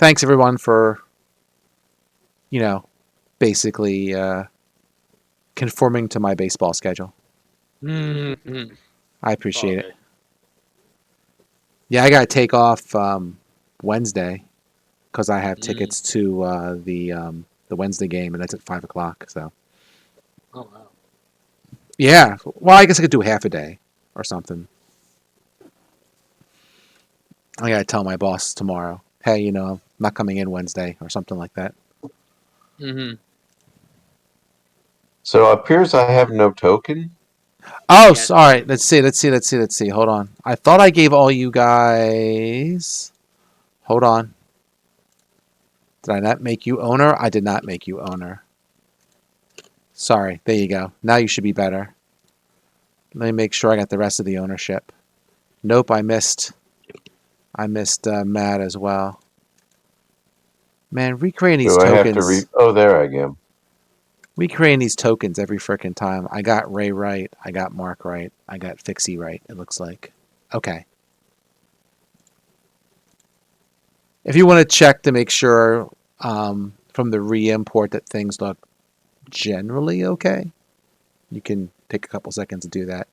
thanks everyone for, basically conforming to my baseball schedule. Mm-hmm. I appreciate it. Okay. Yeah, I got to take off Wednesday because I have Mm. tickets to the Wednesday game, and that's at 5 o'clock. So Oh wow. yeah, well, I guess I could do half a day or something. I got to tell my boss tomorrow, hey, I'm not coming in Wednesday or something like that. Mm-hmm. So it appears I have no token. Oh, Yes. all right. Let's see. Hold on. I thought I gave all you guys. Hold on. Did I not make you owner? I did not make you owner. Sorry. There you go. Now you should be better. Let me make sure I got the rest of the ownership. Nope, I missed. I missed Matt as well. Man, recreating these Do I have to re? tokens. Oh, there I am. Recreating these tokens every frickin' time. I got Ray right. I got Mark right. I got Fixie right. It looks like. Okay. If you want to check to make sure from the re-import that things look generally okay, you can take a couple seconds to do that.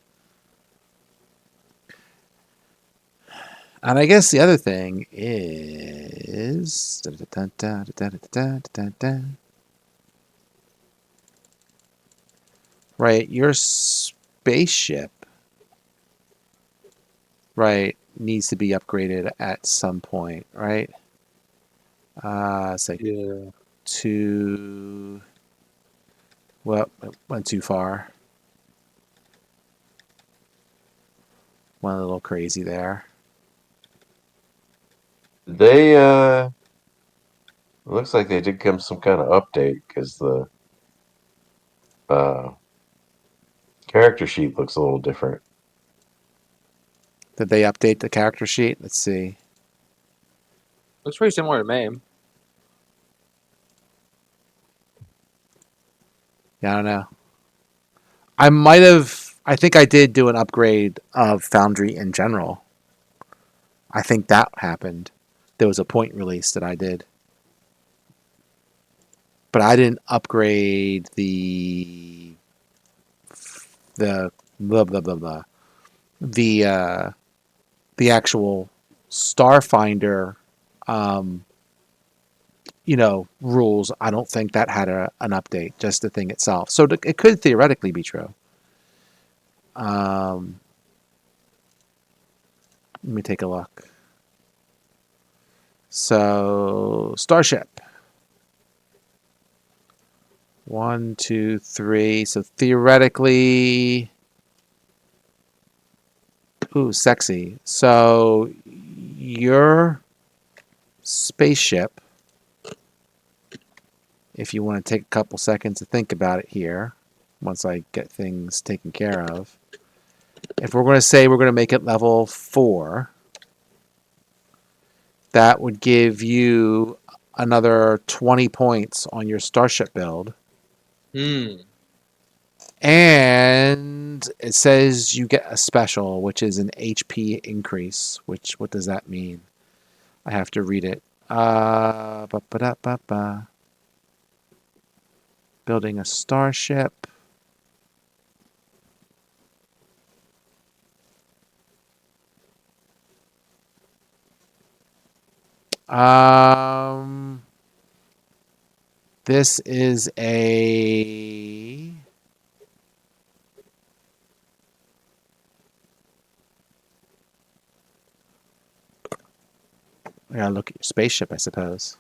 And I guess the other thing is right, your spaceship right needs to be upgraded at some point, right? It's like Yeah. two. Well, it went too far. Went a little crazy there. They it looks like they did come some kind of update because the uh character sheet looks a little different. Did they update the character sheet? Let's see. Looks pretty similar to MAME. Yeah, I don't know. I might have. I think I did do an upgrade of Foundry in general. I think that happened. There was a point release that I did, but I didn't upgrade the blah blah blah blah the the actual Starfinder, um, rules. I don't think that had an update. Just the thing itself. So it could theoretically be true. Um, Let me take a look. So, Starship. 1, 2, 3. So, theoretically. Ooh, sexy. So, your spaceship, if you want to take a couple seconds to think about it here, once I get things taken care of. If we're going to say we're going to make it level 4, that would give you another 20 points on your Starship build. Hmm. And it says you get a special, which is an HP increase. What does that mean? I have to read it. Building a starship. Um, this is a. I gotta look at your spaceship, I suppose.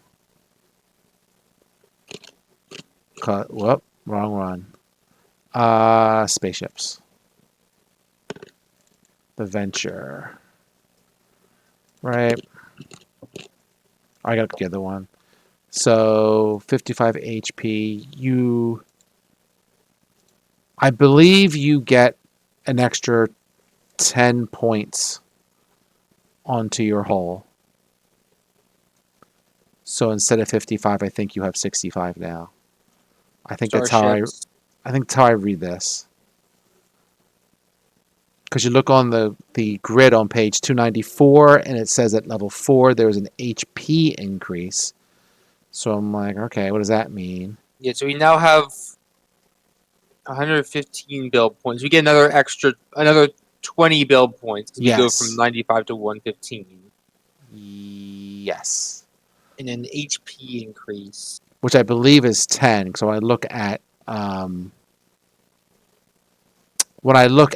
Whoop, wrong one. Spaceships. The Venture. Right. I got the other one. So 55 HP. I believe you get an extra 10 points onto your hull. So instead of 55, I think you have 65 now. I think that's how I Starships. I think that's how I read this. Because you look on the grid on page 294, and it says at level 4 there's an HP increase. So I'm like, okay, what does that mean? Yeah, so we now have 115 build points. We get another 20 build points because we go from Yes. 95 to 115. Yes. And an HP increase. Which I believe is 10. So when I look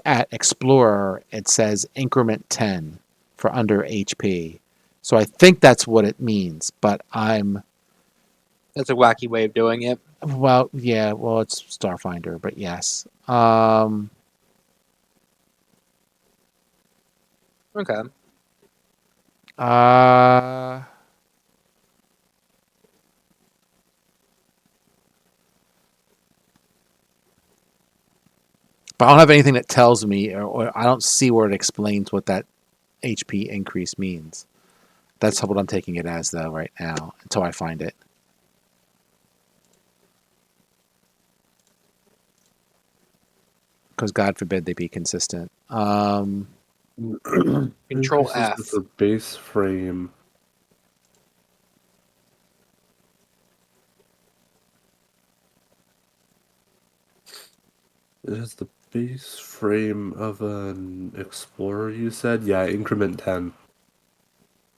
at Explorer, it says increment 10 for under HP. So I think that's what it means, but That's a wacky way of doing it. well, yeah, well, it's Starfinder, but yes. Okay. Uh, but I don't have anything that tells me, or I don't see where it explains what that HP increase means. That's what I'm taking it as, though, right now, until I find it. Because God forbid they be consistent. Control Increases F. with the base frame. It has the base frame of an Explorer, you said? Yeah, increment 10.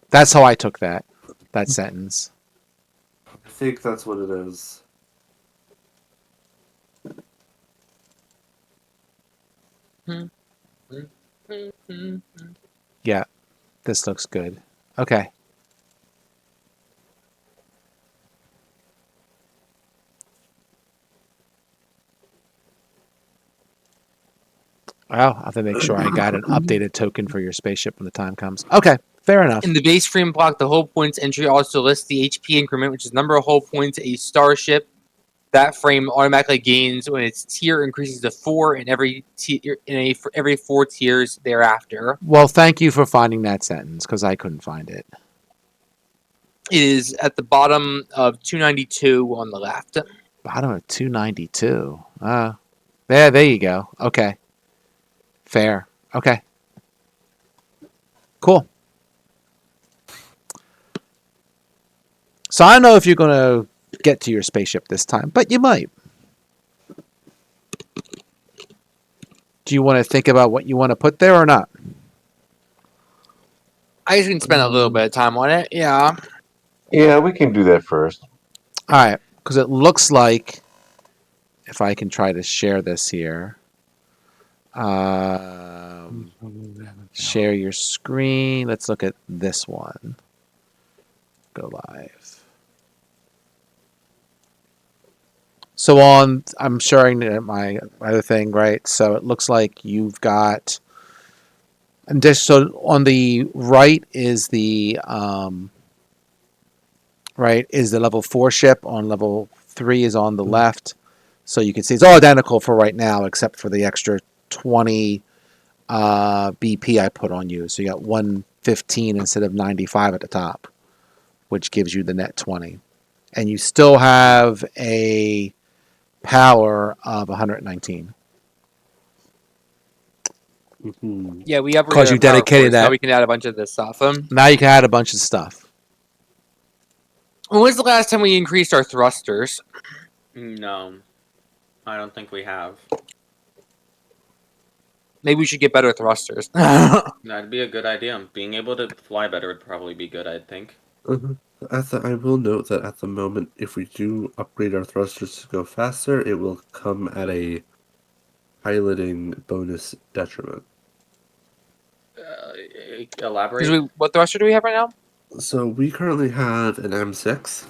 That's how I took that sentence. I think that's what it is. Yeah, this looks good. Okay. Well, I have to make sure I got an updated token for your spaceship when the time comes. Okay, fair enough. In the base frame block, the hull points entry also lists the HP increment, which is number of hull points a starship. That frame automatically gains when its tier increases to 4 in every for every 4 tiers thereafter. Well, thank you for finding that sentence because I couldn't find it. It is at the bottom of 292 on the left. Bottom of 292. There you go. Okay. Fair. Okay. Cool. So I don't know if you're going to get to your spaceship this time, but you might. Do you want to think about what you want to put there or not? I just can spend a little bit of time on it. Yeah. Yeah, we can do that first. All right. Because it looks like, if I can try to share this here, share your screen. Let's look at this one. Go live. So I'm sharing my other thing, right? So it looks like you've got, and just so on the right is the level 4 ship. On level 3 is on the left. So you can see it's all identical for right now, except for the extra 20 BP I put on you. So you got 115 instead of 95 at the top, which gives you the net 20. And you still have a power of 119. Yeah, we upgraded 'Cause you our power dedicated force. that. Now we can add a bunch of this stuff. Now you can add a bunch of stuff. When was the last time we increased our thrusters? No, I don't think we have. Maybe we should get better thrusters. That'd be a good idea. Being able to fly better would probably be good, I think. I will note that at the moment, if we do upgrade our thrusters to go faster, it will come at a piloting bonus detriment. Elaborate. What thruster do we have right now? So we currently have an M6.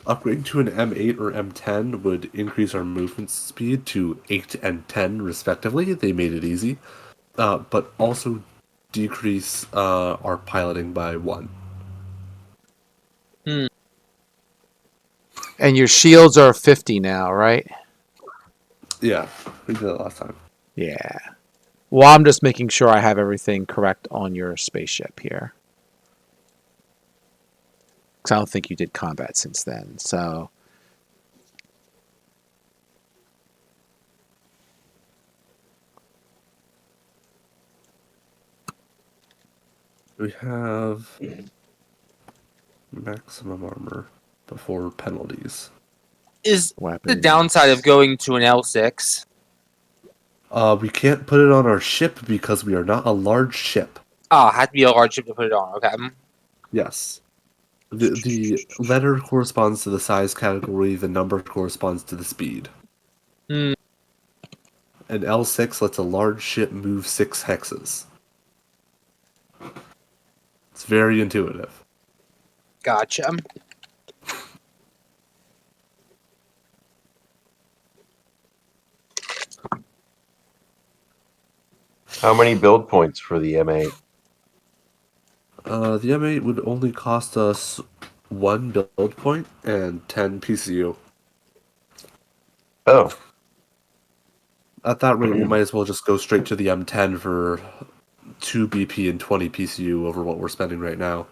Upgrading to an M8 or M10 would increase our movement speed to 8 and 10 respectively. They made it easy. But also decrease our piloting by 1. And your shields are 50 now, right? Yeah, we did it last time. Yeah. Well, I'm just making sure I have everything correct on your spaceship here. Because I don't think you did combat since then. So, We have maximum armor before penalties. Is the Weapons. downside of going to an L6? We can't put it on our ship because we are not a large ship. Ah, had to be a large ship to put it on. Okay. Yes. The letter corresponds to the size category, the number corresponds to the speed. Hmm. An L6 lets a large ship move 6 hexes. It's very intuitive. Gotcha. How many build points for the M8? The M8 would only cost us 1 build point and 10 PCU. Oh, At that rate, we might as well just go straight to the M10 for 2 BP and 20 PCU over what we're spending right now.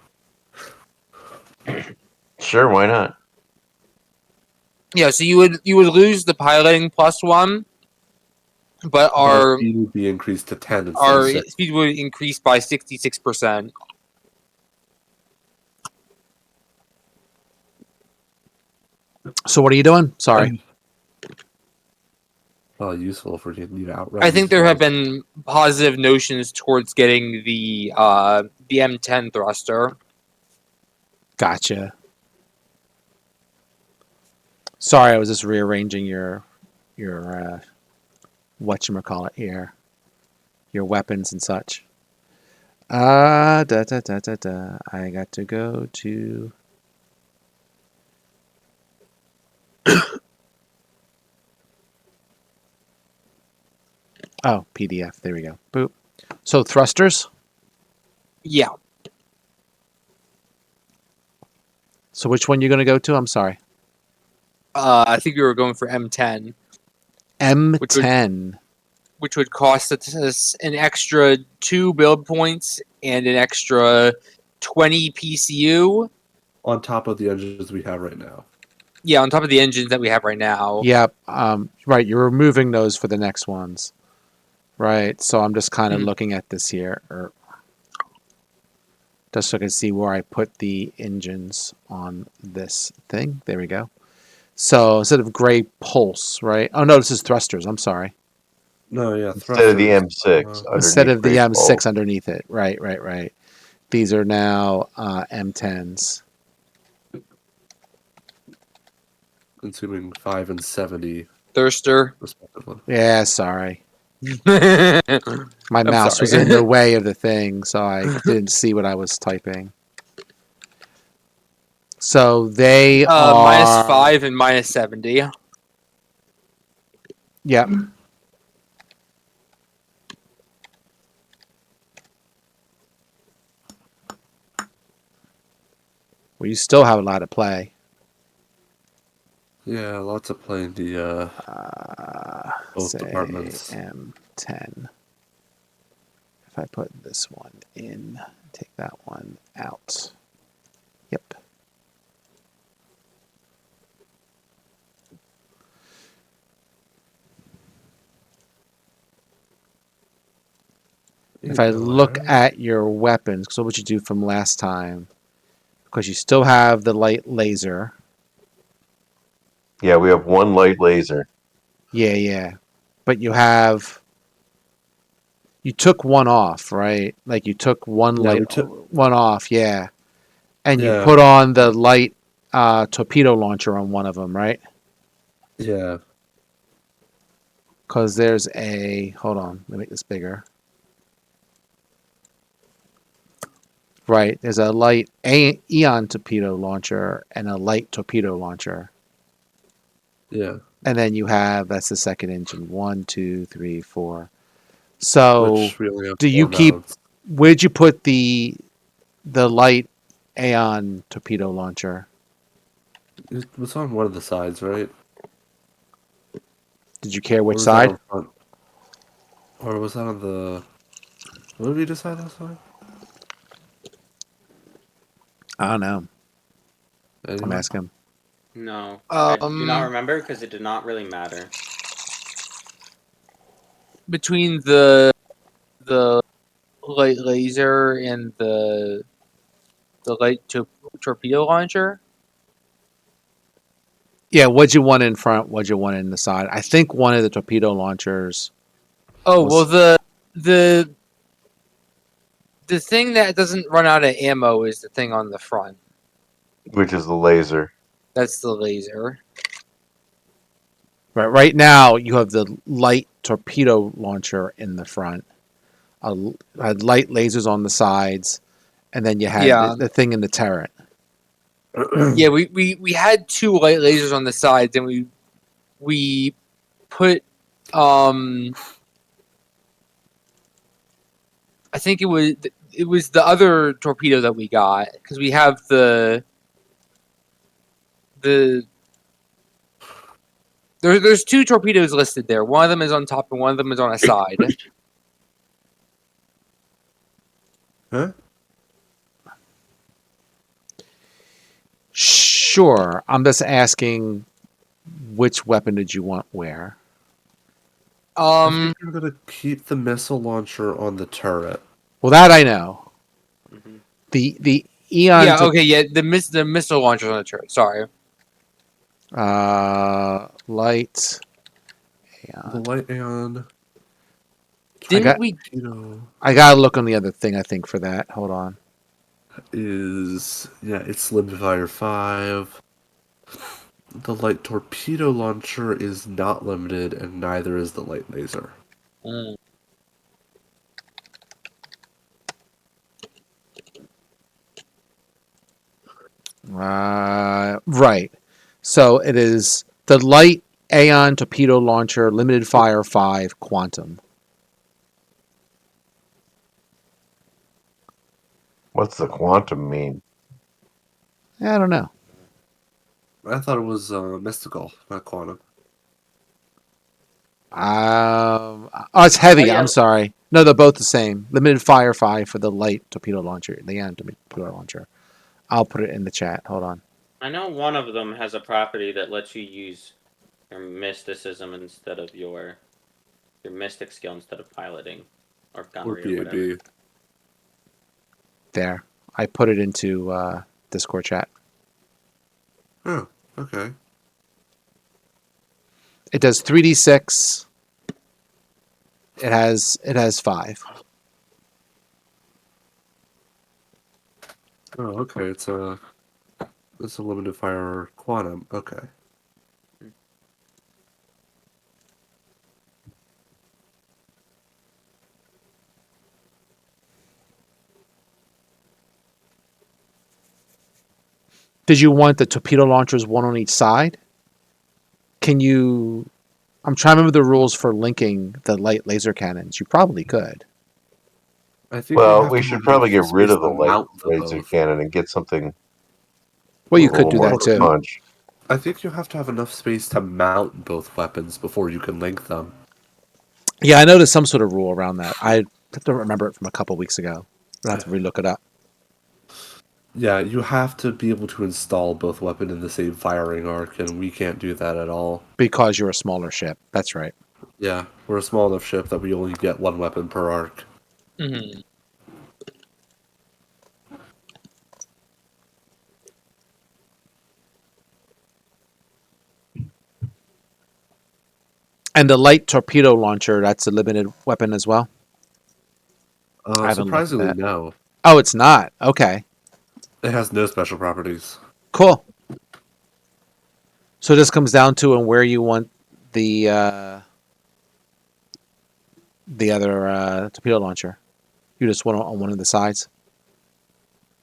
sure, why not? Yeah, so you would lose the piloting +1, but But our speed would be increased to 10 instead of 6. speed would increase by 66%. So what are you doing? Sorry. Well, useful if we need to outrun. I think these there have guys. been positive notions towards getting the M10 thruster. Gotcha. Sorry, I was just rearranging your whatchamacallit here. Your weapons and such. Da da da da da. I got to go to oh, PDF. There we go. Boop. So thrusters. Yeah. So which one you going to go to? I'm sorry. I think we were going for M10, M10. which would cost us an extra 2 build points and an extra 20 PCU. On top of the engines we have right now. Yeah, on top of the engines that we have right now. Yep. Right. You're removing those for the next ones. Right. So I'm just kind of looking at this here, just so I can see where I put the engines on this thing. There we go. So instead of gray pulse, right? Oh no, this is thrusters. I'm sorry. No, yeah, Instead of the thrusters. M6. Instead of the underneath M6 Great underneath it. Right. These are now M10s. Consuming 5 and 70 Thirster. respectively. Yeah, sorry. I'm My mouse was sorry. in the way of the thing, so I didn't see what I was typing. So they are -5 and -70. Yep. Well, you still have a lot of play. Yeah, lots of playing the both Say departments. M10. If I put this one in, take that one out. Yep. If I look at your weapons, so what you do from last time, because you still have the light laser. Yeah, we have one light laser. Yeah. But you took one off, right? Like you took one Yeah, light we took- one off, yeah. And you Yeah. put on the light torpedo launcher on one of them, right? Yeah. Because there's a hold on, let me make this bigger. Right, there's a light Aeon torpedo launcher and a light torpedo launcher. Yeah. And then you have that's the second engine. 1, 2, 3, 4. So Which we only have do you 4 keep mounts. where'd you put the light Aeon torpedo launcher? It was on one of the sides, right? Did you care Or which was that side? on front? Or was that on the... What did we decide last time? I don't know. I'm Anyone? asking. No, I do not Um, remember because it did not really matter. between the light laser and the light torpedo launcher. Yeah, what'd you want in front? What'd you want in the side? I think one of the torpedo launchers. Oh Was- well, the thing that doesn't run out of ammo is the thing on the front. Which is the laser. That's the laser. Right now, you have the light torpedo launcher in the front. Had light lasers on the sides, and then you had Yeah. the thing in the turret. Yeah, we had 2 light lasers on the sides, and we put I think it was the other torpedo that we got because we have the there's 2 torpedoes listed there. One of them is on top and one of them is on a side. Huh? Sure, I'm just asking, which weapon did you want where? I think you're gonna keep the missile launcher on the turret. Well, that I know. Hmm. The Aeon. Yeah, okay, yeah, the missile launcher's on the turret. Sorry. Light. The Aeon. light Aeon. Didn't we? Torpedo I gotta look on the other thing. I think for that. Hold on. is it's limited fire 5. The light torpedo launcher is not limited, and neither is the light laser. Mm. Right. So it is the light Aeon torpedo launcher, limited fire 5, quantum. What's the quantum mean? I don't know. I thought it was mystical, not quantum. It's heavy. Yeah. I'm sorry. No, they're both the same. Limited fire 5 for the light torpedo launcher, the Aeon torpedo launcher. I'll put it in the chat. Hold on. I know one of them has a property that lets you use your mysticism instead of your mystic skill instead of piloting or Or gunnery or whatever. BAB. There. I put it into Discord chat. Oh, okay. It does 3d6. It has 5. Oh, okay. It's a limited fire quantum. Okay. Did you want the torpedo launchers one on each side? Can you? I'm trying to remember the rules for linking the light laser cannons. You probably could. I think you Well, have we to should have probably enough get rid space of the to light mount the laser both. cannon and get something Well, with you a could little do more that too. punch. I think you have to have enough space to mount both weapons before you can link them. Yeah, I know there's some sort of rule around that. I don't remember it from a couple weeks ago. I'll have to relook it up. Yeah, you have to be able to install both weapons in the same firing arc, and we can't do that at all. Because you're a smaller ship. That's right. Yeah, we're a small enough ship that we only get one weapon per arc. Mm-hmm. And the light torpedo launcher, that's a limited weapon as well? I haven't looked at Surprisingly, that. no. Oh, it's not. Okay. It has no special properties. Cool. So this comes down to where you want the other torpedo launcher. You just want it on one of the sides.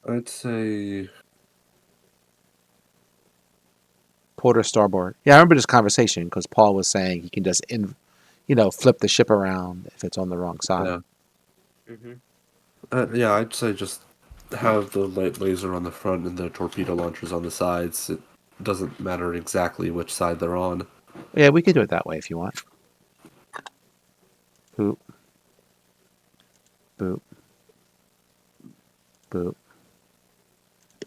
I'd say Port or starboard. Yeah, I remember this conversation because Paul was saying he can just flip the ship around if it's on the wrong side. yeah. Hmm. I'd say just have the light laser on the front and the torpedo launchers on the sides. It doesn't matter exactly which side they're on. Yeah, we could do it that way if you want. Boop. Boop. Boop.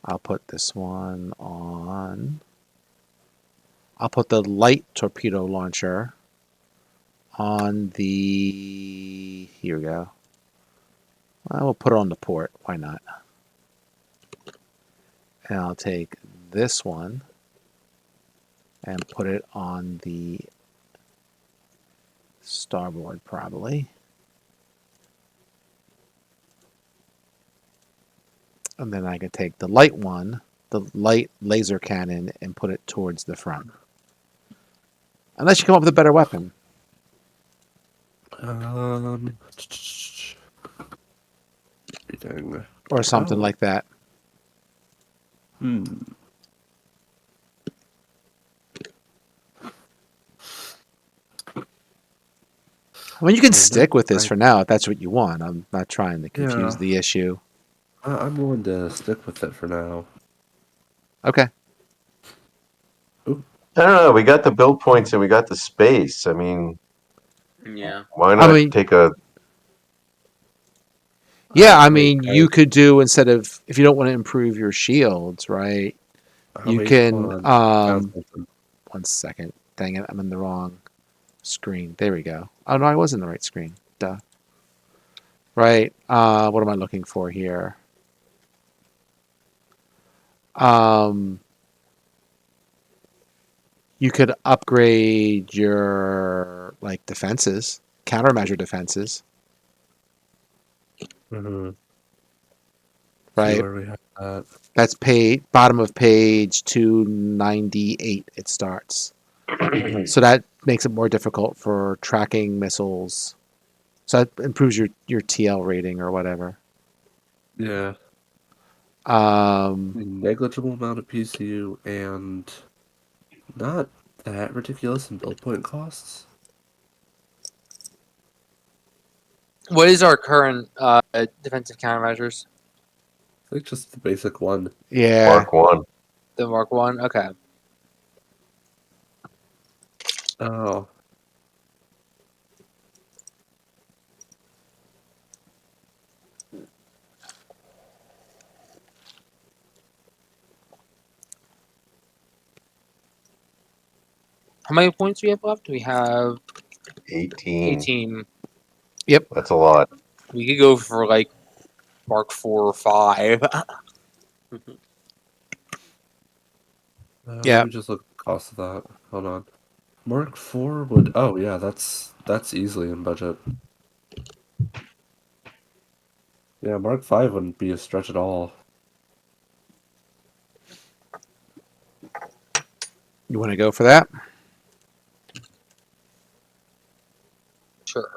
I'll put this one on. I'll put the light torpedo launcher on the. Here we go. I will put it on the port. Why not? And I'll take this one and put it on the starboard, probably. And then I can take the light one, the light laser cannon, and put it towards the front. Unless you come up with a better weapon. Everything. Or something Oh. like that. I mean, you can stick with this for now if that's what you want. I'm not trying to confuse Yeah. the issue. I'm willing to stick with it for now. Okay. I don't know. We got the build points and we got the space. I mean, Yeah. why I not mean, take a? yeah, I I'll mean, you could do instead of if you don't want to improve your shields, right? You wait, can hold on. Found something. 1 second. Dang it, I'm in the wrong screen. There we go. Oh no, I was in the right screen. Duh. Right. What am I looking for here? You could upgrade your like defenses, countermeasure defenses, See right? where we have that. That's page bottom of page 298. It starts. So that makes it more difficult for tracking missiles. So that improves your TL rating or whatever. Yeah. Um, Negligible amount of PCU and not that ridiculous in build point costs. What is our current defensive countermeasures? I think just the basic one. yeah. Mark 1. The Mark One. Okay. Oh. How many points do we have left? We have 18. 18. That's a lot. We could go for like Mark 4 or 5. Yeah. Let me just look at the cost of that. Hold on. Mark 4 would. Oh yeah, that's easily in budget. Yeah, Mark 5 wouldn't be a stretch at all. You want to go for that? Sure.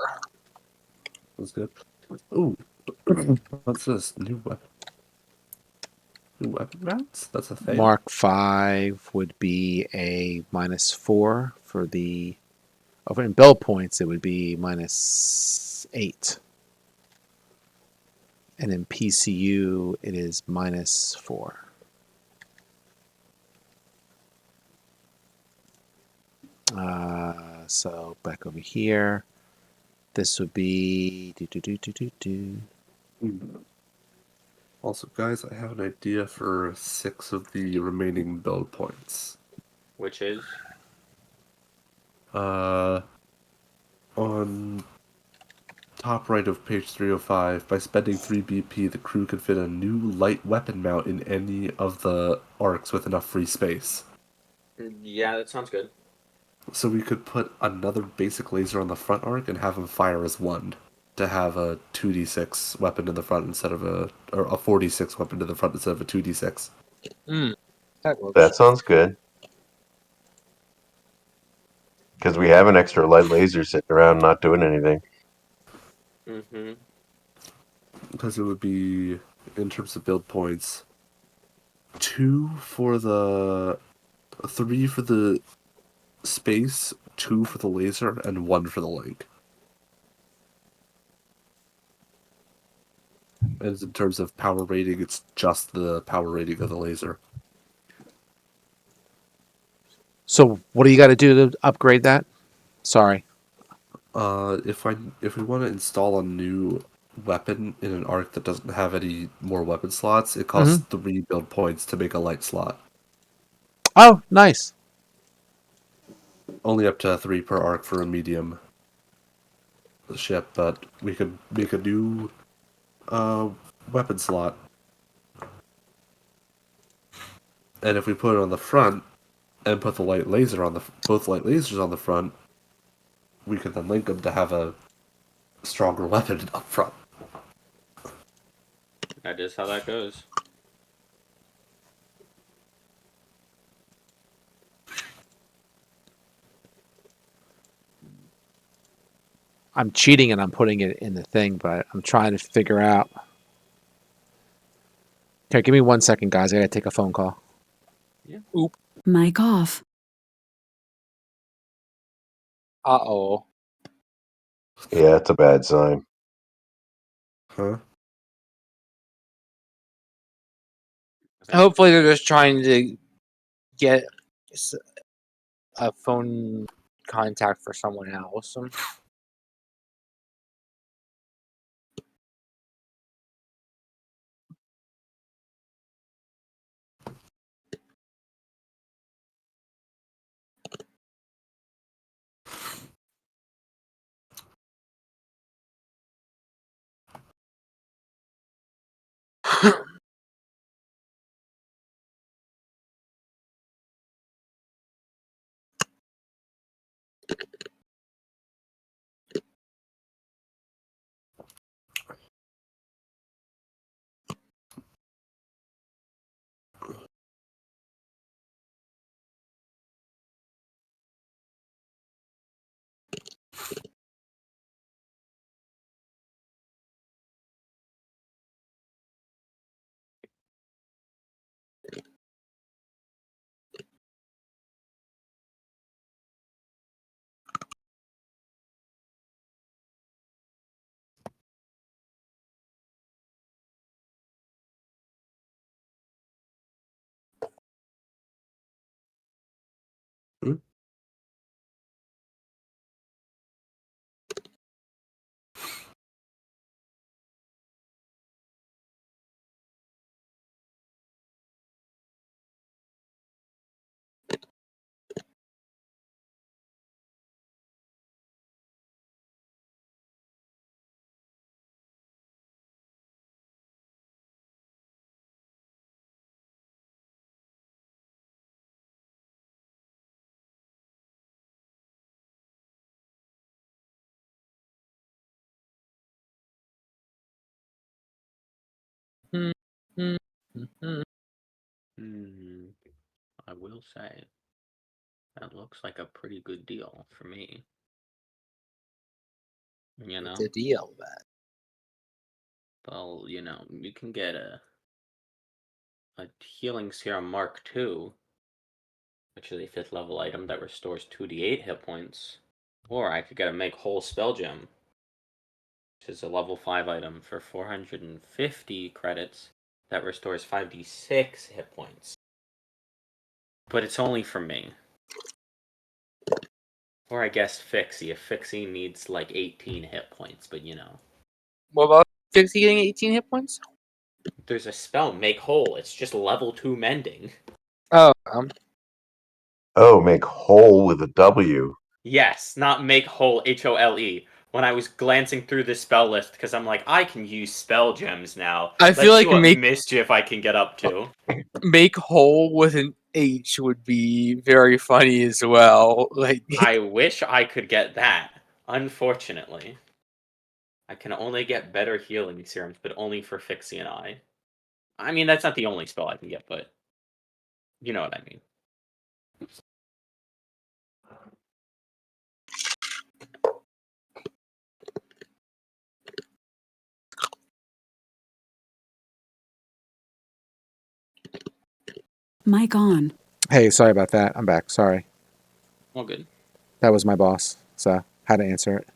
That's good. Ooh, what's this? New weapon. New weapon mounts? That's a thing. Mark 5 would be a -4 for the. Over in build points, it would be -8. And in PCU, it is -4. So back over here, this would be. Also, guys, I have an idea for 6 of the remaining build points. Which is On top right of page 305, by spending 3 BP, the crew can fit a new light weapon mount in any of the arcs with enough free space. yeah, that sounds good. So we could put another basic laser on the front arc and have him fire as one to have a 2d6 weapon in the front instead of a 4d6 weapon in the front instead of a 2d6. That works. That sounds good. Because we have an extra light laser sitting around not doing anything. Mm-hmm. Because it would be, in terms of build points, 3 for the space, 2 for the laser, and 1 for the link. And in terms of power rating, it's just the power rating of the laser. So what do you got to do to upgrade that? Sorry. If we want to install a new weapon in an arc that doesn't have any more weapon slots, it costs 3 build points to make a light slot. Oh, nice. Only up to 3 per arc for a medium ship, but we could make a new Weapon slot. And if we put it on the front and put the light laser on both light lasers on the front, we could then link them to have a stronger weapon up front. That is how that goes. I'm cheating and I'm putting it in the thing, but I'm trying to figure out. Okay, give me 1 second, guys. I gotta take a phone call. Mic off. Uh-oh. Yeah, it's a bad sign. Huh? Hopefully they're just trying to get a phone contact for someone else. Hmm? I will say that looks like a pretty good deal for me. You know, It's a deal, man. well, you can get a healing serum Mark II, which is a 5th level item that restores 2d8 hit points, or I could get a make whole spell gem, which is a level 5 item for 450 credits that restores 5d6 hit points. But it's only for me. Or I guess Fixie, if Fixie needs like 18 hit points, but What about Fixie getting 18 hit points? There's a spell, Make Whole. It's just level 2 mending. Oh, Oh, make whole with a W. Yes, not Make Whole, Hole. When I was glancing through the spell list, because I'm like, I can use spell gems now. I feel Let's see like what make mischief I can get up to. whole with an H would be very funny as well. Like, I wish I could get that. Unfortunately. I can only get better healing serums, but only for Fixie and I. I mean, that's not the only spell I can get, but you know what I mean. Mic on. Hey, sorry about that. I'm back. Sorry. All good. That was my boss, so had to answer it.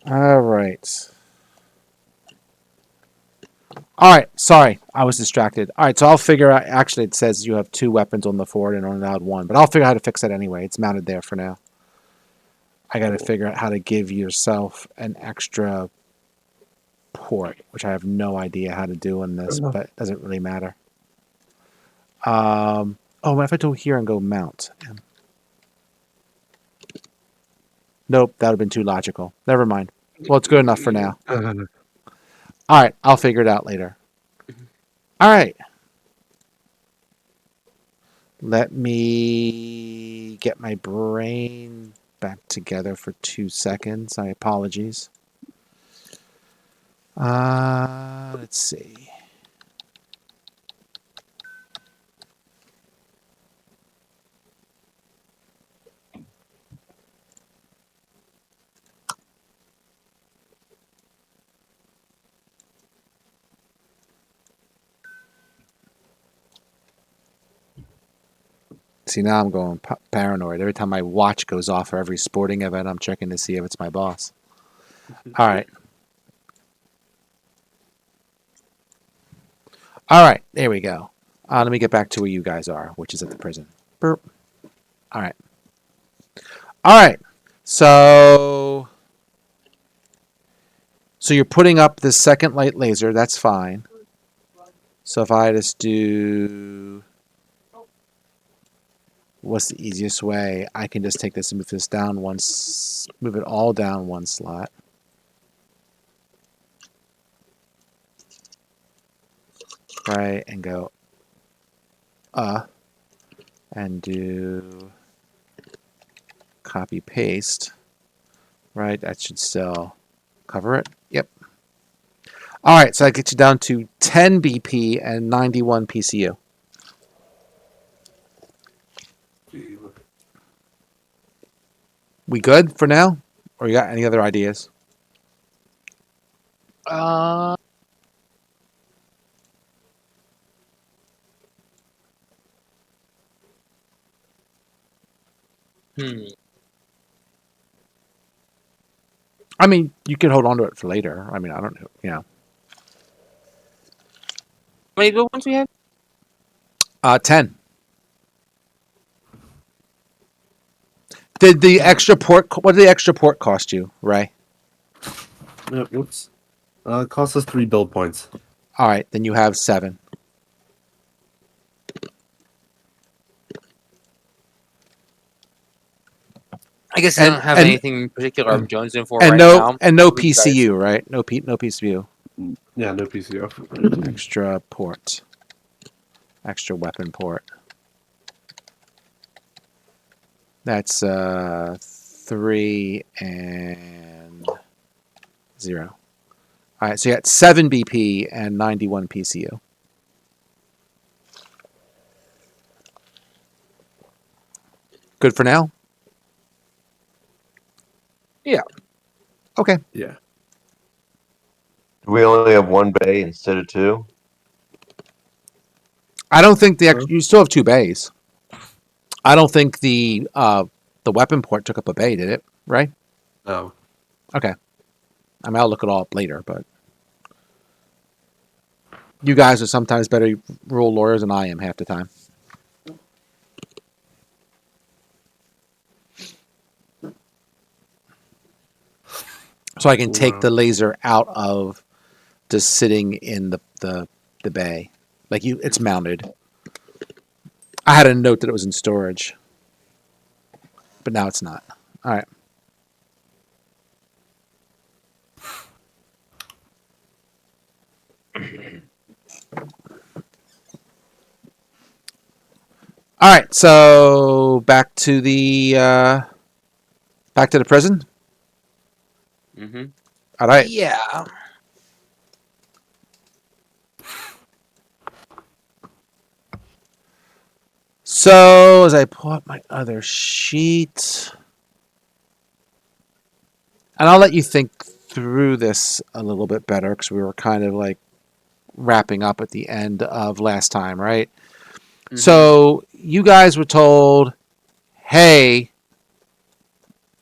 All right. All right. Sorry, I was distracted. All right, so I'll figure out. Actually, it says you have 2 weapons on the forward and only allowed 1, but I'll figure out how to fix that anyway. It's mounted there for now. I got to figure out how to give yourself an extra port, which I have no idea how to do in this, but it doesn't really matter. Oh, what if I go here and go mount? Nope, that would have been too logical. Never mind. Well, it's good enough for now. Uh, All right, I'll figure it out later. All right. Let me get my brain back together for 2 seconds. My apologies. Let's see. See, now I'm going paranoid. Every time my watch goes off for every sporting event, I'm checking to see if it's my boss. All right. All right. There we go. Let me get back to where you guys are, which is at the prison. Burp. All right. All right. So you're putting up this second light laser. That's fine. So if I just do... What's the easiest way? I can just take this and move this down once, move it all down one slot. Right, and go and do copy paste. Right, that should still cover it. Yep. All right, so I get you down to 10 BP and 91 PCU. We good for now? Or you got any other ideas? I mean, you can hold on to it for later. I mean, I don't know. You know. How many good ones we have? 10. Did the extra port? What did the extra port cost you, Ray? Whoops. It costs us 3 build points. All right, then you have 7. I guess I don't have anything in particular I'm jonesing for and right no now. and no What do you guys- PCU, right? No PCU. Yeah, no PCO. Extra port. Extra weapon port. That's 3 and 0. All right, so you got 7 BP and 91 PCU. Good for now? Yeah. Okay. Yeah. We only have one bay instead of 2. I don't think you still have 2 bays. I don't think the weapon port took up a bay, did it? Right? Oh. Okay. I mean, I'll look it all up later, but you guys are sometimes better rule lawyers than I am half the time. So I can take the laser out of just sitting in the bay. Like it's mounted. I had a note that it was in storage, but now it's not. All right. All right. So back to the prison. Mm-hmm. All right. Yeah. So as I pull up my other sheet, and I'll let you think through this a little bit better because we were kind of like wrapping up at the end of last time, right? Mm-hmm. So you guys were told, hey,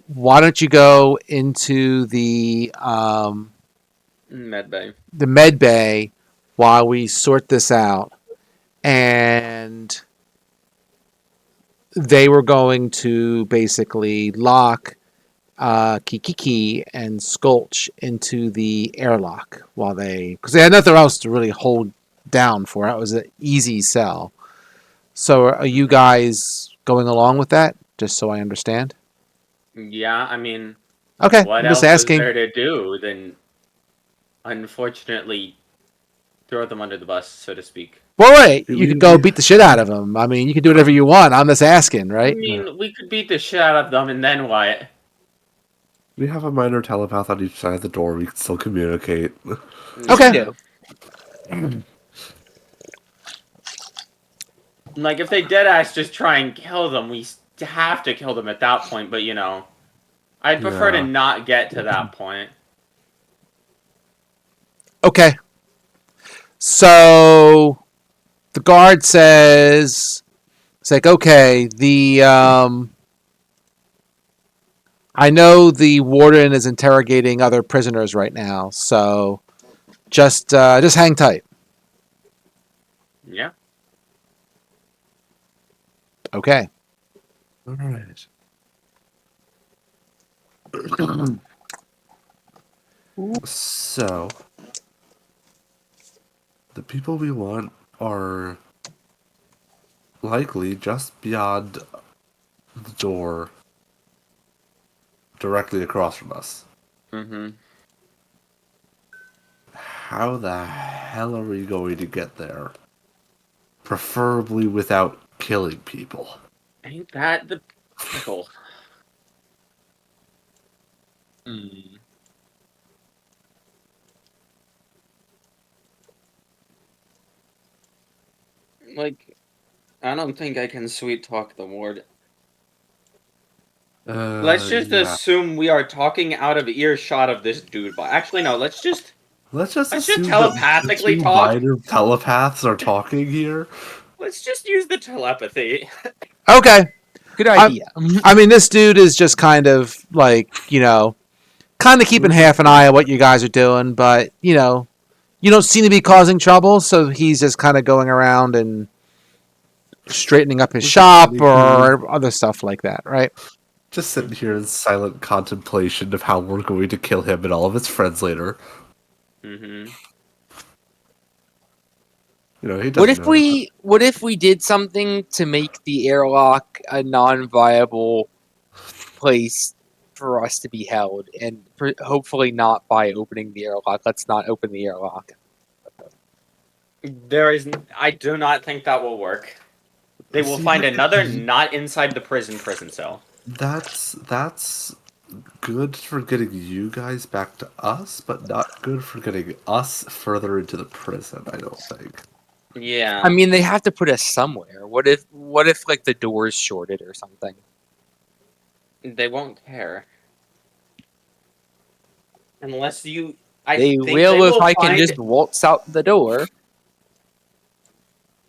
why don't you go into the Med bay. med bay while we sort this out? And they were going to basically lock Kikiki and Skulch into the airlock while because they had nothing else to really hold down for. It was an easy sell. So are you guys going along with that? Just so I understand. Yeah, I mean, Okay, What I'm just else is asking. there to do than, unfortunately, throw them under the bus, so to speak? Well, wait, you could go We beat the shit out of them. I mean, you can do whatever you want. I'm just asking, I right? mean, we could beat the shit out of them, and then what? we have a minor telepath on each side of the door. We can still communicate. Yes, we Okay. do. Like, if they deadass just try and kill them, we have to kill them at that point, but I'd prefer to Yeah. not get to that point. Okay. So the guard says, it's like, okay, I know the warden is interrogating other prisoners right now, so just hang tight. Yeah. Okay. All right. So, the people we want are likely just beyond the door directly across from us. Mm-hmm. How the hell are we going to get there? Preferably without killing people. Ain't that the pickle? Hmm. Like, I don't think I can sweet talk the ward. Let's just Yeah. assume we are talking out of earshot of this dude. But actually, no. Let's just Let's just let's just assume that the telepathically two talk. minor telepaths are talking here. Let's just use the telepathy. Okay. Good idea. I mean, this dude is just kind of like, kind of keeping half an eye on what you guys are doing, but, you don't seem to be causing trouble, so he's just kind of going around and straightening up his shop or other stuff like that, right? Just sitting here in silent contemplation of how we're going to kill him and all of his friends later. Mm-hmm. He doesn't know. What if we did something to make the airlock a non-viable place for us to be held, and hopefully not by opening the airlock. Let's not open the airlock. I do not think that will work. They will See, find another not inside the prison cell. That's good for getting you guys back to us, but not good for getting us further into the prison, I don't think. Yeah. I mean, they have to put us somewhere. What if like the door's shorted or something? They won't care. Unless you... They will if I can just waltz out the door.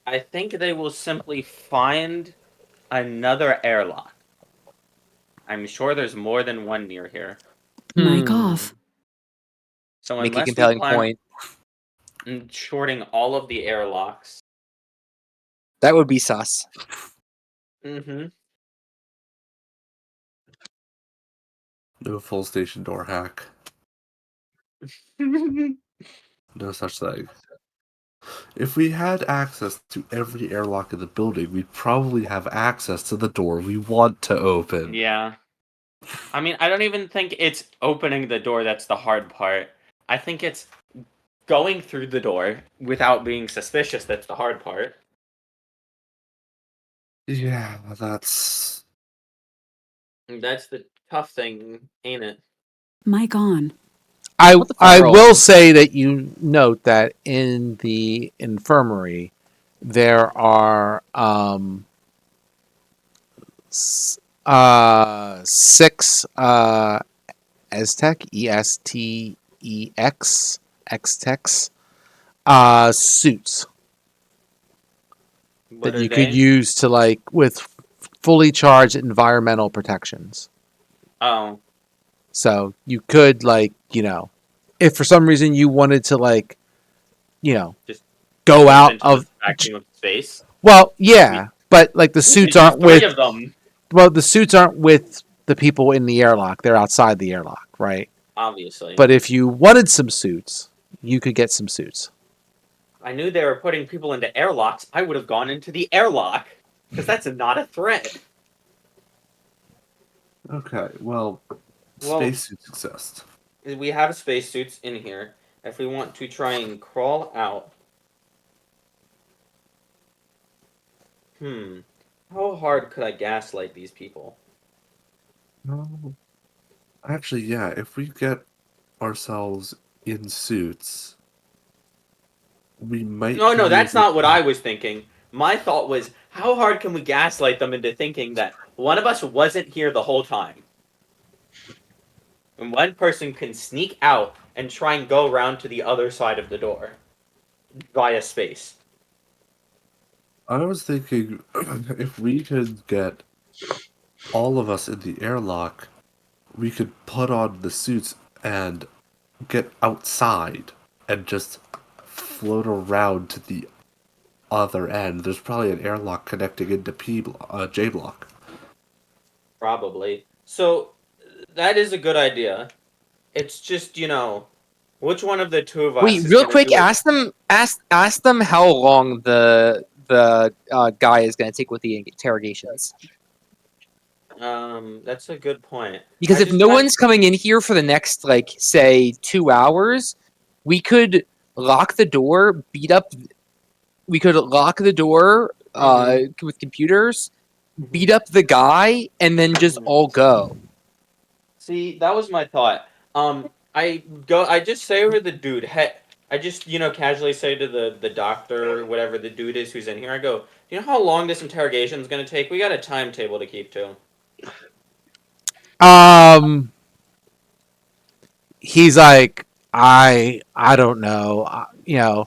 I think they will simply find another airlock. I'm sure there's more than one near here. Mic off. So Make a unless we compelling plan point. on shorting all of the airlocks... That would be sus. Mm-hmm. No full station door hack. No such thing. If we had access to every airlock in the building, we'd probably have access to the door we want to open. Yeah. I mean, I don't even think it's opening the door that's the hard part. I think it's going through the door without being suspicious that's the hard part. Yeah, that's... That's the tough thing, ain't it? Mic on. I What the I fuck? will say that you note that in the infirmary there are 6 Aztec ESTEX X-Tex suits What that are you could they? use to with fully charged environmental protections. Oh, So you could if for some reason you wanted to just go jump out into of the vacuum of space. well, yeah, but the suits aren't Three with of them, the suits aren't with the people in the airlock. They're outside the airlock, right? obviously. But if you wanted some suits, you could get some suits. I knew they were putting people into airlocks. I would have gone into the airlock because that's not a threat. Okay, well, Well- spacesuits exist? We have spacesuits in here. If we want to try and crawl out, how hard could I gaslight these people? No. Actually, yeah. If we get ourselves in suits, we might. No, be that's able not what to- I was thinking. My thought was, how hard can we gaslight them into thinking that one of us wasn't here the whole time? And one person can sneak out and try and go around to the other side of the door via space. I was thinking if we could get all of us in the airlock, we could put on the suits and get outside and just float around to the other end. There's probably an airlock connecting into J block. Probably. So, that is a good idea. It's just, which one of the two of us Wait, is real gonna quick, do it? ask them how long the guy is going to take with the interrogations. That's a good point. Because I if just no had- one's coming in here for the next, like, say, 2 hours, we could lock the door, beat up. We could lock the door with computers, beat up the guy, and then just all go. See, that was my thought. I just say over the dude, hey, I just, casually say to the doctor or whatever the dude is who's in here, I go, do you know how long this interrogation is gonna take? We got a timetable to keep to. He's like, I don't know. Mhm.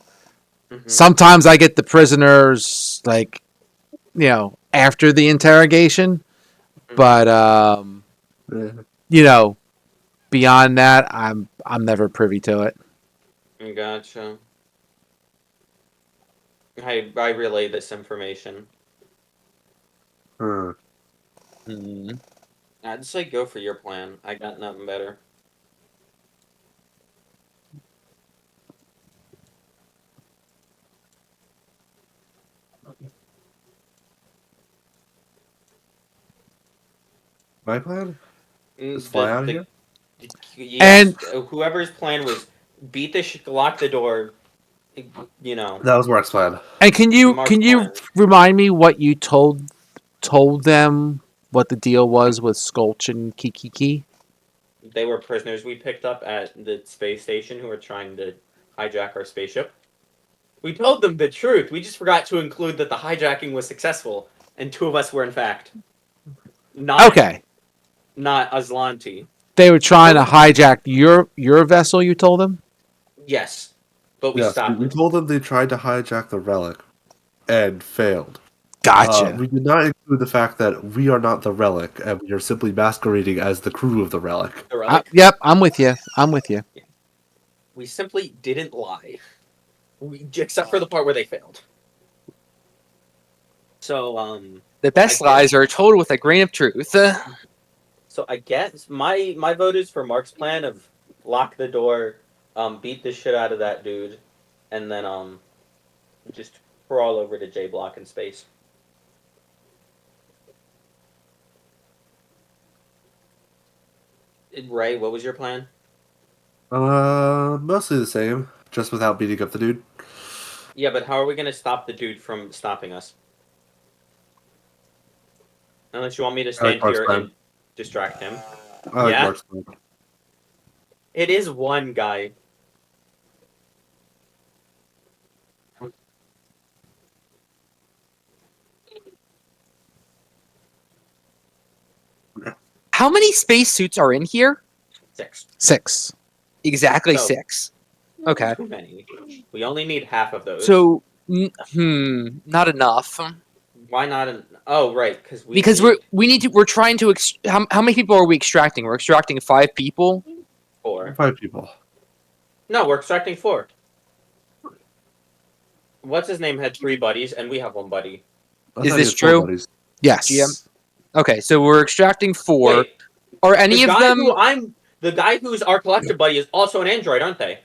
Sometimes I get the prisoners like, after the interrogation, but beyond that, I'm never privy to it. Gotcha. I relay this information. Hmm. I'd say go for your plan. I got nothing better. My plan? Just The- fly out of the- here? Yes, whoever's plan was beat lock the door. That was Mark's plan. And can you Mark's plan. remind me what you told them what the deal was with Skulch and Kikiki? They were prisoners we picked up at the space station who were trying to hijack our spaceship. We told them the truth. We just forgot to include that the hijacking was successful, and two of us were in fact not Okay, not Aslanti. they were trying to hijack your vessel. You told them. Yes, but we Yes, stopped. we told them they tried to hijack the relic and failed. Gotcha. We did not include the fact that we are not the relic and we are simply masquerading as the crew of the relic. The relic. Yep, I'm with you. We simply didn't lie, except for the part where they failed. So The best I guess- lies are told with a grain of truth. So I guess my vote is for Mark's plan of lock the door, beat the shit out of that dude, and then just crawl over to J Block in space. Ray, what was your plan? Mostly the same, just without beating up the dude. Yeah, but how are we gonna stop the dude from stopping us? Unless you want me to stand Mark's here plan. and distract him. I like Yeah? Mark's plan. It is one guy. How many spacesuits are in here? 6. 6. Exactly So- 6. Okay. Too many. We only need half of those. So, not enough. Why not? Oh, right, because We're trying to. How many people are we extracting? We're extracting 5 people. 4. 5 people. No, we're extracting 4. What's his name had 3 buddies, and we have 1 buddy. I Is thought he this had 4 true? buddies. Yes. GM? Okay, so we're extracting 4. Wait, Are any of them? the guy who's our collective buddy is also an android, aren't they?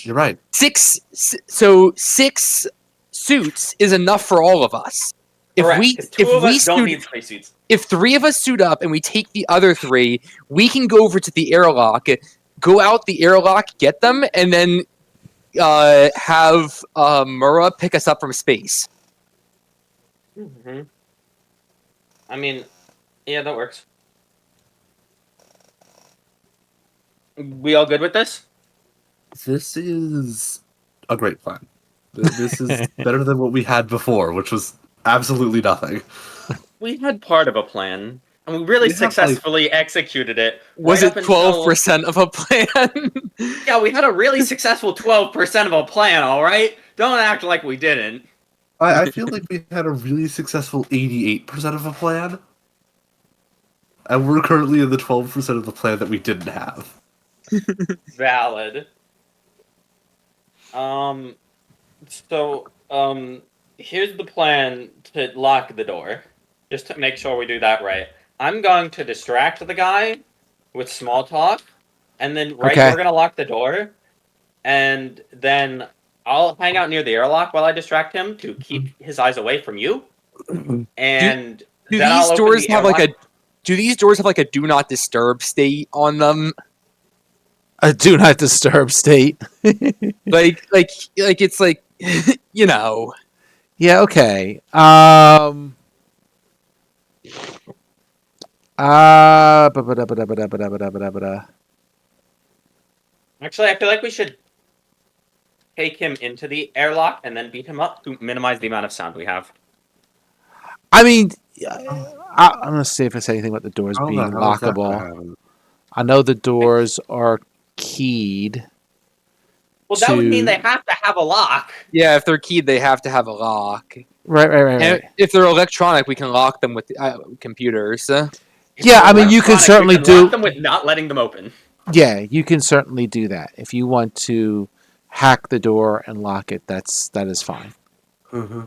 You're right. 6. So 6 suits is enough for all of us. If Correct. we 'Cause two if of we us don't suit need spacesuits. if 3 of us suit up and we take the other 3, we can go over to the airlock, go out the airlock, get them, and then have Mura pick us up from space. Mm-hmm. I mean, yeah, that works. We all good with this? This is a great plan. This is better than what we had before, which was absolutely nothing. We had part of a plan, and we really We have, like- successfully executed it. Was right it up until 12% of a plan? Yeah, we had a really successful 12% of a plan. All right, don't act like we didn't. I feel like we had a really successful 88% of a plan, and we're currently in the 12% of the plan that we didn't have. Valid. So, here's the plan to lock the door. Just to make sure we do that right. I'm going to distract the guy with small talk, and then Okay. we're gonna lock the door, and then I'll hang out near the airlock while I distract him to keep his eyes away from you. And Do then these I'll open doors the have airlock. do these doors have like a do not disturb state on them? A do not disturb state. Like it's like you know. Yeah, okay. Ba-ba-da-ba-da-ba-da-ba-da-ba-da-ba-da. Actually, I feel like we should take him into the airlock and then beat him up to minimize the amount of sound we have. I mean, I'm gonna see if it's anything about the doors How the being hell is that gonna lockable. happen? I know the doors are keyed. Well, that would mean to- they have to have a lock. Yeah, if they're keyed, they have to have a lock. Right. And if they're electronic, we can lock them with computers. If Yeah, they're I mean, you can electronic, certainly we can do- lock them with not letting them open. Yeah, you can certainly do that. If you want to hack the door and lock it, that is fine. Mm-hmm.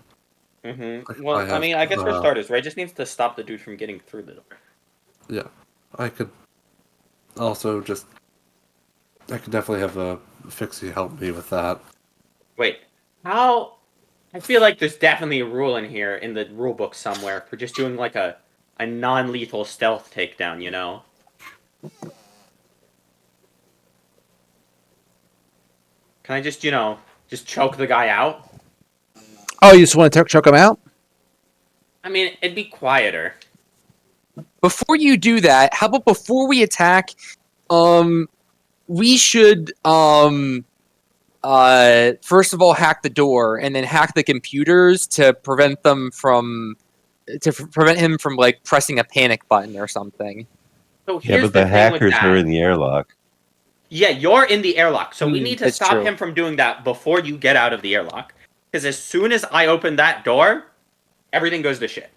Mm-hmm. I Well, I have, mean, I guess for starters, Ray just needs to stop the dude from getting through the door. Yeah, I could also just. I could definitely have a Fixie help me with that. Wait, how? I feel like there's definitely a rule in here in the rule book somewhere for just doing like a non-lethal stealth takedown. You know? Can I just just choke the guy out? Oh, you just want to choke him out? I mean, it'd be quieter. Before you do that, how about before we attack, we should first of all hack the door and then hack the computers to prevent them from prevent him from like pressing a panic button or something. So Yeah, here's but the the thing with hackers that. are in the airlock. Yeah, you're in the airlock, so we need to that's stop true. him from doing that before you get out of the airlock. Because as soon as I open that door, everything goes to shit.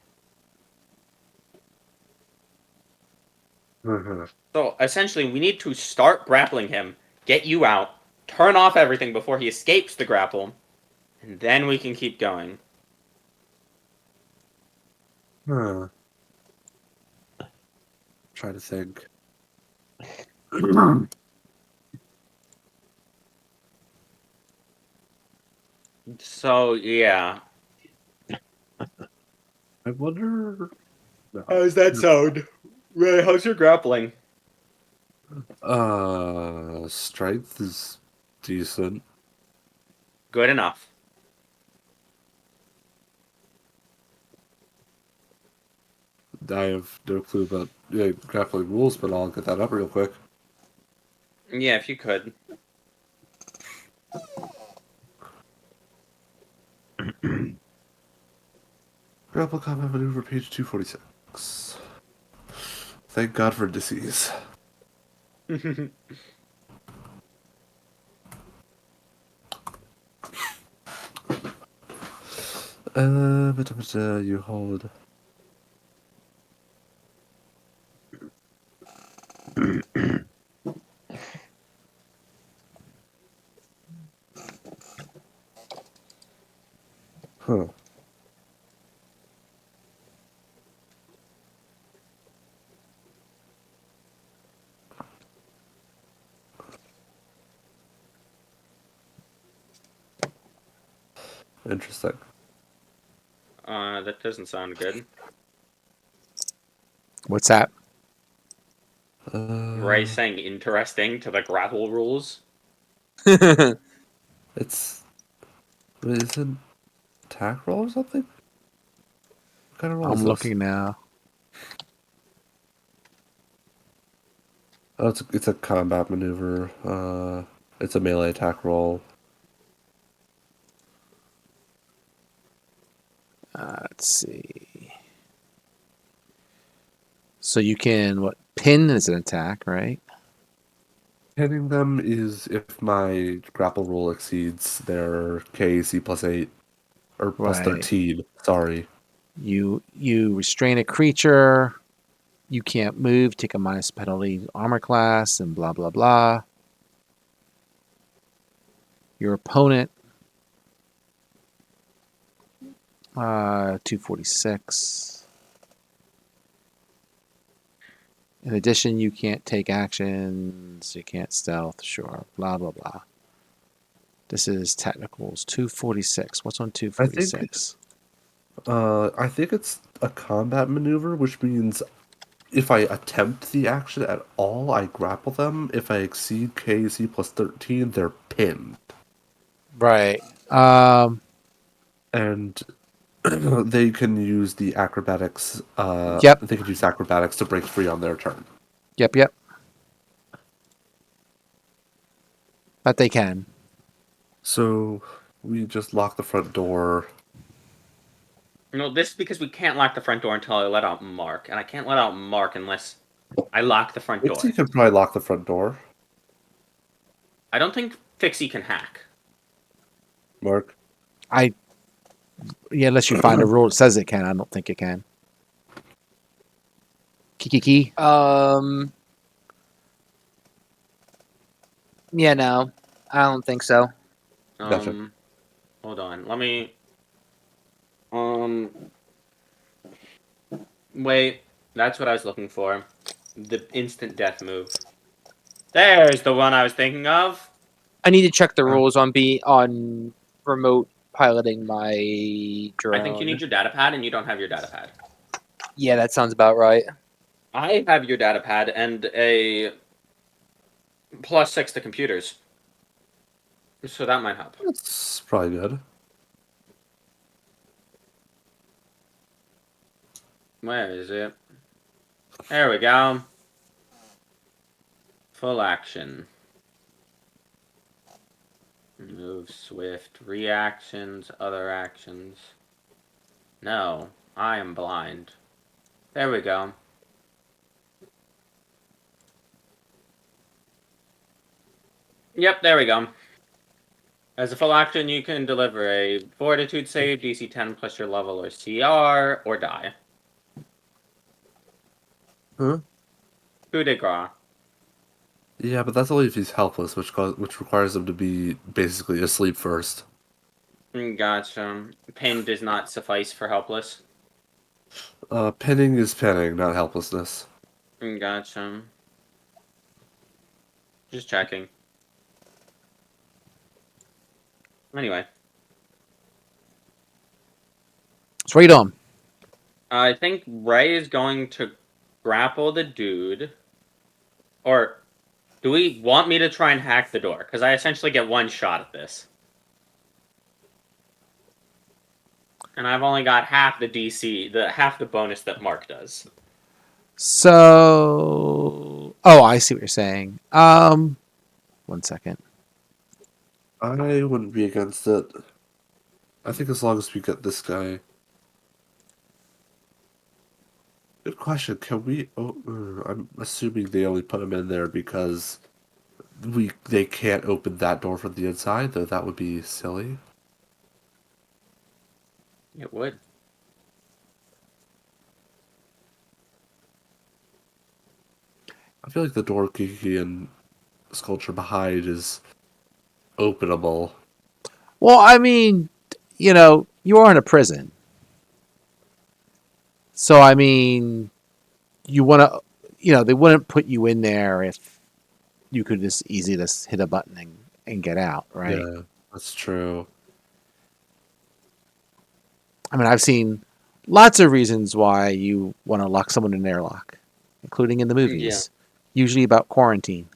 Mm-hmm. So essentially, we need to start grappling him, get you out, turn off everything before he escapes the grapple, and then we can keep going. Try to think. So yeah. I wonder. How's that sound? Ray, how's your grappling? Strength is decent. Good enough. I have no clue about grappling rules, but I'll get that up real quick. Yeah, if you could. Grapple combat maneuver, page 246. Thank God for disease. You hold. Huh. Interesting. That doesn't sound good. What's that? Ray saying interesting to the grapple rules. It's is it attack roll or something? What kind of roll is I'm this? looking now. Oh, it's a combat maneuver. It's a melee attack roll. Let's see. So you can pin is an attack, right? Hitting them is if my grapple roll exceeds their KAC +8 or plus Right. 13. Sorry. You restrain a creature. You can't move. Take a minus penalty armor class and blah blah blah. Your opponent 246. In addition, you can't take actions. You can't stealth. Sure. Blah blah blah. This is technicals 246. What's on 246? I think it's a combat maneuver, which means if I attempt the action at all, I grapple them. If I exceed KAC +13, they're pinned. Right. And they can use the acrobatics. Yep. They can use acrobatics to break free on their turn. Yep. But they can. So we just lock the front door. No, this is because we can't lock the front door until I let out Mark, and I can't let out Mark unless I lock the front door. Fixie could probably lock the front door. I don't think Fixie can hack. Mark. Yeah, unless you find a rule that says it can. I don't think it can. Kiki. Yeah, no, I don't think so. Gotcha. Hold on. Let me. Wait. That's what I was looking for. The instant death move. There's the one I was thinking of. I need to check the rules on remote piloting my drone. I think you need your data pad, and you don't have your data pad. Yeah, that sounds about right. I have your data pad and a +6 to computers. So that might help. That's probably good. Where is it? There we go. Full action. Move swift. Reactions. Other actions. No. I am blind. There we go. Yep, there we go. As a full action, you can deliver a Fortitude save, DC 10 plus your level or CR, or die. Huh? Coup de grace. Yeah, but that's only if he's helpless, which requires him to be basically asleep first. Gotcha. Pain does not suffice for helpless. Pinning is pinning, not helplessness. Gotcha. Just checking. Anyway. So what are you doing? I think Ray is going to grapple the dude. Or do we want me to try and hack the door? Because I essentially get one shot at this. And I've only got half the DC, half the bonus that Mark does. So, I see what you're saying. 1 second. I wouldn't be against it. I think as long as we get this guy. Good question. Can we? I'm assuming they only put him in there because they can't open that door from the inside. Though that would be silly. It would. I feel like the door Kiki and sculpture behind is openable. Well, I mean, you are in a prison. So, I mean, you want to, they wouldn't put you in there if you could just easily just hit a button and get out, right? Yeah, that's true. I mean, I've seen lots of reasons why you want to lock someone in an airlock. including in the movies. Usually about quarantine.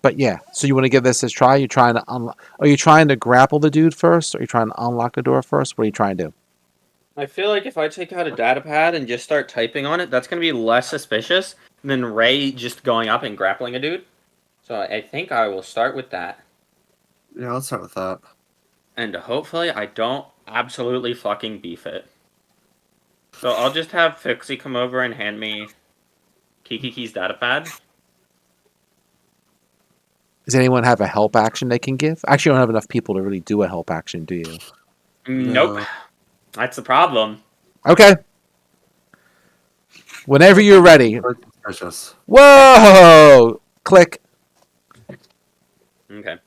But yeah. So you want to give this a try? You trying to Are you trying to grapple the dude first? Or are you trying to unlock the door first? What are you trying to do? I feel like if I take out a data pad and just start typing on it, that's going to be less suspicious than Ray just going up and grappling a dude. So I think I will start with that. Yeah, let's start with that. And hopefully I don't absolutely fucking beef it. So I'll just have Fixie come over and hand me Kiki's data pad. Does anyone have a help action they can give? Actually, you don't have enough people to really do a help action, do you? Nope. No. That's the problem. Okay. Whenever you're ready. Quite suspicious. Whoa! Click. Okay.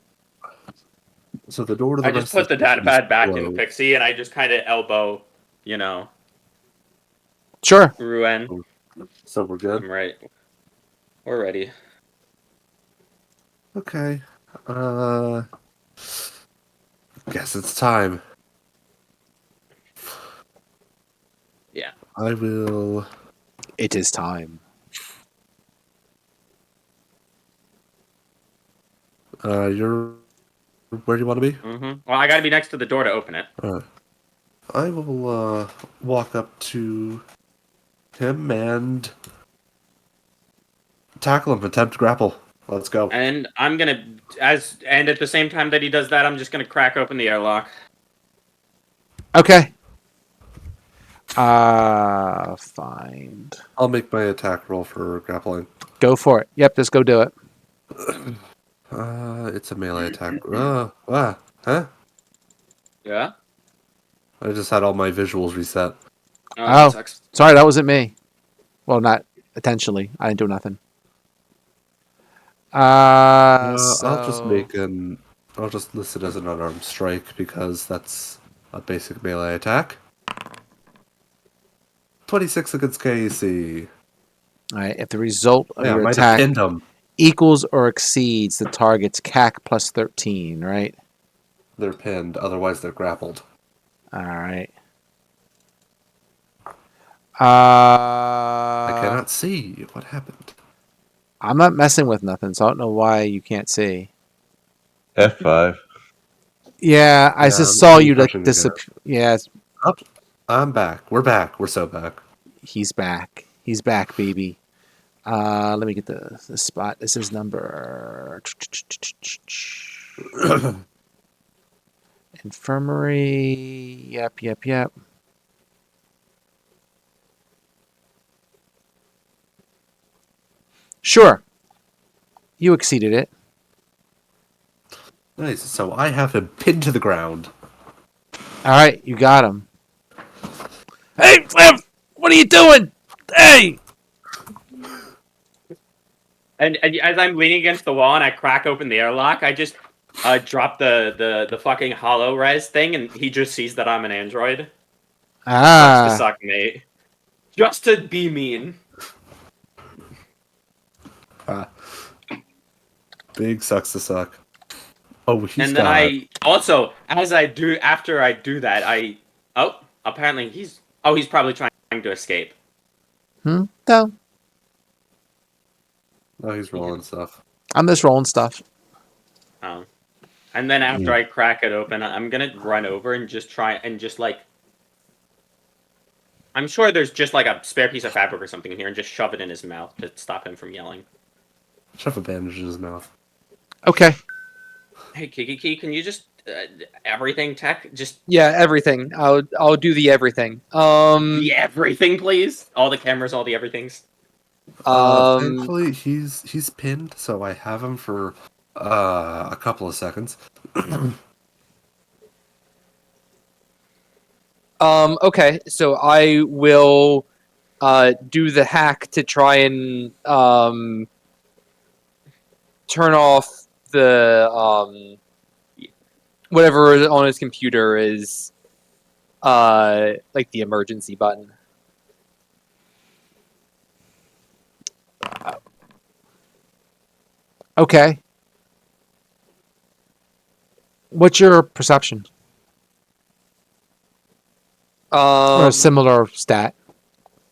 So the door to the I just rest put of the the data station is pad back in closed. Pixie and I just kind of elbow, Sure. Ruen. So we're good. I'm right. We're ready. Okay. Guess it's time. Yeah. I will. It is time. You're. Where do you want to be? Well, I gotta be next to the door to open it. I will walk up to him and tackle him. Attempt to grapple. Let's go. And I'm gonna, and at the same time that he does that, I'm just gonna crack open the airlock. Okay. Find. I'll make my attack roll for grappling. Go for it. Yep, just go do it. It's a melee attack. Huh? Yeah? I just had all my visuals reset. Oh, Oh. that sucks. Sorry, that wasn't me. Well, not intentionally. I didn't do nothing. I'll just So I'll just list it as an unarmed strike because that's a basic melee attack. 26 against KC. all right. If the result of Yeah, I your might have attack pinned him. equals or exceeds the target's CAC plus 13, right? They're pinned, otherwise they're grappled. All right. I cannot see. What happened? I'm not messing with nothing, so I don't know why you can't see. F5. Yeah, I Yeah, just I'm saw you like refreshing again. disappear. Yeah, Up. I'm back. We're back. We're so back. he's back. He's back, baby. Let me get the spot. This is number infirmary. Yep. Sure. You exceeded it. Nice. So I have him pinned to the ground. All right, you got him. Hey, Flip! What are you doing? Hey! And as I'm leaning against the wall and I crack open the airlock, I just drop the fucking hollow res thing, and he just sees that I'm an android. Sucks to suck, mate. Just to be mean. Big sucks to suck. Oh, he's And then got. I also, after I do that, apparently he's probably trying to escape. No, Oh, he's rolling stuff. I'm just rolling stuff. Oh. And then after I crack it open, I'm gonna run over and just try and just like, I'm sure there's just like a spare piece of fabric or something in here, and just shove it in his mouth to stop him from yelling. Shove a bandage in his mouth. Okay. Hey, Kiki, can you just everything tech? Just Yeah, everything. I'll do the everything. the everything, please. All the cameras, all the everythings. Thankfully, he's pinned, so I have him for a couple of seconds. Okay, so I will do the hack to try and turn off the whatever is on his computer is like the emergency button. Okay. What's your perception? Or a similar stat?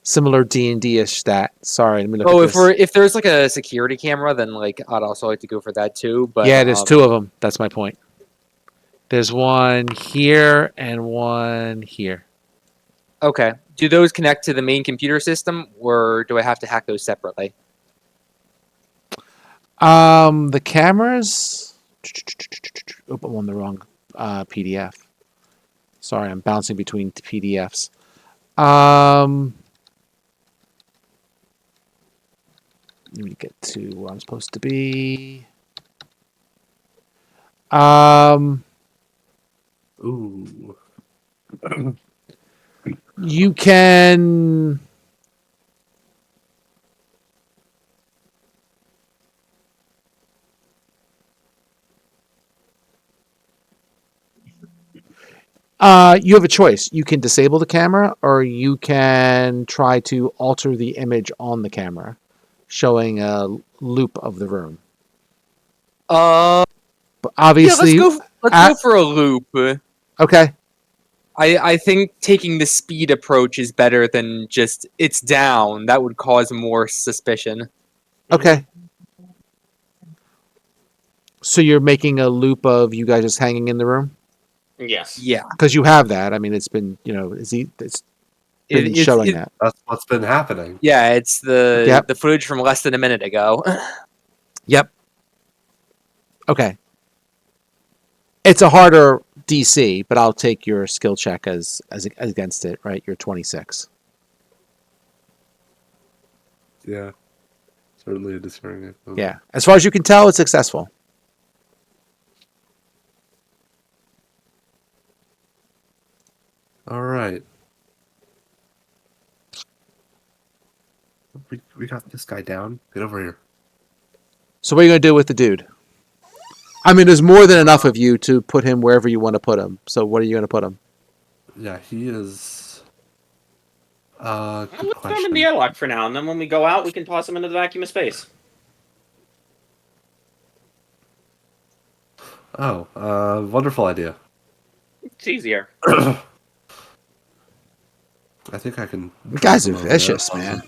Similar D&D-ish stat. Sorry, let me look at this. if there's like a security camera, then like I'd also like to go for that too. But Yeah, there's two of them. That's my point. There's one here and one here. Okay. Do those connect to the main computer system, or do I have to hack those separately? The cameras. Oh, I'm on the wrong PDF. Sorry, I'm bouncing between PDFs. Let me get to where I'm supposed to be. Ooh. You can. You have a choice. You can disable the camera, or you can try to alter the image on the camera, showing a loop of the room. But obviously, yeah, let's go for a loop. Okay. I think taking the speed approach is better than just it's down. That would cause more suspicion. Okay. So you're making a loop of you guys just hanging in the room? Yes. Yeah. Because you have that. I mean, it's been, it's been showing that. That's what's been happening. Yeah, it's the Yep. footage from less than a minute ago. Yep. Okay. It's a harder DC, but I'll take your skill check as against it, right? You're 26. Yeah. Certainly a discerning. Yeah. As far as you can tell, it's successful. All right. We got this guy down. Get over here. So what are you going to do with the dude? I mean, there's more than enough of you to put him wherever you want to put him. So what are you going to put him? Yeah, he is. Let's Good throw him in question. the airlock for now, and then when we go out, we can toss him into the vacuum of space. Oh, wonderful idea. It's easier. I think I can. You guys are drop him over there. vicious, man.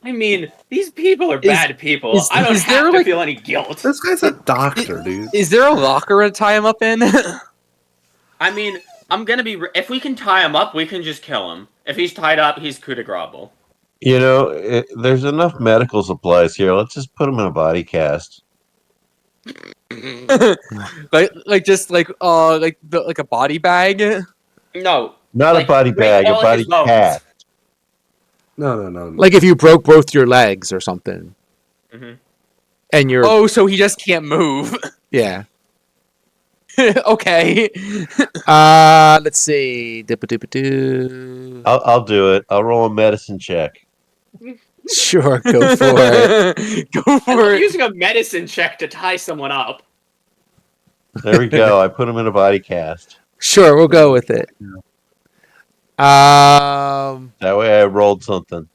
I mean, these people are bad people. I don't is there, have to like- feel any guilt. This guy's a doctor, dude. Is there a locker to tie him up in? I mean, I'm gonna be. If we can tie him up, we can just kill him. If he's tied up, he's coup de grace. There's enough medical supplies here. Let's just put him in a body cast. like a body bag? No, Not like, a body break bag, a all his body bones. cast. No. Like if you broke both your legs or something. Mhm. And you're... Oh, so he just can't move. Yeah. Okay. Let's see. Dip-a-dip-a-doo. I'll do it. I'll roll a medicine check. Sure, go for it. Go I for love it. using a medicine check to tie someone up. There we go. I put him in a body cast. Sure, we'll go with it. That way I rolled something.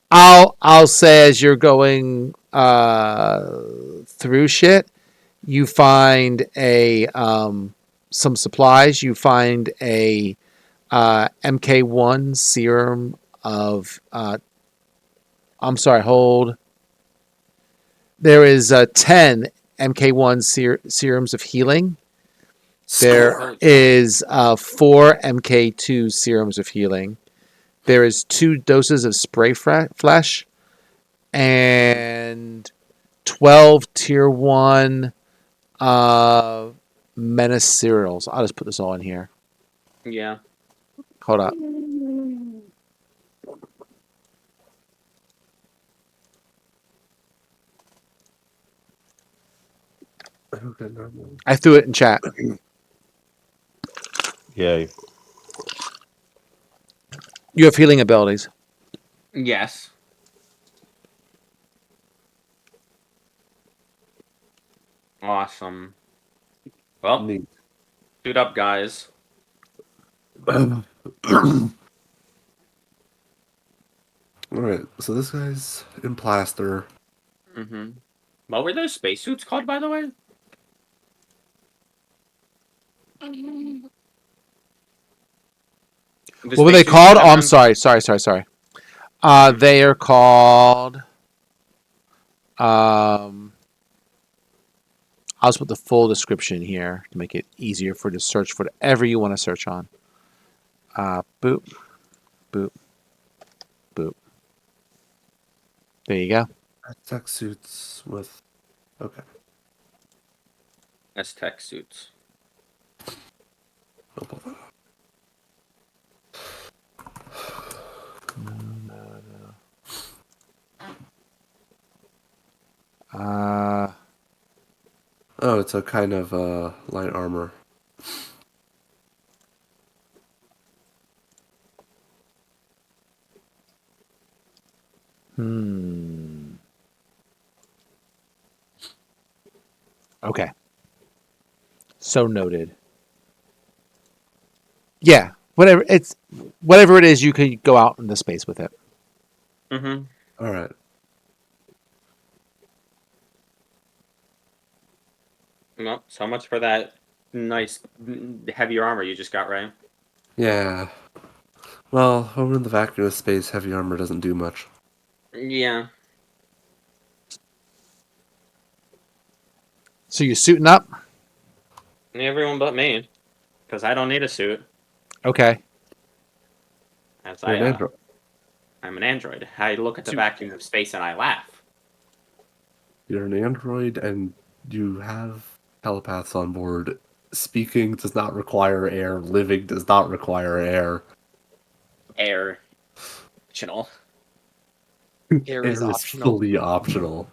I'll say as you're going through shit, you find a some supplies. You find a MK1 serum of I'm sorry, hold. There is 10 MK1 serums of healing. There is 4 MK2 serums of healing. There is 2 doses of spray flesh and 12 tier 1 menace cereals. I'll just put this all in here. Yeah. Hold up. I threw it in chat. Yay. You have healing abilities. Yes. Awesome. Well, Neat. shoot up, guys. All right, so this guy's in plaster. Mm-hmm. What were those spacesuits called, by the way? The What were they spacesuits called? in Oh, that I'm room? sorry. They are called. I'll just put the full description here to make it easier for you to search for whatever you want to search on. Boop, boop, boop. There you go. Tech suits with. Okay. That's tech suits. I'll pull that up. Uh, Oh, it's a kind of light armor. Okay. So noted. Yeah. Whatever it is, you could go out into space with it. Mm-hmm. All right. Well, so much for that nice heavier armor you just got, right? Yeah. Well, over in the vacuum of space, heavy armor doesn't do much. Yeah. So you're suiting up? Everyone but me, because I don't need a suit. Okay. As You're an android. I'm an android. I look at the So- vacuum of space and I laugh. You're an android, and you have telepaths on board. Speaking does not require air. Living does not require air. Air. Optional. Air is optional. fully optional.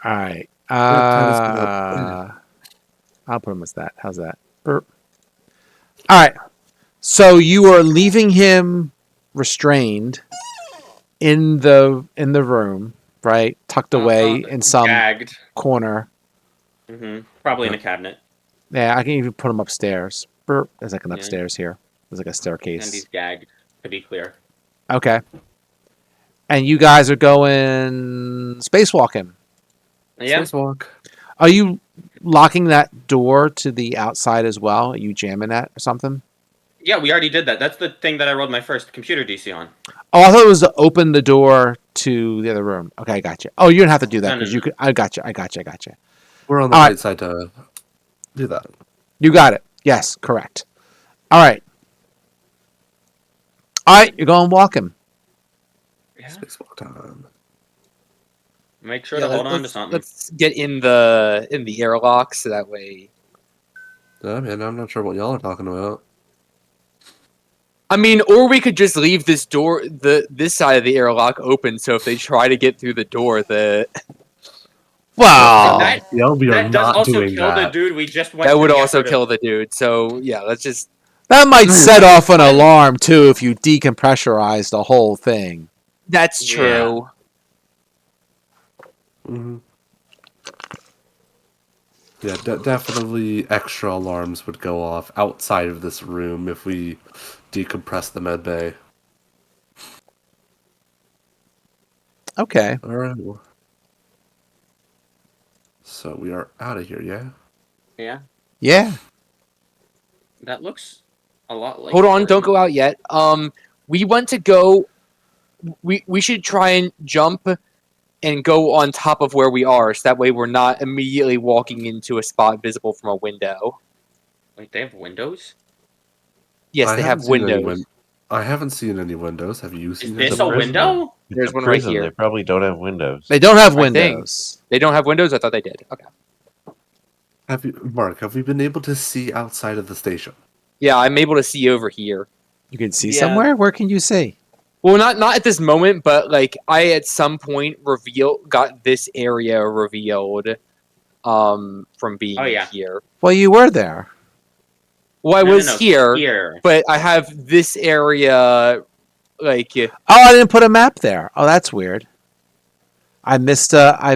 All right. Time is up. I'll put him as that. How's that? Burp. All right. So you are leaving him restrained in the room, right? Tucked away in some Gagged. corner. Mm-hmm. Probably in a cabinet. Yeah, I can even put him upstairs. Burp. There's like an Yeah. upstairs here. There's like a And staircase. he's gagged, to be clear. Okay. And you guys are going spacewalking. Yeah. Spacewalk. Are you locking that door to the outside as well? Are you jamming that or something? Yeah, we already did that. That's the thing that I rolled my first computer DC on. Oh, I thought it was to open the door to the other room. Okay, I got you. Oh, you don't have to do that No, because no, you no. could. I got you. We're on the All right right. side to do that. You got it. Yes, correct. All right. All right, you're going walking. Yeah. Spacewalk time. Make sure to hold on to something. Let's get in the airlock so that way. Yeah, man, I'm not sure what y'all are talking about. I mean, or we could just leave this door, this side of the airlock open. So if they try to get through the door, Well, That- Yeah, we are That does not also doing kill the that. dude we just went that to would the also effort of- kill the dude. So yeah, let's just. that might set off an alarm too if you decompressurize the whole thing. That's Yeah. true. Mm-hmm. Yeah, definitely extra alarms would go off outside of this room if we decompress the med bay. Okay. All right. So we are out of here, yeah? Yeah, Yeah. that looks a lot like. Hold on, don't go out yet. We want to go. We should try and jump and go on top of where we are, so that way we're not immediately walking into a spot visible from a window. Wait, they have windows? Yes, I they haven't have seen any windows. I haven't seen any windows. Have you Is seen this a a prison. window? It's There's a one right prison. here. They probably don't have windows. They don't have I think. windows. They don't have windows. I thought they did. Okay. Have we been able to see outside of the station? Yeah, I'm able to see over here. You can see Yeah. somewhere? Where can you see? Well, not at this moment, but like I at some point got this area revealed, from being Oh, yeah. here. Well, you were there. Well, I No, was no, here, Here. but I have this area, like Oh, I didn't put a map there. Oh, that's weird. I missed a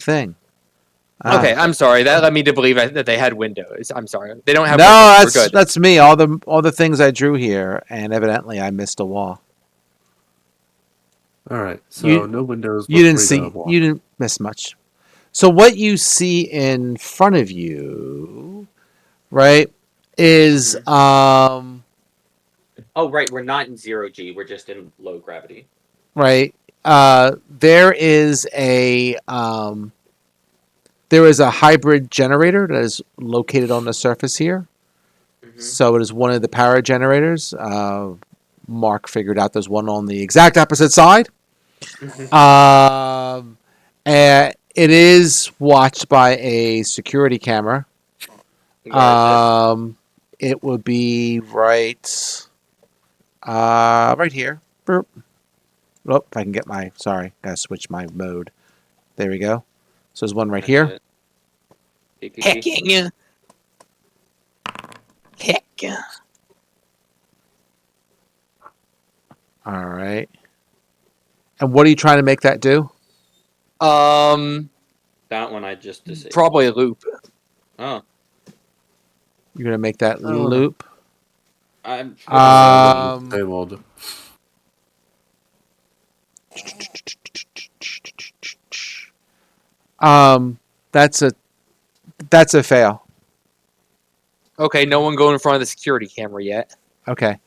thing. Ah. okay. I'm sorry. That led me to believe that they had windows. I'm sorry. They don't have. No, windows. We're good. that's me. All the things I drew here, and evidently I missed a wall. All right. So You- no windows. You but didn't free see. to walk. You didn't miss much. So what you see in front of you, right, is Oh, right. We're not in 0G. We're just in low gravity. right. There is a hybrid generator that is located on the surface here. Mm-hmm. So it is one of the power generators. Mark figured out there's one on the exact opposite side. And it is watched by a security camera. Where is It would be right here. Burp. Oh, if I can get my gotta switch my mode. There we go. So there's one right here. it? Hacking. Heck. All right. And what are you trying to make that do? That one I just disabled. Probably a loop. Oh, You're gonna make that Oh, no. loop. I'm. Disabled. That's a fail. Okay, no one go in front of the security camera yet. Okay.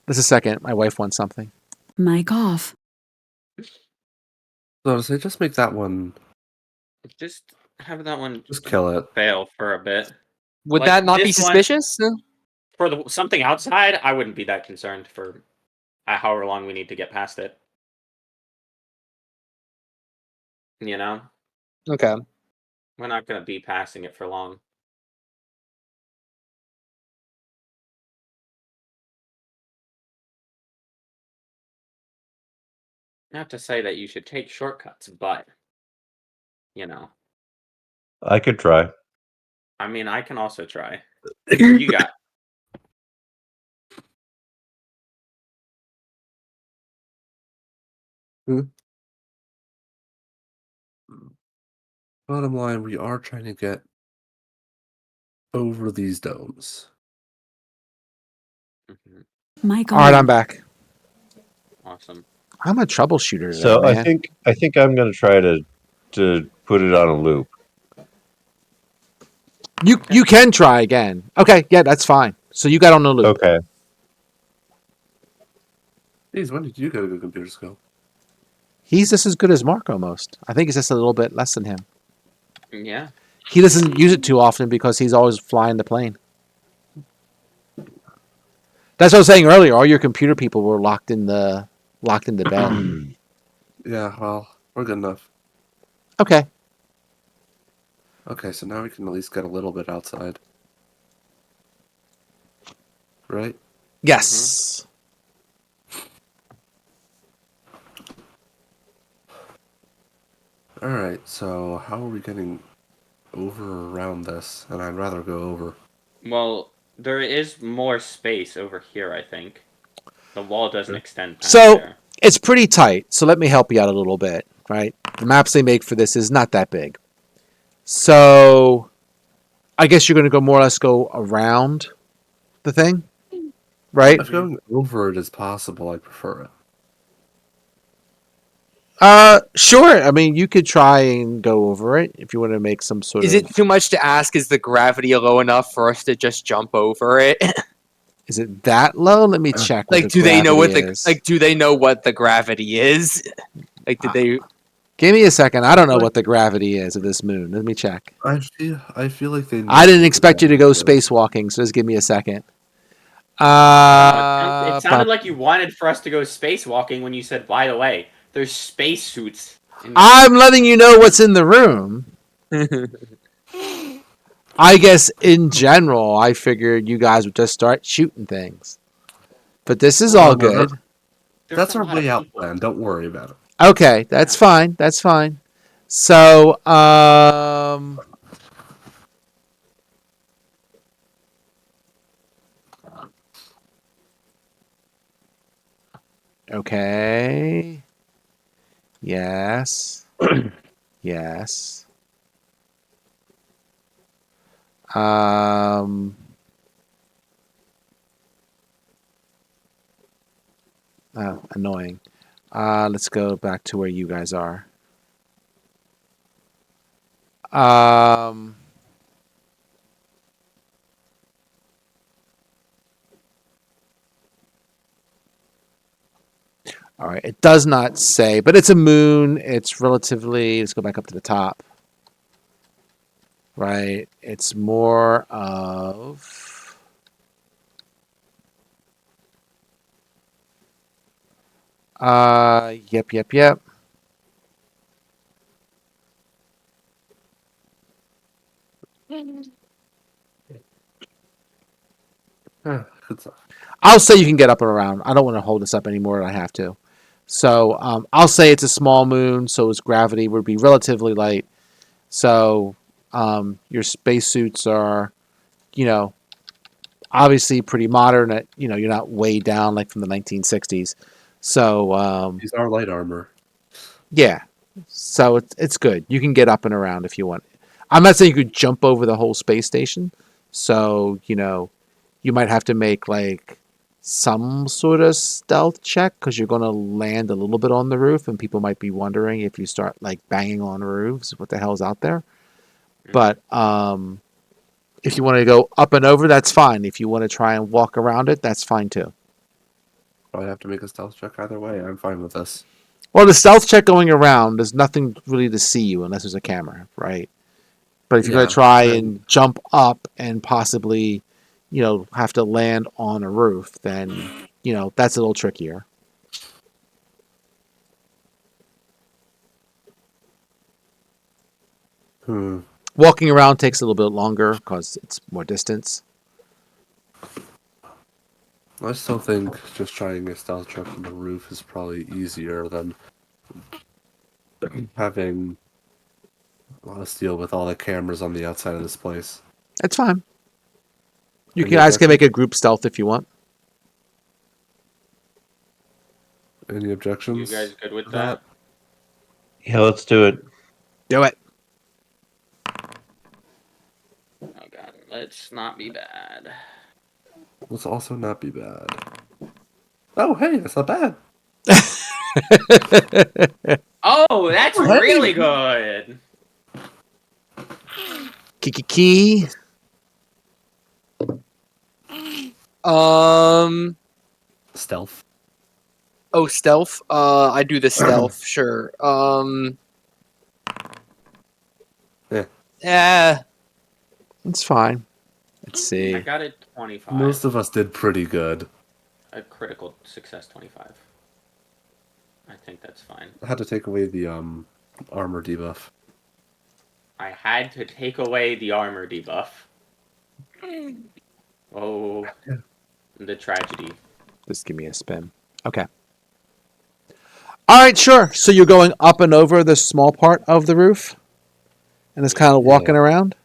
Just a second. My wife wants something. Mic off. So to say, just make that one. Just have that one Just kill it. fail for a bit. Would Like, that not be this one- suspicious? For something outside, I wouldn't be that concerned for however long we need to get past it. You know, Okay. we're not gonna be passing it for long. Not to say that you should take shortcuts, but you know, I could try. I mean, I can also try. What you got? Bottom line, we are trying to get over these domes. Mhm. Mic All right, I'm on. back. Awesome. I'm a troubleshooter today, So man. I think I'm going to try to put it on a loop. You can try again. Okay, yeah, that's fine. So you got on the loop. Okay. Geez, when did you go to computer school? He's just as good as Mark almost. I think he's just a little bit less than him. Yeah. He doesn't use it too often because he's always flying the plane. That's what I was saying earlier. All your computer people were locked in the bed. Yeah, well, we're good enough. Okay. Okay, so now we can at least get a little bit outside. Right? Yes. Alright, so how are we getting over or around this? And I'd rather go over. Well, there is more space over here, I think. The wall doesn't extend past So there. it's pretty tight. So let me help you out a little bit. Right. The maps they make for this is not that big. So I guess you're going to go more or less go around the thing, right? If going over it is possible, I prefer it. Sure. I mean, you could try and go over it if you want to make some sort Is of. it too much to ask? Is the gravity low enough for us to just jump over it? Is it that low? Let me check. What Like, the do they know what gravity the is. do they know what the gravity is? Like, did they? Give me a second. I don't know what the gravity is of this moon. Let me check. I feel like they. I didn't expect you to go spacewalking, so just give me a second. It sounded like you wanted for us to go spacewalking when you said, by the way, there's spacesuits. I'm letting you know what's in the room. I guess in general, I figured you guys would just start shooting things. But this is all good. That's our way out plan. Don't worry about it. Okay, that's fine. That's fine. So, okay. Yes. Yes. Um, annoying. Let's go back to where you guys are. Um, all right. It does not say, but it's a moon. It's relatively. Let's go back up to the top. Right. It's more of. Yep. Good stuff. I'll say you can get up and around. I don't want to hold this up any more than I have to. So I'll say it's a small moon, so its gravity would be relatively light. So your spacesuits are, you know, obviously pretty modern. At you're not way down like from the 1960s. So These are light armor. yeah, so it's good. You can get up and around if you want. I'm not saying you could jump over the whole space station. So you might have to make like some sort of stealth check because you're going to land a little bit on the roof, and people might be wondering if you start like banging on roofs, what the hell's out there. But if you want to go up and over, that's fine. If you want to try and walk around it, that's fine too. Probably have to make a stealth check either way. I'm fine with this. Well, the stealth check going around, there's nothing really to see you unless there's a camera, right? But if you're going to try and jump up and possibly, have to land on a roof, then, that's a little trickier. Walking around takes a little bit longer because it's more distance. I still think just trying a stealth check on the roof is probably easier than having us deal with all the cameras on the outside of this place. That's fine. You Any guys can objections? make a group stealth if you want. Any You objections? guys good with that? Yeah, let's do it. Do it. Oh god, let's not be bad. Let's also not be bad. Oh, hey, that's not bad. Oh, that's really good. Kiki. Stealth. Oh, stealth. I do the stealth. Sure. Yeah. Yeah. It's fine. Let's see. I got it 25. Most of us did pretty good. A critical success 25. I think that's fine. I had to take away the armor debuff. I had to take away the armor debuff. Oh, the tragedy. Just give me a spin. Okay. All right, sure. So you're going up and over the small part of the roof? And it's kind of walking around?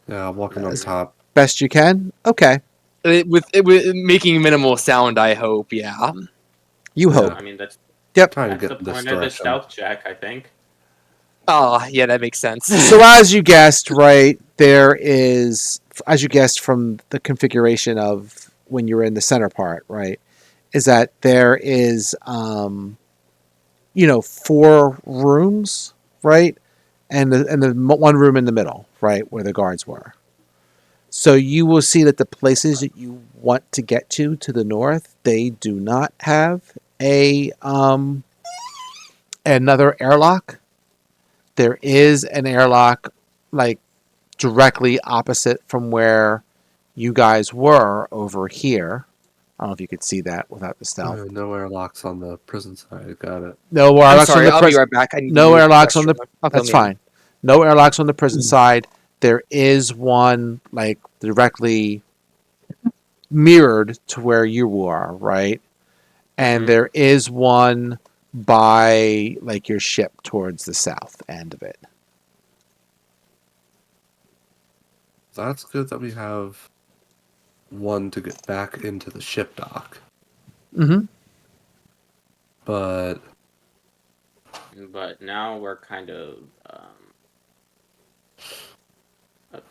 Yeah, walking on top. Best you can? Okay. With making minimal sound, I hope. Yeah. You hope. I mean, that's Trying to the get this point of the direction. stealth check, I think. Oh, yeah, that makes sense. So as you guessed, right, there is, as you guessed from the configuration of when you're in the center part, right, is that there is, 4 rooms, right, and the one room in the middle, right, where the guards were. So you will see that the places that you want to get to the north, they do not have another airlock. There is an airlock like directly opposite from where you guys were over here. I don't know if you could see that without the stealth. No airlocks on the prison side. Got it. No I'm airlocks sorry. on the I'll be right back. I need no to use airlocks on the. restroom. I'll That's come in. fine. No airlocks on the prison side. There is one like directly mirrored to where you are, right? And there is one by like your ship towards the south end of it. That's good that we have one to get back into the ship dock. Mm-hmm. But now we're kind of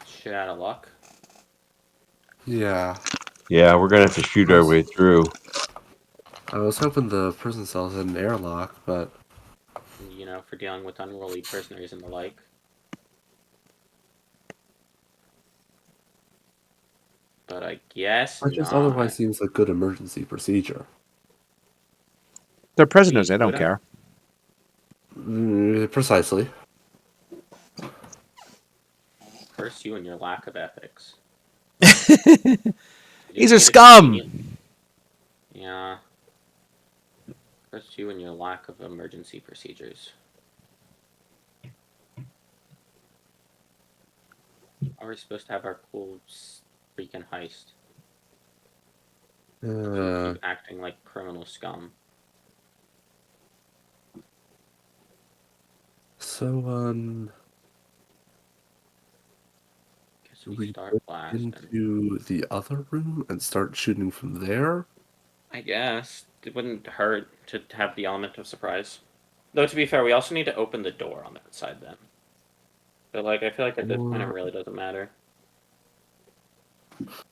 shit out of luck. yeah, Yeah, we're gonna have to shoot our way through. I was hoping the prison cells had an airlock, but For dealing with unruly prisoners and the like. but I guess It just not. otherwise seems like good emergency procedure. They're prisoners. You They don't could've- care. Precisely. Curse you and your lack of ethics. You These just are need to scum. continue- Yeah. Curse you and your lack of emergency procedures. Are we supposed to have our cool freaking heist? You keep acting like criminal scum. So, Guess we we start go blasting. into the other room and start shooting from there. I guess it wouldn't hurt to have the element of surprise. Though to be fair, we also need to open the door on that side then. But like, I feel like at this point it Or really doesn't matter.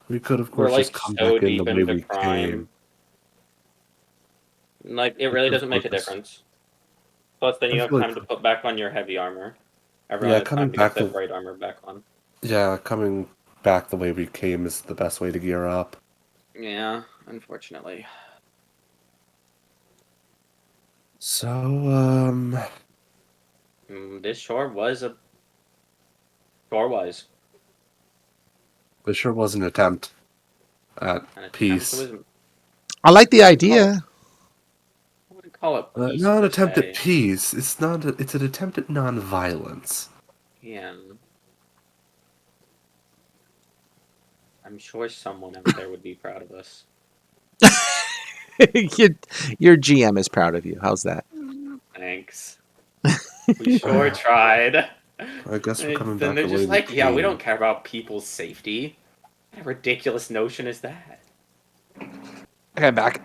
we could, of We're course, just like come so back in the deep way into we crime. came. Like it We really could, of doesn't make a course- difference. Plus, then I you have feel like, time to put back on your heavy armor. Everyone yeah, has coming time to get back their the bright armor back on. coming back the way we came is the best way to gear up. Yeah, unfortunately. So, This sure was a. Sure was it sure was an attempt at an attempt. peace. It was. I like the I idea. wouldn't call it peace Not an per attempt se. at peace. It's not. It's an attempt at non-violence. Yeah. I'm sure someone out there would be proud of us. Your GM is proud of you. How's that? Thanks. We sure tried. I guess we're coming Then back they're the way just we like, yeah, we came. don't care about people's safety. What kind of ridiculous notion is that? Okay, I'm back.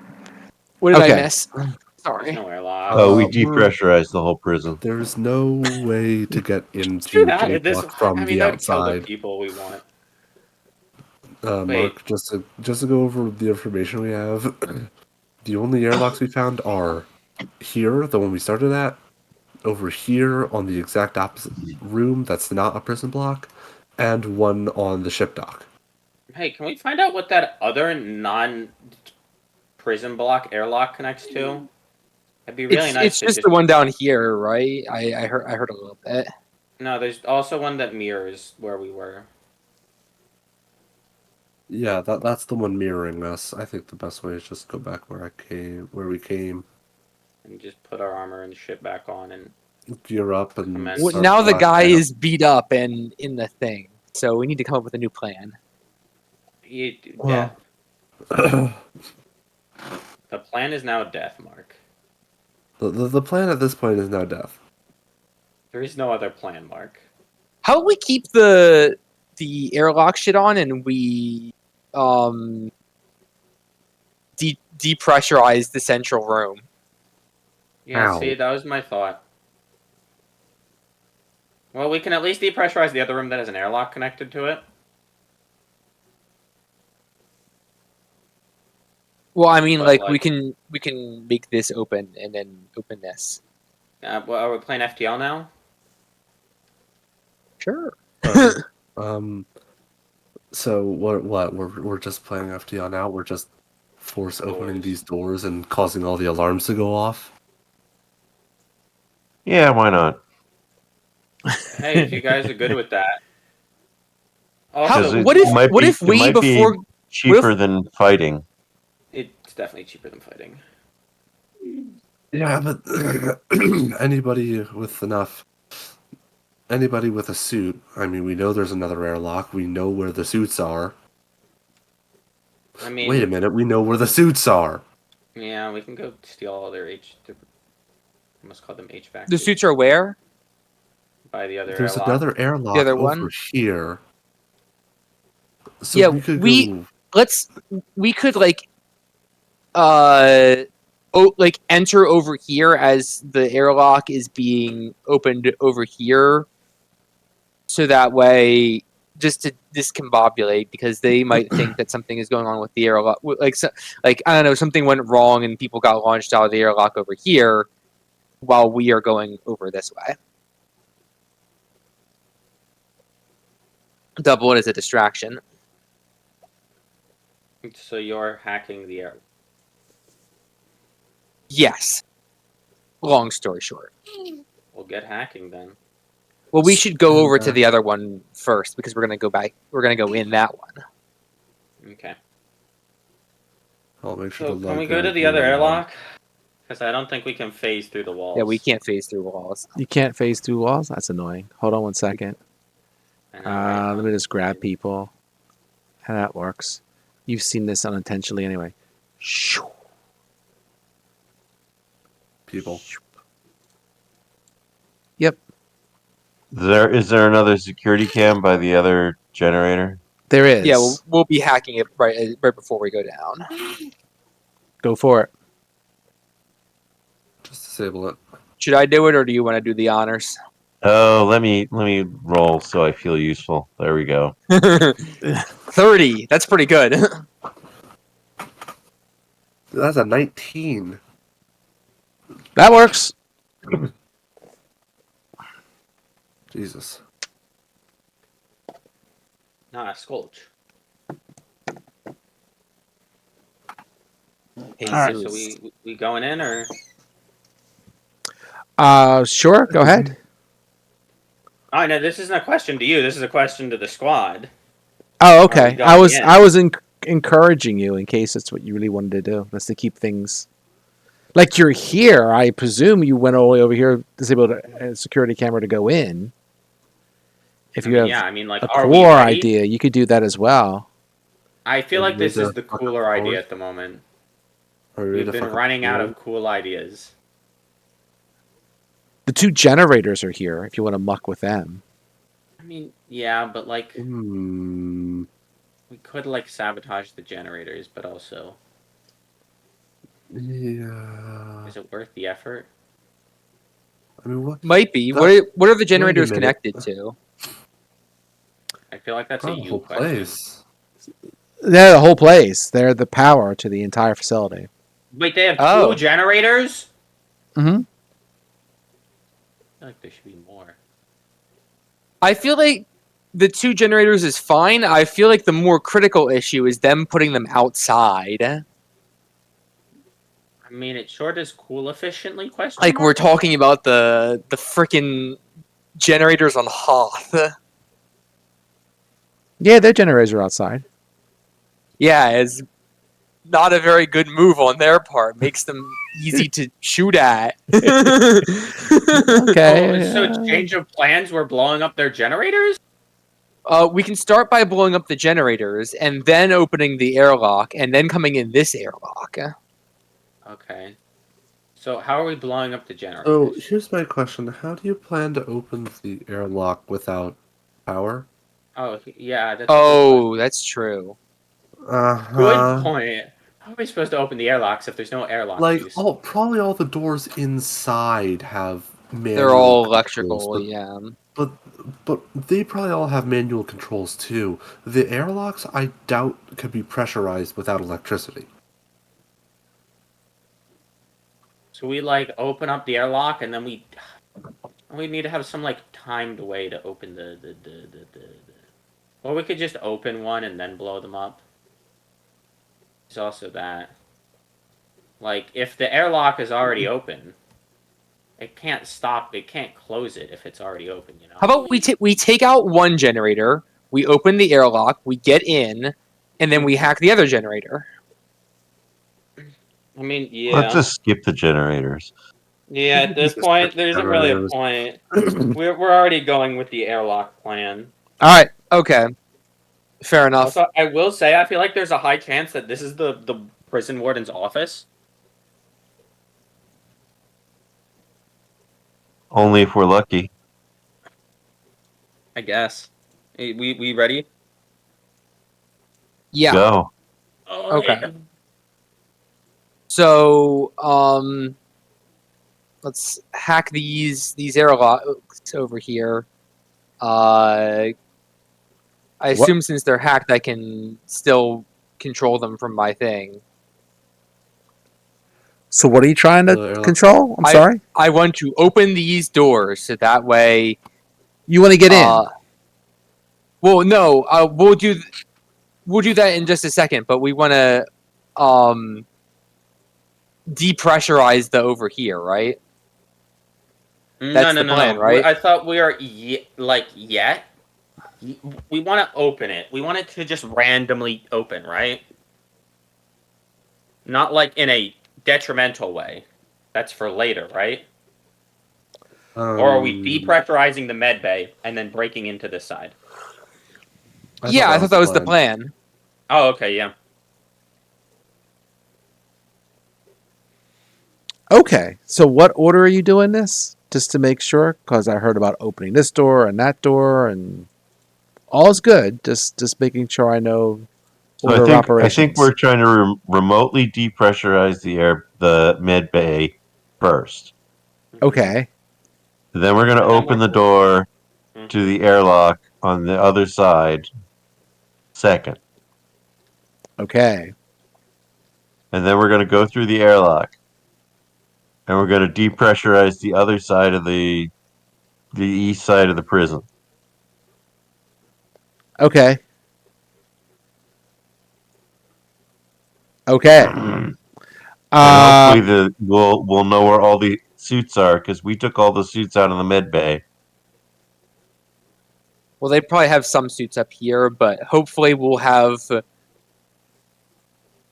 What did I Okay. miss? There's Sorry. no airlock. Oh, we we're- depressurized the whole prison. There's no way to get Do into that J at this. block from I mean, the that would kill the outside. people we want. Mark, just to go over the information we have, the only airlocks we found are here, the one we started at, over here on the exact opposite room that's not a prison block, and one on the ship dock. Hey, can we find out what that other non-prison block airlock connects to? It'd be really nice It's to just the one down here, right? I heard a little bit. No, there's also one that mirrors where we were. Yeah, that's the one mirroring us. I think the best way is just go back where we came, And just put our armor and shit back on and gear up, and Commence. Well, start now the guy blasting. is beat up and in the thing, so we need to come up with a new plan. Well, death. The plan is now death, Mark. the plan at this point is now death. There is no other plan, Mark. How about we keep the airlock shit on and we depressurize the central room? Yeah, Ow. see, that was my thought. Well, we can at least depressurize the other room that has an airlock connected to it. Well, I mean, But, like, like- we can make this open and then open this. Well, are we playing FTL now? Sure. So what we're just playing FTL now. We're just force opening Doors. these doors and causing all the alarms to go off. Yeah, why not? Hey, if you guys are good with that. How- Also, what if we might before be cheaper than fighting? it's definitely cheaper than fighting. Yeah, but anybody with a suit. I mean, we know there's another airlock. We know where the suits are. I mean, Wait a minute, we know where the suits are. Yeah, we can go steal all their I must call them HVAC. the suits are where? By the other There's airlock. another airlock The other over one? here. So Yeah, we could we- go. We could like enter over here as the airlock is being opened over here, so that way just to discombobulate, because they might think that something is going on with the airlock, like I don't know, something went wrong and people got launched out of the airlock over here while we are going over this way. Double it as a distraction. So you're hacking the air. Yes. Long story short. We'll get hacking then. Well, we should go over to the other one first because we're gonna go back. We're gonna go in that one. Okay. I'll make sure So to can we log go to in the here other and, airlock? Because I don't think we can phase through the walls. Yeah, we can't phase through walls. You can't phase through walls? That's annoying. Hold on one second. I know, right? Let me just grab people. How that works. You've seen this unintentionally anyway. Shoo. people. Yep, Is there another security cam by the other generator? there is. Yeah, we'll be hacking it right before we go down. Go for it. Just disable it. Should I do it, or do you want to do the honors? Oh, let me roll so I feel useful. There we go. 30. That's pretty good. That's a 19. That works. Jesus. Nah, Sculch. Alright. So we going in or? Sure. Go ahead. Oh no, this isn't a question to you. This is a question to the squad. Oh, Are we okay. going in? I was encouraging you in case it's what you really wanted to do. That's to keep things like you're here. I presume you went all the way over here, disabled a security camera to go in. If you have Yeah, I mean, like, a are we core ready? idea, you could do that as well. I feel Are like we this ready is to the fuck cooler up idea forward? at the moment. Are we ready We've to been fuck up running out forward? of cool ideas. The two generators are here. If you want to muck with them, I mean, yeah, but like, Hmm. we could like sabotage the generators, but also, Yeah. is it worth the effort? I mean, what? Might be. That- What are the wait a generators minute. connected to? I feel like that's a Probably the you whole question. place. they're the whole place. They're the power to the entire facility. Wait, they have Oh. 2 generators? Mm-hmm. I feel like there should be more. I feel like the 2 generators is fine. I feel like the more critical issue is them putting them outside. I mean, it sure does cool efficiently? Question Like we're mark? talking about the freaking generators on Hoth. Yeah, their generators are outside. Yeah, it's not a very good move on their part. Makes them easy to shoot at. Okay. So change of plans, we're blowing up their generators? We can start by blowing up the generators and then opening the airlock and then coming in this airlock. Okay. So how are we blowing up the So generators? here's my question: how do you plan to open the airlock without power? Oh, yeah, that's a good Oh, that's true. Good point. How are we supposed to open the airlocks if there's no airlock Like, juice? probably all the doors inside have manual They're all controls, electrical, yeah. but they probably all have manual controls too. The airlocks, I doubt, could be pressurized without electricity. So we like open up the airlock and then we need to have some like timed way to open the or we could just open one and then blow them up. There's also that. Like if the airlock is already open, it can't stop. It can't close it if it's already open. You know. How about we take out one generator, we open the airlock, we get in, and then we hack the other generator. I mean, Let's yeah, just skip the generators. yeah. At this point, there isn't really a point. We're already going with the airlock plan. All right, okay. Fair enough. Also, I will say I feel like there's a high chance that this is the prison warden's office. Only if we're lucky. I guess. We ready? Yeah. Go. Okay. So, let's hack these airlocks over here. I assume since they're hacked, I can still control them from my thing. So what are you trying The to airlock- control? I'm sorry. I want to open these doors so that way. You want to get in? Well, no. We'll do we'll do that in just a second, but we want to depressurize the over here, right? That's No. the plan, right? I thought we are yet. We want to open it. We want it to just randomly open, right? Not like in a detrimental way. That's for later, right? Or are we depressurizing the med bay and then breaking into this side? Yeah, I thought that was the plan. Oh, okay, yeah. Okay, so what order are you doing this? Just to make sure, because I heard about opening this door and that door, and all's good. Just making sure I know So order of I operations. think we're trying to remotely depressurize the med bay first. Okay. Then we're going to And then open the we're- door Mhm. to the airlock on the other side second. Okay. And then we're going to go through the airlock. And we're going to depressurize the other side of the east side of the prison. Okay. Okay. And hopefully we'll know where all the suits are because we took all the suits out of the med bay. Well, they probably have some suits up here, but hopefully we'll have.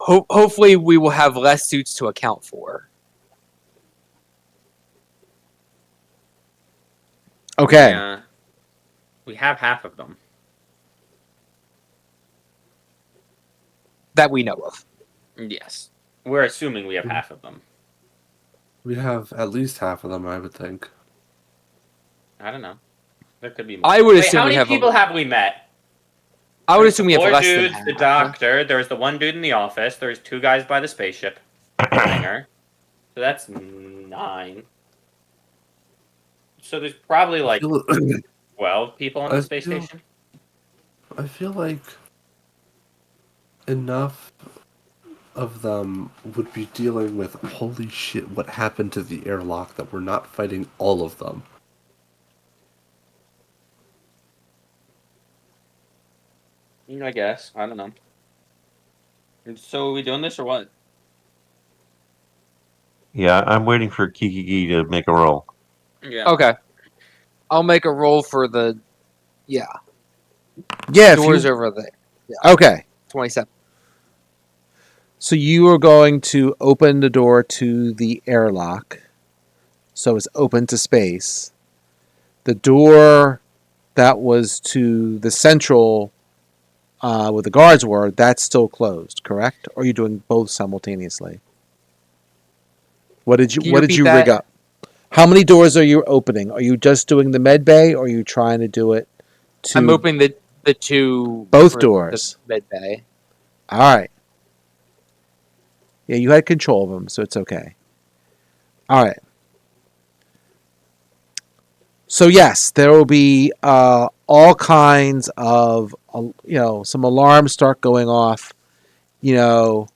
Hopefully we will have less suits to account for. Okay. Yeah. We have half of them. That we know of. Yes. We're assuming we have half of them. We have at least half of them, I would think. I don't know. There could be more. I would Wait, assume how we many have. people have we met? I would There's assume the we have four less dudes, than the half. doctor. There's the one dude in the office. There's 2 guys by the spaceship hangar. So that's 9. So there's probably like 12 people on the space station. I feel like enough of them would be dealing with holy shit, what happened to the airlock, that we're not fighting all of them. I guess. I don't know. So are we doing this or what? Yeah, I'm waiting for Kiki to make a roll. Yeah. Okay. I'll make a roll for the Yeah. If doors you, over there. okay. 27. So you are going to open the door to the airlock, so it's open to space. The door that was to the central, where the guards were, that's still closed, correct? Or are you doing both simultaneously? What did Can you you repeat rig that? up? How many doors are you opening? Are you just doing the med bay, or are you trying to do it to I'm opening the 2 both for doors? the med bay. All right. Yeah, you had control of them, so it's okay. All right. So yes, there will be all kinds of some alarms start going off. You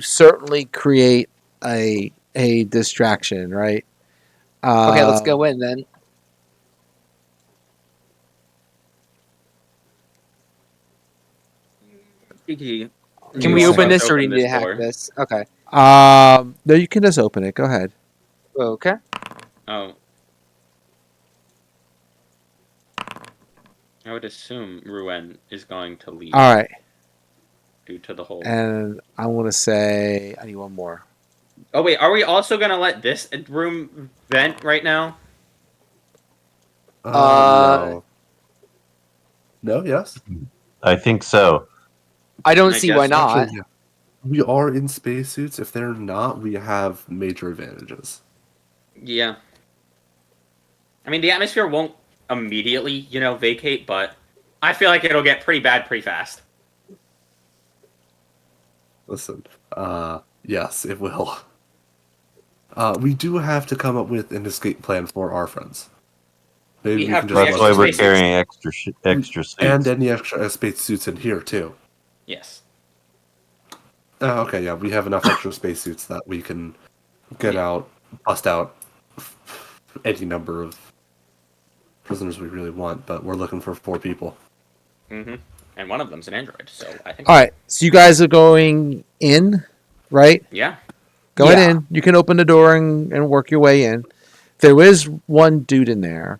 certainly create a distraction, right? Okay, let's go in then. Can we open this or do you need to hack this? Okay. No, you can just open it. Go ahead. Okay. Oh. I would assume Ruen is going to leave. All right. Due to the whole. And I want to say I need one more. Oh wait, are we also gonna let this room vent right now? No. No, yes? I think so. I don't I see guess why not. Actually, yeah. We are in spacesuits. If they're not, we have major advantages. Yeah. I mean, the atmosphere won't immediately, vacate, but I feel like it'll get pretty bad pretty fast. Listen, yes, it will. We do have to come up with an escape plan for our friends. Maybe We have can three That's extra why we're spacesuits. carrying extra suits. and any extra spacesuits in here too. Yes. Okay, yeah, we have enough extra spacesuits that we can get out, bust out any number of prisoners we really want. But we're looking for 4 people. Mm-hmm. And one of them's an android, so I think. All right, so you guys are going in, right? Yeah. Going Yeah. in. You can open the door and work your way in. There is one dude in there.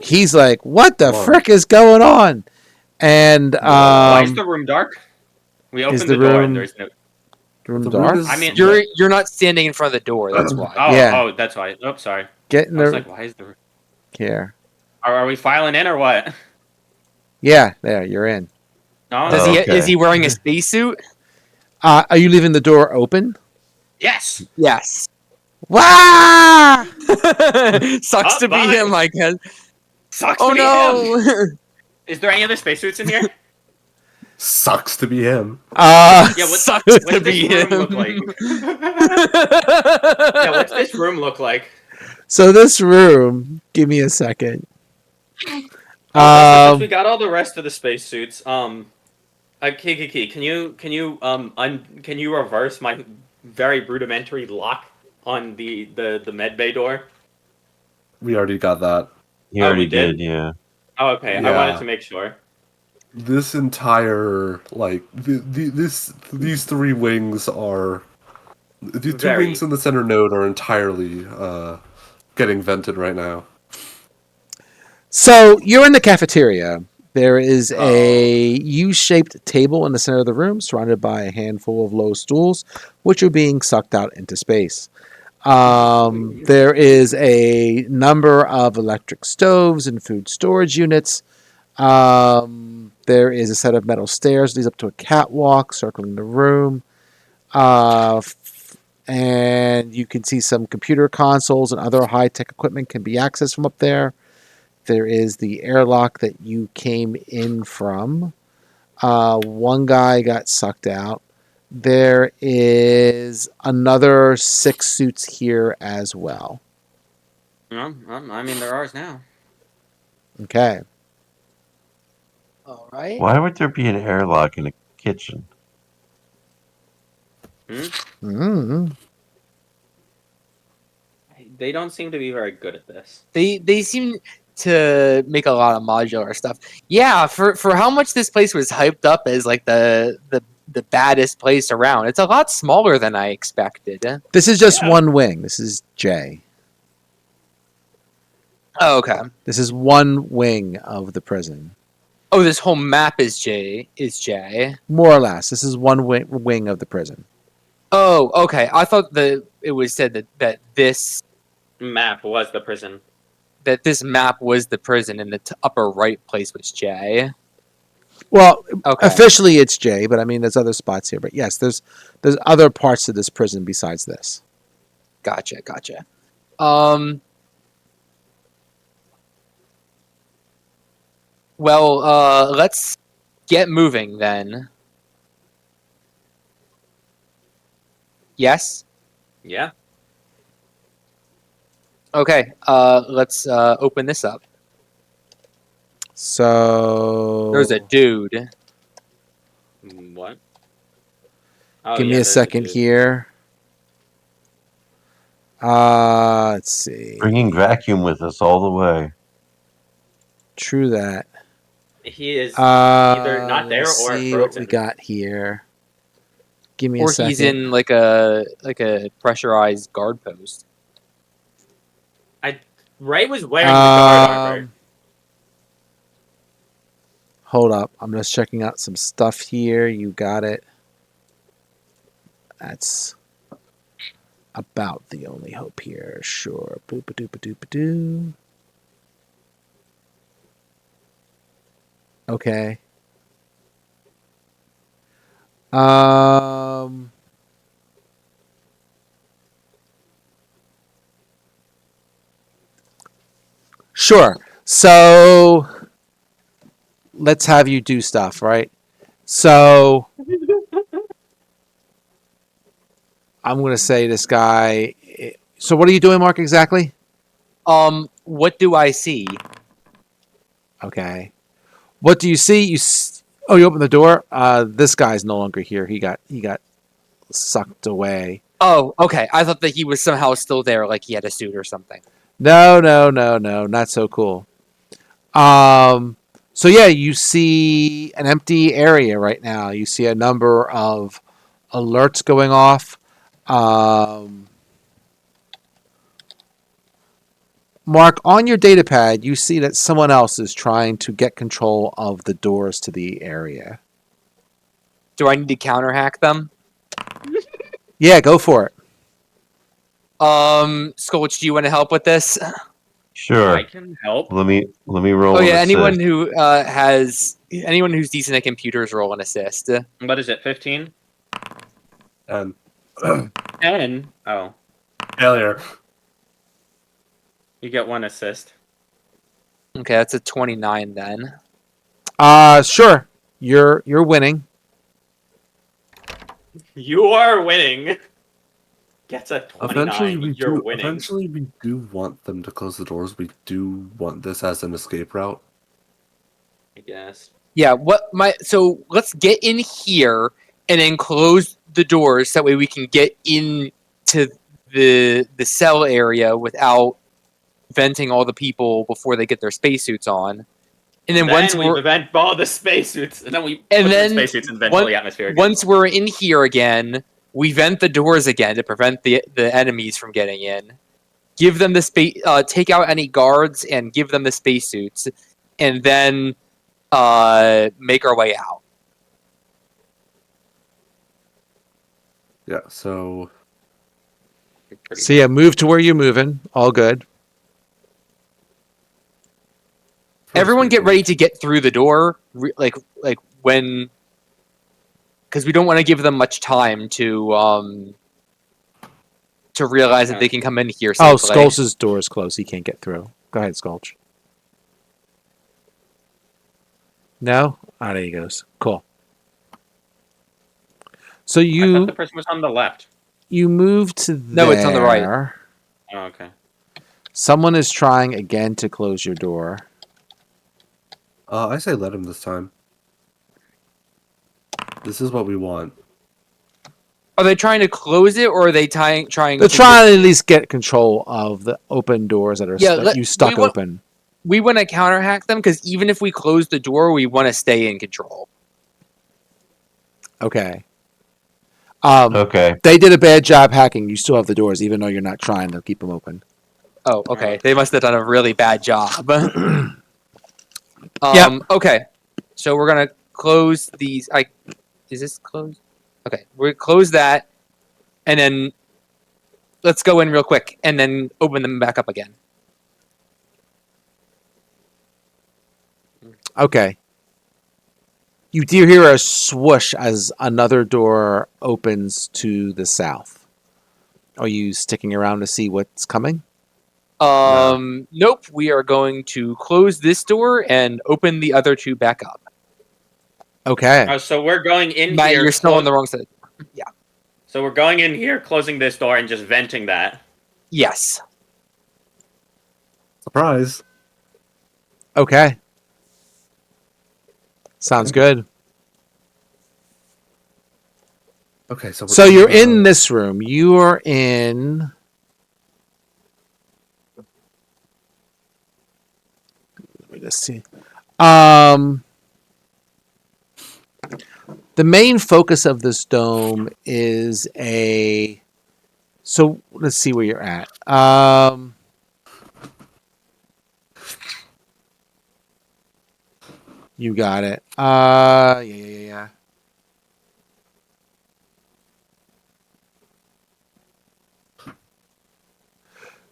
He's like, "What the One. frick is going on?" And Why is the room dark? We is opened the the door and room there's no. room The dark? room is. I mean, You're not standing in front of the door. That's why. Oh, Yeah. oh, that's why. Oh, sorry. Get in I was the like, why is the? here. Are we filing in or what? Yeah, there you're in. No. Does he? Is Okay. he wearing a spacesuit? Are you leaving the door open? Yes. Yes. Wow! Sucks to be bye. him, I guess. Sucks Oh to be him. no! Is there any other spacesuits in here? Sucks to be him. Yeah. Sucks What's to this be room him. look like? Yeah. What's this room look like? So this room, give me a second. Also, since we got all the rest of the spacesuits, Kiki, can you can you reverse my very rudimentary lock on the med bay door? We already got that. He Oh, already we did? did, yeah. Oh, okay. I Yeah. wanted to make sure. This entire these three wings are the two Very. wings in the center node are entirely getting vented right now. So you're in the cafeteria. There is a U-shaped table in the center of the room, surrounded by a handful of low stools, which are being sucked out into space. There is a number of electric stoves and food storage units. There is a set of metal stairs that leads up to a catwalk circling the room. And you can see some computer consoles and other high-tech equipment can be accessed from up there. There is the airlock that you came in from. One guy got sucked out. There is another 6 suits here as well. I mean, they're ours now. Okay. All right. Why would there be an airlock in a kitchen? Mm-hmm. They don't seem to be very good at this. They seem to make a lot of modular stuff. Yeah, for how much this place was hyped up as like the baddest place around, it's a lot smaller than I expected. This is just one wing. This is J. Oh, okay. This is one wing of the prison. Oh, this whole map is J. More or less. This is one wing of the prison. Oh, okay. I thought that it was said that this Map was the prison. that this map was the prison and the upper right place was J. Well, Okay. officially it's J, but I mean there's other spots here. But yes, there's other parts to this prison besides this. Gotcha. Well, let's get moving then. Yes? Yeah. Okay, let's open this up. So There's a dude. What? Oh, give me yeah, a there's second dude. here. Let's see. Bringing vacuum with us all the way. True that. He is either not there Let's or see what frozen. we got here. Give me a Or second. he's in like a pressurized guard post. Ray was wearing the guard armor. Hold up. I'm just checking out some stuff here. You got it. That's about the only hope here. Sure. Boop-a-doop-a-doop-a-doo. Okay. Sure. So let's have you do stuff, right? So I'm going to say this guy. So what are you doing, Mark, exactly? What do I see? Okay. What do you see? You open the door. This guy's no longer here. He got sucked away. Oh, okay. I thought that he was somehow still there, like he had a suit or something. No, not so cool. So yeah, you see an empty area right now. You see a number of alerts going off. Mark, on your data pad, you see that someone else is trying to get control of the doors to the area. Do I need to counter hack them? Yeah, go for it. Skolch, do you want to help with this? Sure. I can help. Let me roll. Oh an yeah, anyone assist. who anyone who's decent at computers roll an assist. What is it? 15? And 10? Oh, failure. you get 1 assist. Okay, that's a 29 then. Sure. You're winning. You are winning. Gets a 29. Eventually, winning. Eventually, we do want them to close the doors. We do want this as an escape route. I guess. Yeah, so let's get in here and then close the doors so that way we can get into the cell area without venting all the people before they get their spacesuits on. And then once we vent all the spacesuits, and then we And put then the spacesuits and vent all the atmosphere again. once we're in here again, we vent the doors again to prevent the enemies from getting in. Give them the space, take out any guards and give them the spacesuits, and then make our way out. Yeah, so So yeah, move to where you're moving. All good. Everyone get ready to get through the door, like when, because we don't want to give them much time to realize that they can come in here safely. Oh, Skulch's door is closed. He can't get through. Go ahead, Skulch. No? Ah, there he goes. Cool. So I thought you the person was on the left. you move to there. No, it's on the right. Oh, okay. Someone is trying again to close your door. I say let him this time. This is what we want. Are they trying to close it, or are they trying? They're trying to at least get control of the open doors that are that you stuck open. We want to counter hack them because even if we close the door, we want to stay in control. Okay. Okay. They did a bad job hacking. You still have the doors, even though you're not trying to keep them open. Oh, okay. They must have done a really bad job. Yep. Okay. So we're gonna close these. Is this closed? Okay. We're close that, and then let's go in real quick, and then open them back up again. Okay. You do hear a swoosh as another door opens to the south. Are you sticking around to see what's coming? Nope. We are going to close this door and open the other two back up. Okay. Oh, so we're going in Matt, here. you're still on the wrong side. Yeah. So we're going in here, closing this door, and just venting that. Yes. Surprise. Okay. Sounds good. Okay, so So you're in this room. You are in. Let me just see. The main focus of this dome is a. So let's see where you're at. You got it. Yeah.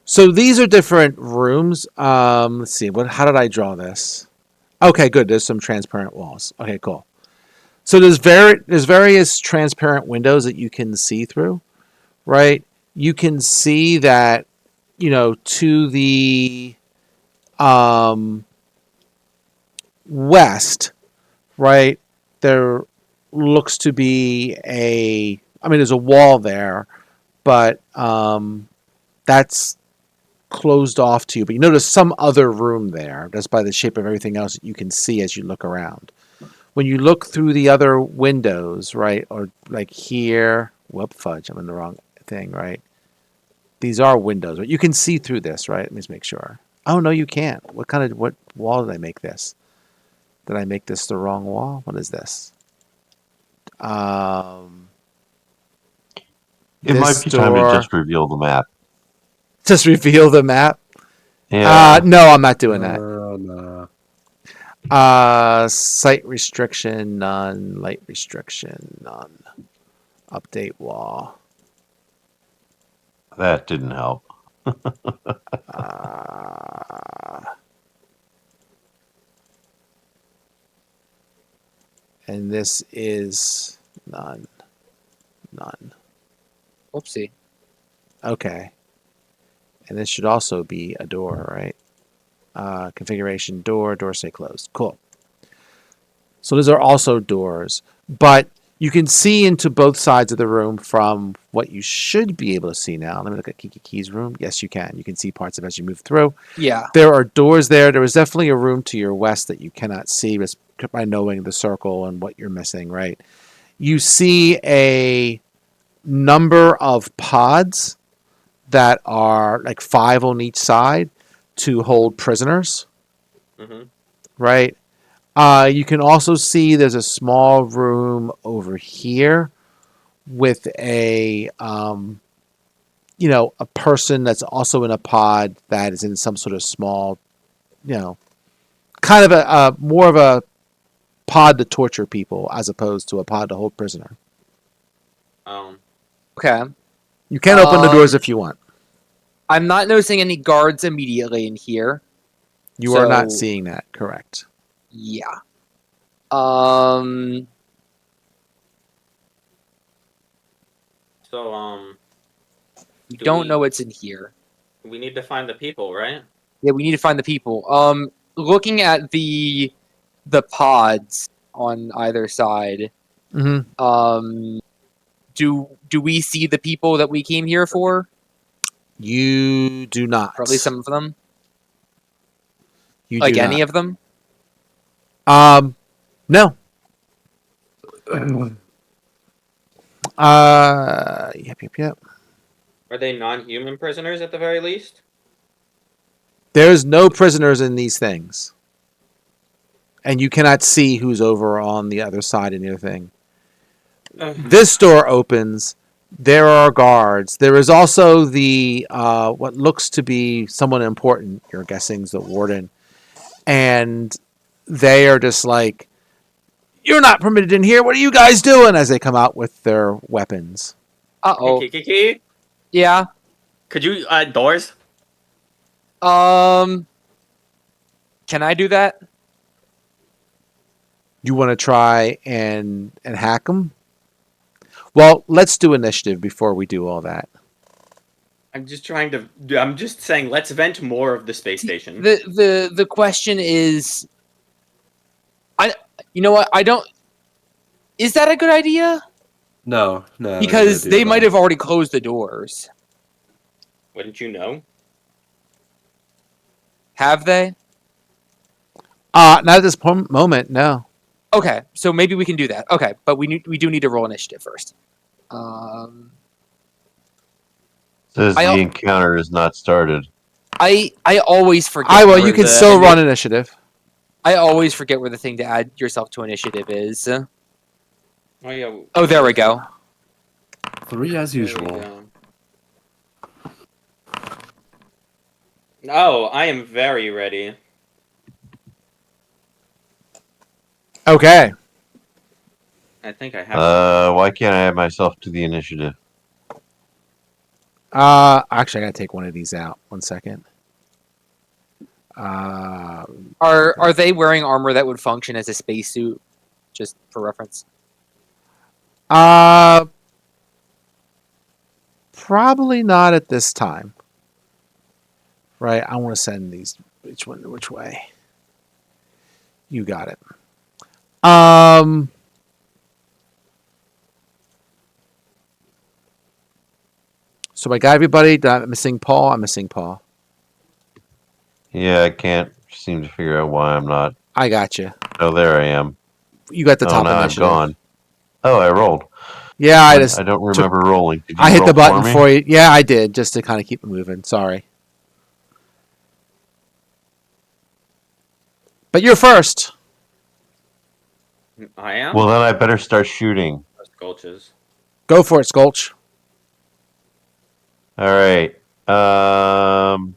So these are different rooms. Let's see. How did I draw this? Okay, good. There's some transparent walls. Okay, cool. So there's various transparent windows that you can see through, right? You can see that, to the west, right? There looks to be there's a wall there, but that's closed off to you. But you notice some other room there. That's by the shape of everything else that you can see as you look around. When you look through the other windows, right, or like here, fudge, I'm in the wrong thing, right? These are windows, right? You can see through this, right? Let me just make sure. Oh, no, you can't. What wall did I make this? Did I make this the wrong wall? What is this? It might This be time to door. just reveal the map. Just reveal the map. Yeah. No, I'm not doing that. No. Site restriction, none. Light restriction, none. Update wall. That didn't help. And this is none. None. Whoopsie. Okay. And this should also be a door, right? Configuration door stay closed. Cool. So those are also doors, but you can see into both sides of the room from what you should be able to see now. Let me look at Kiki Key's room. Yes, you can. You can see parts of it as you move through. Yeah. There are doors there. There is definitely a room to your west that you cannot see just by knowing the circle and what you're missing, right? You see a number of pods that are like 5 on each side to hold prisoners, Mm-hmm. right? You can also see there's a small room over here with a a person that's also in a pod that is in some sort of small, kind of a more of a pod to torture people as opposed to a pod to hold prisoner. Okay. You can open the doors if you want. I'm not noticing any guards immediately in here. You are not So- seeing that, correct? Yeah. So, We Do don't we- know what's in here. we need to find the people, right? Yeah, we need to find the people. Looking at the pods on either side, Mm-hmm. do we see the people that we came here for? You do not. Or at least some of them? You Like do any not. of them? No. Yep. Are they non-human prisoners at the very least? There's no prisoners in these things. And you cannot see who's over on the other side of your thing. This door opens. There are guards. There is also the what looks to be someone important. You're guessing is the warden, and they are just like, "You're not permitted in here. What are you guys doing?" As they come out with their weapons. Uh-oh. Kiki, Yeah. could you doors? Can I do that? You want to try and hack them? Well, let's do initiative before we do all that. I'm just trying to. I'm just saying. Let's vent more of the space station. The question is, you know what? I don't. Is that a good idea? No. Because they might have already closed the doors. Wouldn't you know? Have they? Not at this moment, no. Okay, so maybe we can do that. Okay, but we do need to roll initiative first. Says I- the encounter is not started. I always forget. Well, you where can the still run initiative. I always forget where the thing to add yourself to initiative is. Oh yeah. Oh, there we go. 3 as There we usual. go. Oh, I am very ready. Okay. I think I have. Why can't I add myself to the initiative? Actually, I gotta take one of these out. 1 second. Are they wearing armor that would function as a spacesuit? Just for reference. Probably not at this time. Right, I want to send these which way. You got it. So I got everybody. I'm missing Paul. Yeah, I can't seem to figure out why I'm not. I got you. Oh, there I am. You got the Oh, top now I'm initiative. gone. Oh, I rolled. Yeah, I don't remember rolling. Did you I hit roll the button me? for you. Yeah, I did, just to kind of keep it moving. Sorry. But you're first. I am. Well, then I better start shooting. Sculches. Go for it, Skulch. All right. Oh,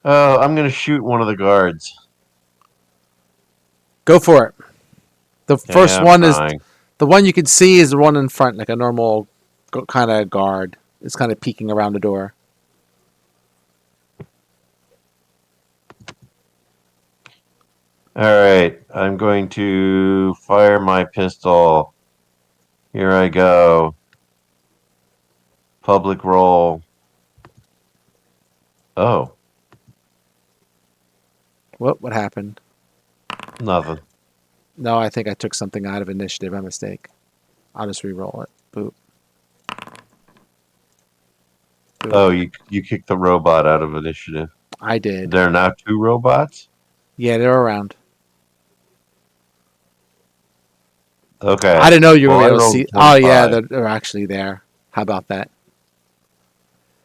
I'm gonna shoot one of the guards. Go for it. The Yeah, first I'm one is trying. the one you can see is the one in front, like a normal kind of guard. It's kind of peeking around the door. All right. I'm going to fire my pistol. Here I go. Public roll. Oh, What happened? nothing. No, I think I took something out of initiative by mistake. I'll just re-roll it. Boop. Boop. Oh, you kicked the robot out of initiative. I did. There are now 2 robots? Yeah, they're around. Okay. I didn't know you were Well, going to I be able to rolled see. a Oh, yeah, 25. they're actually there. How about that?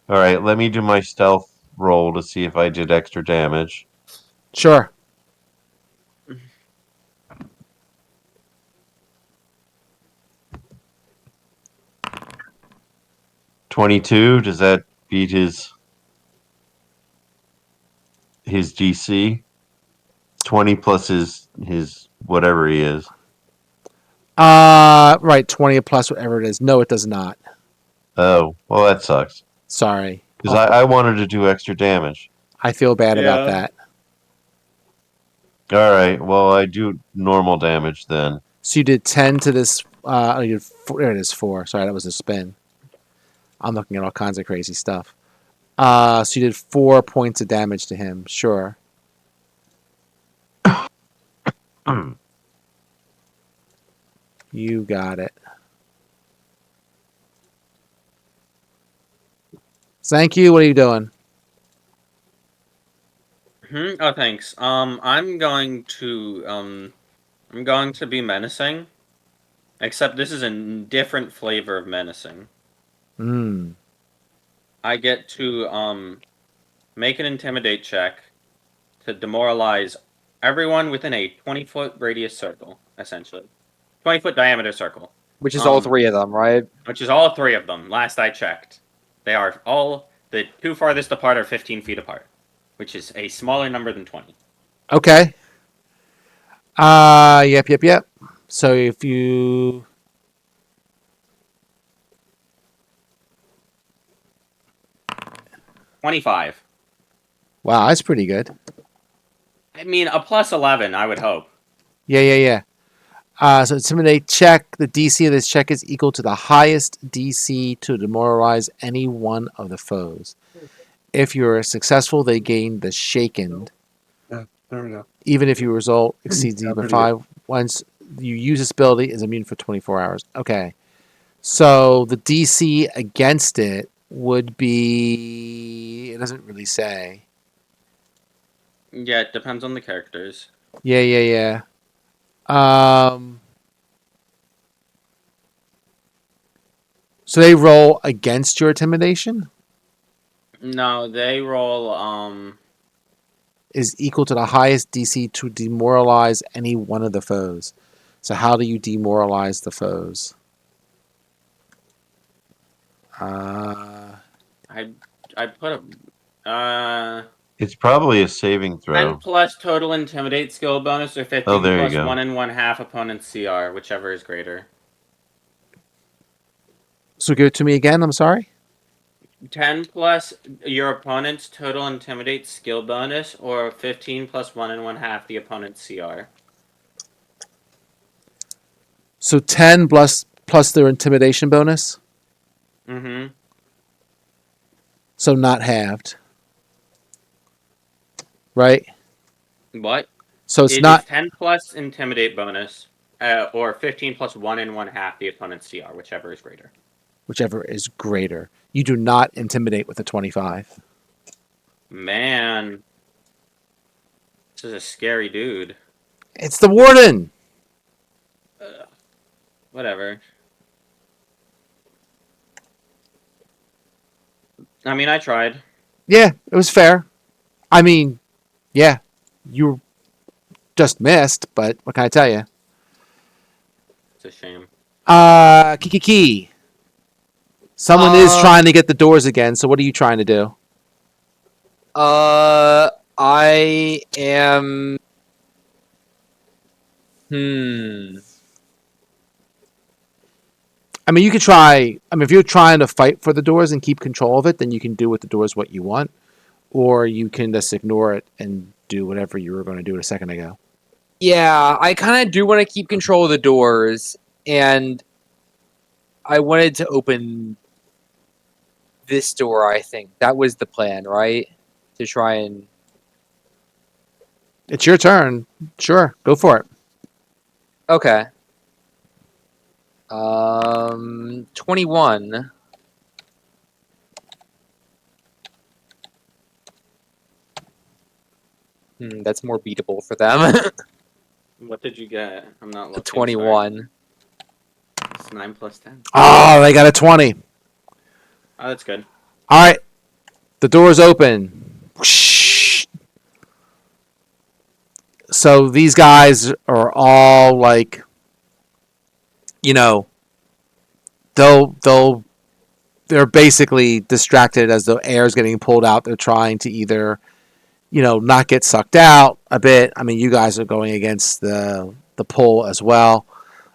All right, let me do my stealth roll to see if I did extra damage. Sure. 22, does that beat his DC? 20 plus his whatever he is. Right, 20 plus whatever it is. No, it does not. Oh, well that sucks. Sorry. Because I wanted to do extra damage. I feel bad about Yeah. that. All right, well I do normal damage then. So you did 10 to this. You did four, there it is, 4. Sorry, that was a spin. I'm looking at all kinds of crazy stuff. So you did 4 points of damage to him. Sure. You got it. Thank you. What are you doing? Oh, thanks. I'm going to be menacing. Except this is a different flavor of menacing. Hmm. I get to make an intimidate check to demoralize everyone within a 20-foot radius circle, essentially. 20-foot diameter circle. Which is all 3 of them, right? Which is all 3 of them, last I checked. They are all, the 2 farthest apart are 15 feet apart, which is a smaller number than 20. Okay. Yep. So if you 25. wow, that's pretty good. I mean, a plus 11, I would hope. Yeah. So intimidate check. The DC of this check is equal to the highest DC to demoralize any one of the foes. If you are successful, they gain the shaken. Yeah, there we go. Even if your result exceeds Yeah, even pretty 5. Once you use this ability, is immune for 24 hours. Okay. So the DC against it would be. It doesn't really say. Yeah, it depends on the characters. Yeah. So they roll against your intimidation No, they roll, is equal to the highest DC to demoralize any one of the foes. So how do you demoralize the foes? I put It's probably a saving 10 throw. plus total intimidate skill bonus or 15 Oh, there you plus go. 1 and 1/2 opponent's CR, whichever is greater. So give it to me again. I'm sorry. 10 plus your opponent's total intimidate skill bonus or 15 plus 1 and 1/2 the opponent's CR. So 10 plus their intimidation bonus. Mm-hmm. So not halved. Right? What? So it's It not is 10 plus intimidate bonus or 15 plus 1 and 1/2 the opponent's CR, whichever is greater. whichever is greater. You do not intimidate with a 25. Man. This is a scary dude. It's the warden. Whatever. I mean, I tried. Yeah, it was fair. I mean, yeah, you just missed, but what can I tell you? It's a shame. Kiki. Someone is trying to get the doors again, so what are you trying to do? I am. Hmm. I mean, you could try. I mean, if you're trying to fight for the doors and keep control of it, then you can do with the doors what you want, or you can just ignore it and do whatever you were going to do a second ago. Yeah, I kind of do want to keep control of the doors, and I wanted to open this door. I think that was the plan, right? To try and. It's your turn. Sure, go for it. Okay. 21. That's more beatable for them. What did you get? I'm not A looking. 21. Sorry. It's 9 plus 10. Oh, they got a 20. Oh, that's good. All right, the door's open. Whoosh. So these guys are all like, you know, they're basically distracted as the air is getting pulled out. They're trying to either, not get sucked out a bit. I mean, you guys are going against the pull as well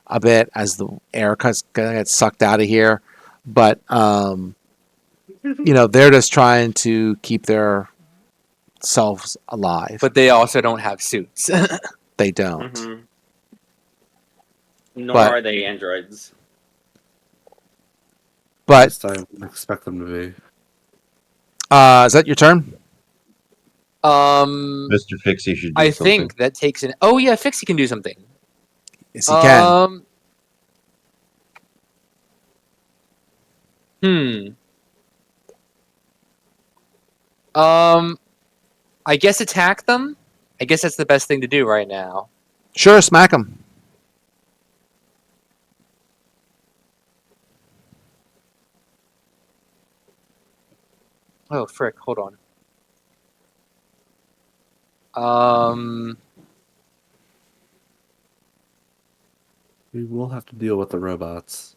a bit as the air gets sucked out of here. But they're just trying to keep their selves alive. But they also don't have suits. They don't. Mm-hmm. Nor But- are they androids. But This time, I expect them to be. is that your turn? Mr. Fixie should do I something. think that takes an. Oh yeah, Fixie can do something. Yes, he can. I guess attack them. I guess that's the best thing to do right now. Sure, smack him. Oh frick! Hold on. We will have to deal with the robots.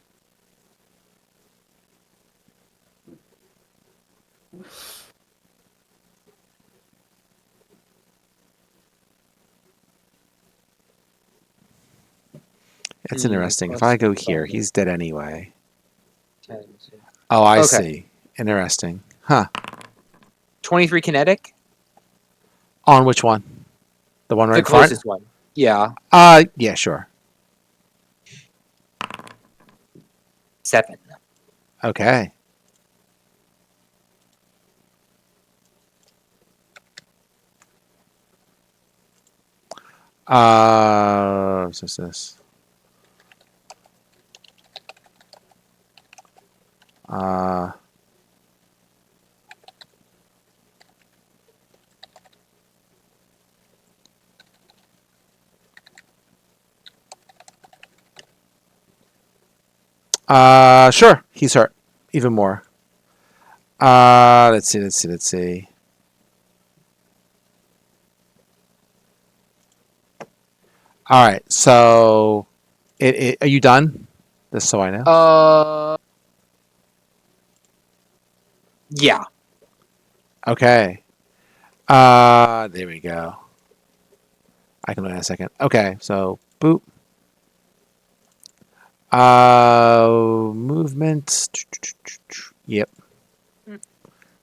It's interesting. If I go here, he's dead anyway. 10, Oh, I Okay. see. Interesting. Huh. 23 kinetic. On which one? The one right The in front? closest one. Yeah. Yeah, sure. 7. Okay. What's this? Sure. He's hurt. Even more. Let's see. All right. So, are you done? Just so I know. Yeah. Okay. There we go. I can wait a second. Okay, so boop. Movement. Yep.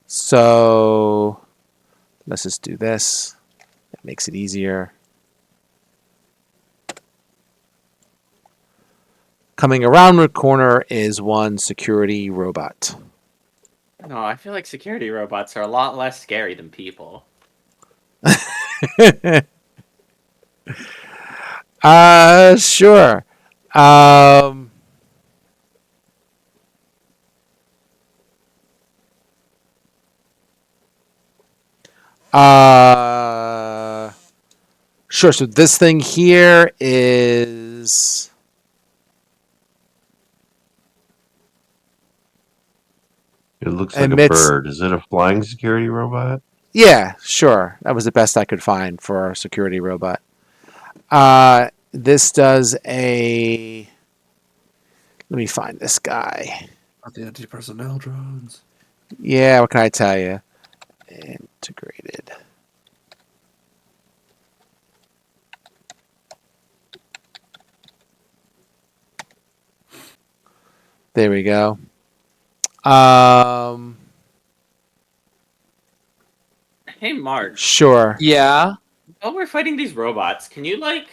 So let's just do this. That makes it easier. Coming around the corner is one security robot. No, I feel like security robots are a lot less scary than people. Sure. Sure. So this thing here is. It looks like Emits- a bird. Is it a flying security robot? Yeah, sure. That was the best I could find for our security robot. This does a. Let me find this guy. Not the anti-personnel drones. Yeah, what can I tell you? Integrated. There we go. Hey, Mark. Sure. Yeah. While we're fighting these robots, can you like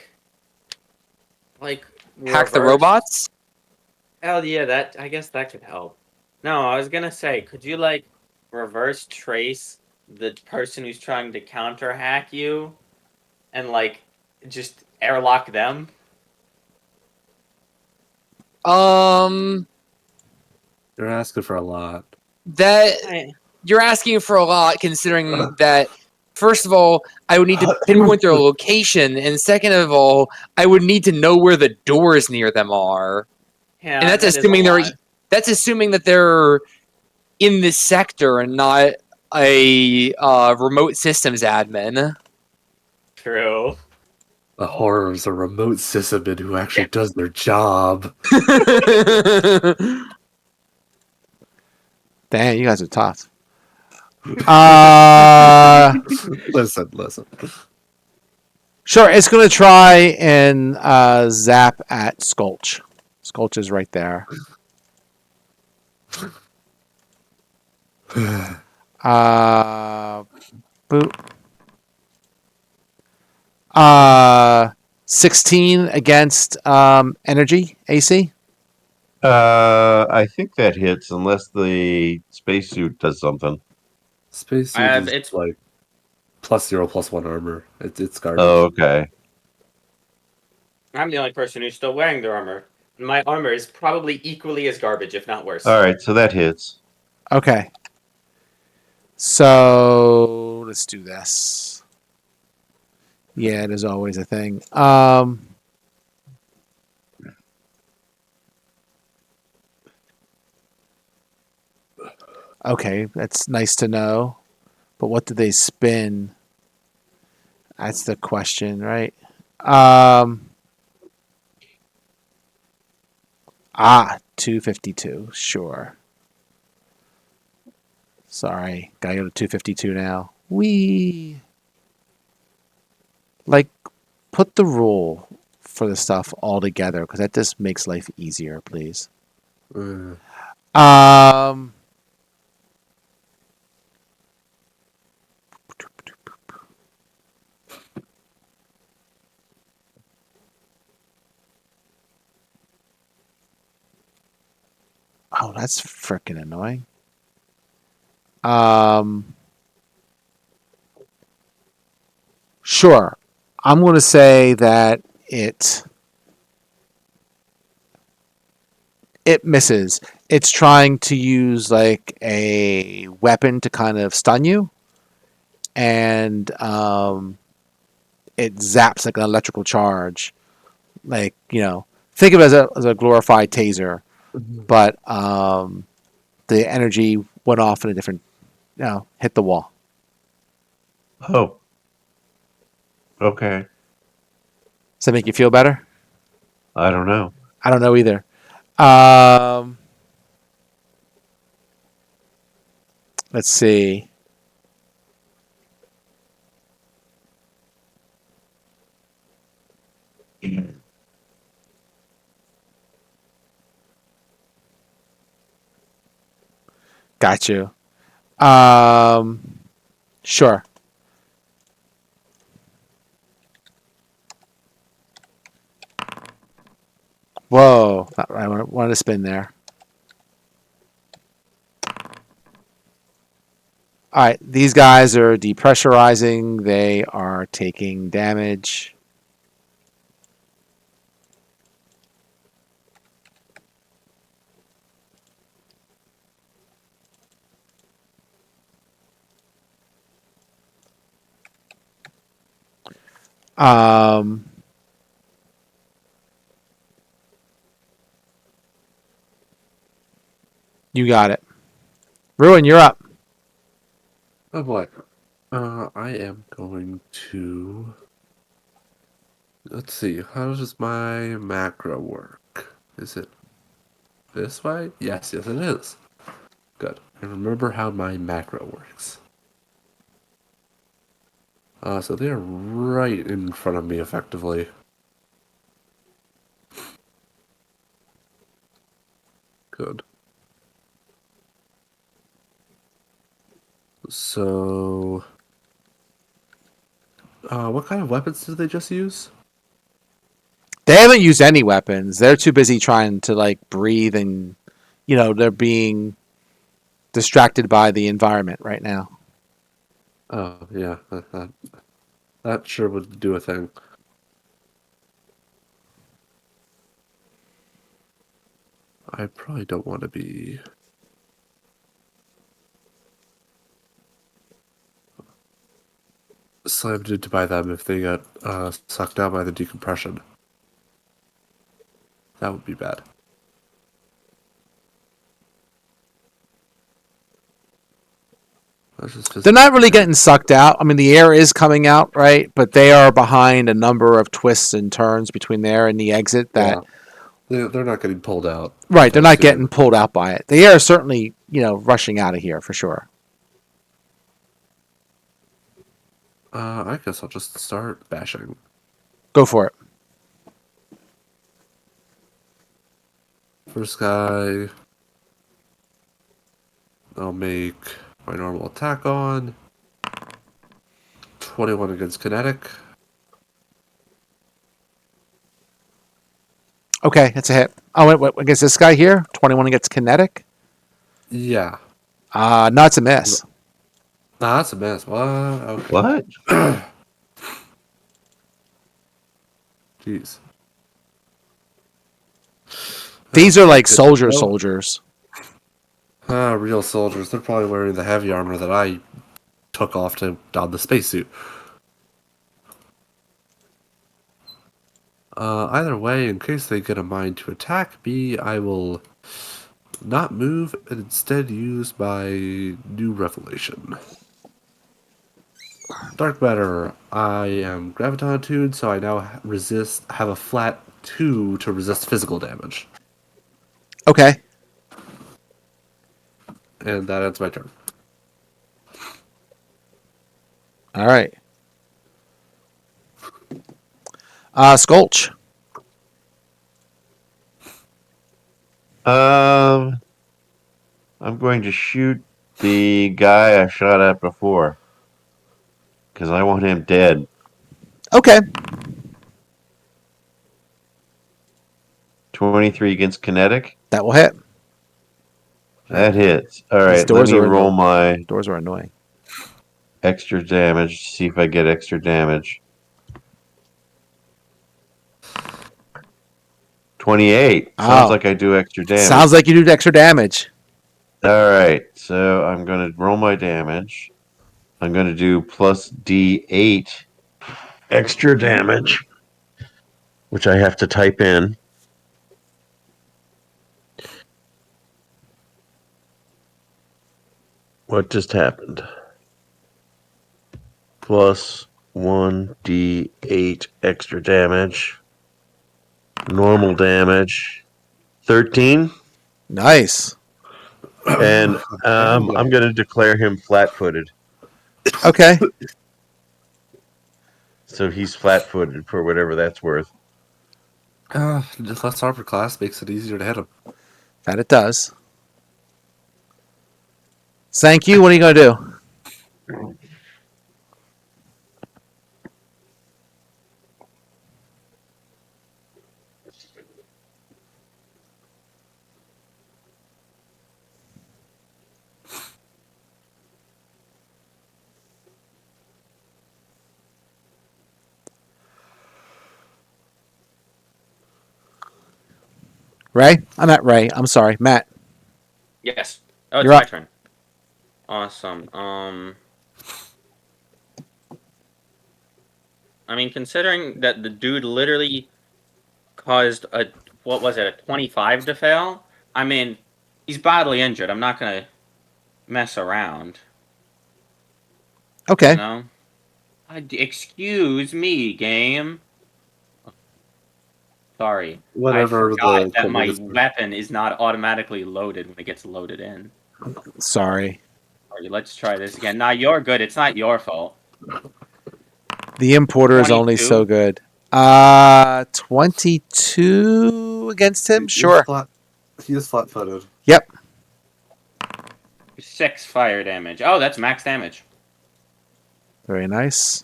Hack the reverse? robots? Hell yeah, that I guess that could help. No, I was gonna say, could you like reverse trace the person who's trying to counter hack you and like just airlock them? Um, You're asking for a lot. that I, you're asking for a lot, considering that. First of all, I would need to pinpoint their location, and second of all, I would need to know where the doors near them are. yeah, And that's that is a assuming they're lot. that's assuming that they're in this sector and not a remote systems admin. True. The horrors of remote sysadmin who actually does their job. Damn, you guys are tough. Listen. Sure, it's going to try and zap at Skulch. Skulch is right there. Boot. 16 against energy AC. I think that hits unless the spacesuit does something. Spacesuit is It's like +0/+1 armor. It's garbage. Oh, okay. I'm the only person who's still wearing their armor. And my armor is probably equally as garbage, if not worse. All right, so that hits. Okay. So let's do this. Yeah, it is always a thing. Okay, that's nice to know. But what do they spin? That's the question, right? 252. Sure. Sorry, gotta go to 252 now. Like, put the rule for the stuff all together because that just makes life easier, please. Um. Oh, that's freaking annoying. Sure. I'm going to say that it misses. It's trying to use like a weapon to kind of stun you, and it zaps like an electrical charge. Like, think of it as a glorified taser, but the energy went off in a different, hit the wall. Oh, okay. Does that make you feel better? I don't know. I don't know either. Let's see. Got you. Sure. Whoa. I wanted to spin there. All right. These guys are depressurizing. They are taking damage. You got it. Ruin, you're up. Oh boy. I am going to Let's see. How does my macro work? Is it this way? Yes, it is. Good. I remember how my macro works. So they're right in front of me, effectively. Good. So, what kind of weapons did they just use? They haven't used any weapons. They're too busy trying to like breathe and they're being distracted by the environment right now. Oh, yeah, that sure would do a thing. I probably don't want to be slammed into by them if they got sucked out by the decompression. That would be bad. They're not really getting sucked out. I mean, the air is coming out, right? But they are behind a number of twists and turns between there and the exit that they're not getting pulled out. right, they're not getting pulled out by it. The air is certainly, rushing out of here for sure. I guess I'll just start bashing. Go for it. First guy, I'll make my normal attack on. 21 against kinetic. Okay, that's a hit. Oh, wait, against this guy here? 21 against kinetic? Yeah. No, it's a miss. Nah, that's a miss. What? Okay. What? Jeez. These are like Good to know. soldiers. Real soldiers. They're probably wearing the heavy armor that I took off to don the spacesuit. Either way, in case they get a mind to attack me, I will not move and instead use my new revelation. Dark matter. I am graviton attuned, so I now have a flat 2 to resist physical damage. Okay. And that ends my turn. All right. Skulch. I'm going to shoot the guy I shot at before because I want him dead. Okay. 23 against kinetic. That will hit. That hits. All These right, let doors me are roll my Doors are annoying. extra damage. See if I get extra damage. 28. Sounds Oh. like I do extra damage. Sounds like you do extra damage. All right, so I'm going to roll my damage. I'm going to do plus D8 extra damage, which I have to type in. What just happened? Plus 1d8 extra damage. Normal damage. 13. Nice. And I'm going to declare him flat-footed. Okay. So he's flat-footed for whatever that's worth. Just less armor class makes it easier to hit him. That it does. Thank you. What are you going to do? Ray? I'm at Ray. I'm sorry. Matt. Yes. Oh, it's You're my up. turn. Awesome. I mean, considering that the dude literally caused a 25 to fail. I mean, he's badly injured. I'm not gonna mess around. Okay. You know? Excuse me, game. Sorry. Whatever I forgot the that my quickest- weapon is not automatically loaded when it gets loaded in. Sorry. Alright, let's try this again. Nah, you're good. It's not your fault. The importer is only 22? so good. 22 against him? He's Sure. He is flat-footed. Yep. 6 fire damage. Oh, that's max damage. Very nice.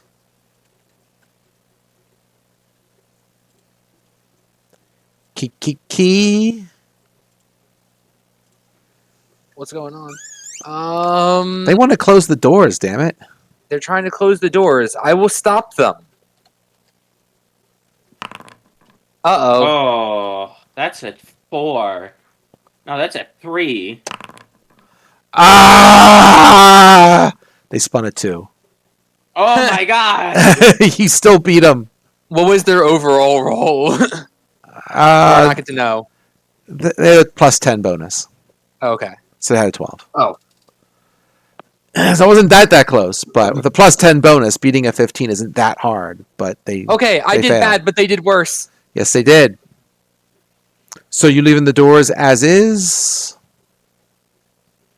Key. What's going on? They want to close the doors, damn it. They're trying to close the doors. I will stop them. Uh-oh. Oh, that's a 4. No, that's a 3. Ah! They spun a 2. Oh my god! You still beat them. What was their overall roll? Or Uh, not get to know. they had plus 10 bonus. Okay. So they had a 12. Oh. So it wasn't that close, but with a plus 10 bonus, beating a 15 isn't that hard. But they Okay, I They did failed. bad, but they did worse. Yes, they did. So you leaving the doors as is?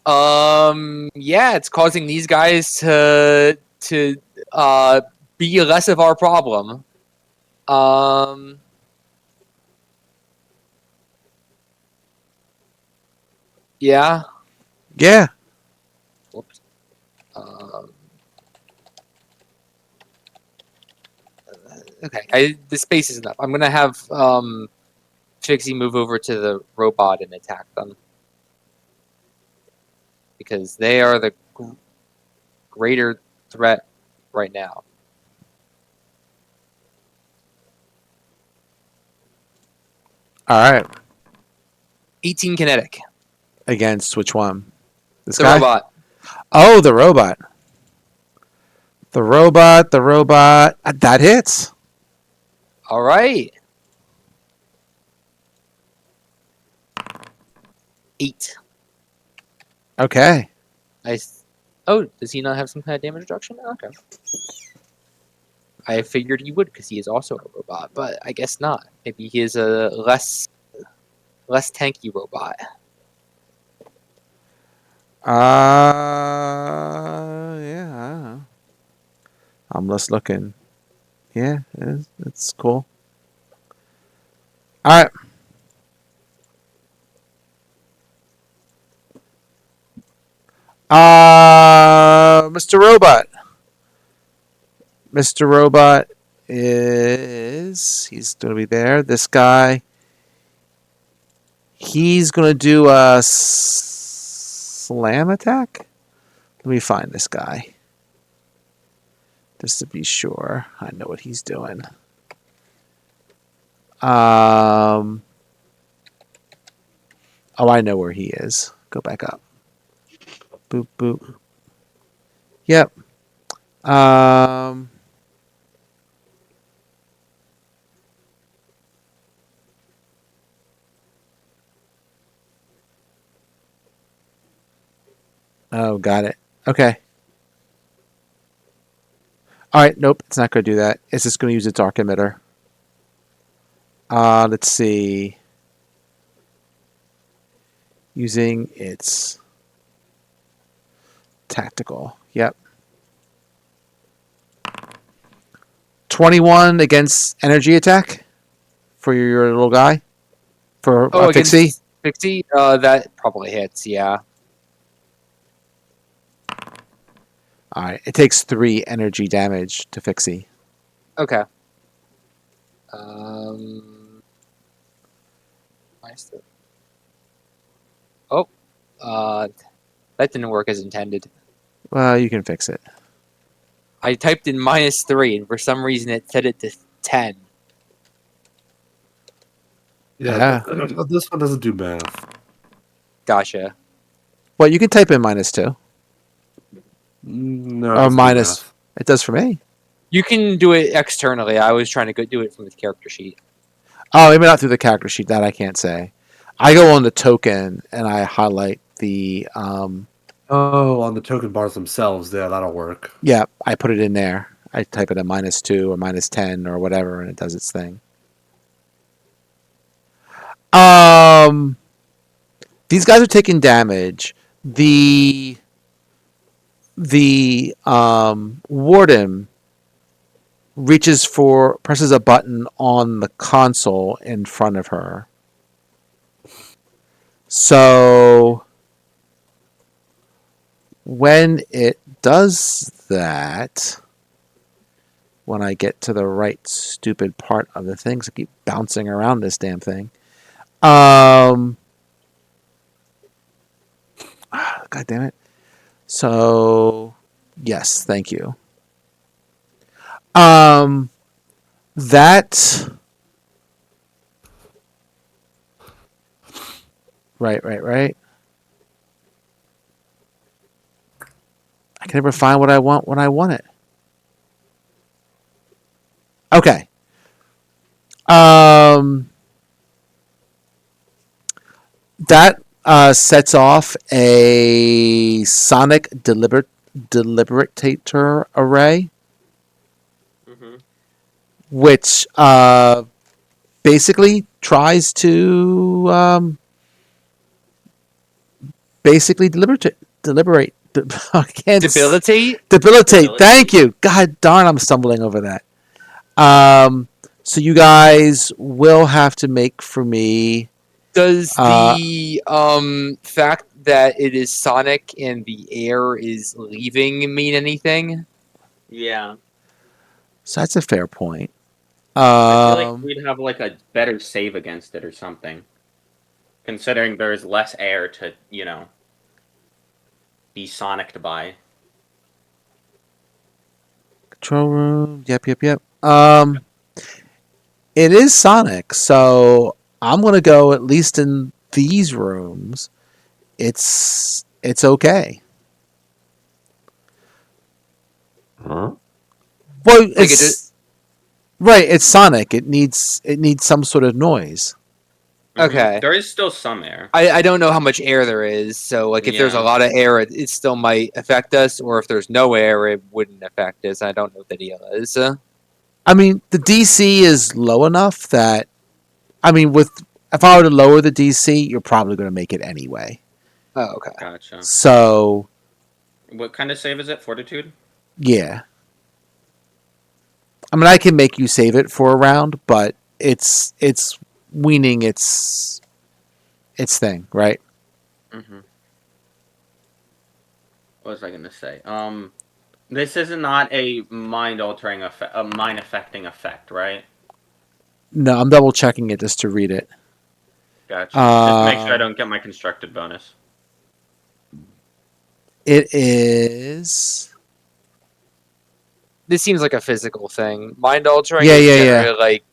Yeah, it's causing these guys to be less of our problem. Yeah. Yeah. Whoops. Okay, the space is enough. I'm gonna have Trixie move over to the robot and attack them because they are the greater threat right now. All right. 18 kinetic. Against which one? This The guy? robot. Oh, the robot. The robot. That hits. All right. 8. Okay. Oh, does he not have some kind of damage reduction? Okay. I figured he would because he is also a robot, but I guess not. Maybe he is a less tanky robot. Yeah, I don't know. I'm just looking. Yeah, it's cool. All right. Mr. Robot. Mr. Robot he's going to be there. This guy, he's going to do a slam attack. Let me find this guy. Just to be sure I know what he's doing. Oh, I know where he is. Go back up. Boop, boop. Yep. Oh, got it. Okay. All right. Nope. It's not going to do that. It's just going to use its arc emitter. Let's see. Using its tactical. Yep. 21 against energy attack for your little guy. For Fixie. Against Fixie? That probably hits, yeah. All right. It takes 3 energy damage to Fixie. Okay. Oh, that didn't work as intended. Well, you can fix it. I typed in -3, and for some reason it set it to 10. Yeah, this one doesn't do math. Gotcha. Well, you can type in -2. No, it Or doesn't do minus. math. It does for me. You can do it externally. I was trying to do it from the character sheet. Oh, maybe not through the character sheet. That I can't say. I go on the token and I highlight the. Oh, on the token bars themselves, yeah, that'll work. Yeah, I put it in there. I type it at -2 or -10 or whatever, and it does its thing. These guys are taking damage. The warden presses a button on the console in front of her. So when it does that, when I get to the right stupid part of the things, I keep bouncing around this damn thing. God damn it. So yes, thank you. That right. I can never find what I want when I want it. Okay. That sets off a sonic deliberator array, Mm-hmm. which basically tries to basically deliberate. I can't Debilitate? debilitate. Thank you. God darn, I'm stumbling over that. So you guys will have to make for me. Does the fact that it is sonic and the air is leaving mean anything? Yeah. So that's a fair point. I feel like we'd have like a better save against it or something. Considering there's less air to, be soniced by. Control room. Yep. It is sonic, so I'm gonna go at least in these rooms. It's okay. Huh? Well, Like it's right. It's sonic. It needs some sort of noise. Okay. There is still some air. I don't know how much air there is, so like if there's a Yeah. lot of air, it still might affect us, or if there's no air, it wouldn't affect us. I don't know what the deal is. I mean, the DC is low enough that if I were to lower the DC, you're probably going to make it anyway. Oh, okay. Gotcha. So What kind of save is it? Fortitude? yeah, I mean, I can make you save it for a round, but it's weaning its thing, right? Mm-hmm. What was I gonna say? This is not a mind-altering effect, a mind-affecting effect, right? No, I'm double checking it just to read it. Gotcha. Just to make sure I don't get my constructed bonus. It is. This seems like a physical thing. Mind altering Yeah, is yeah. generally like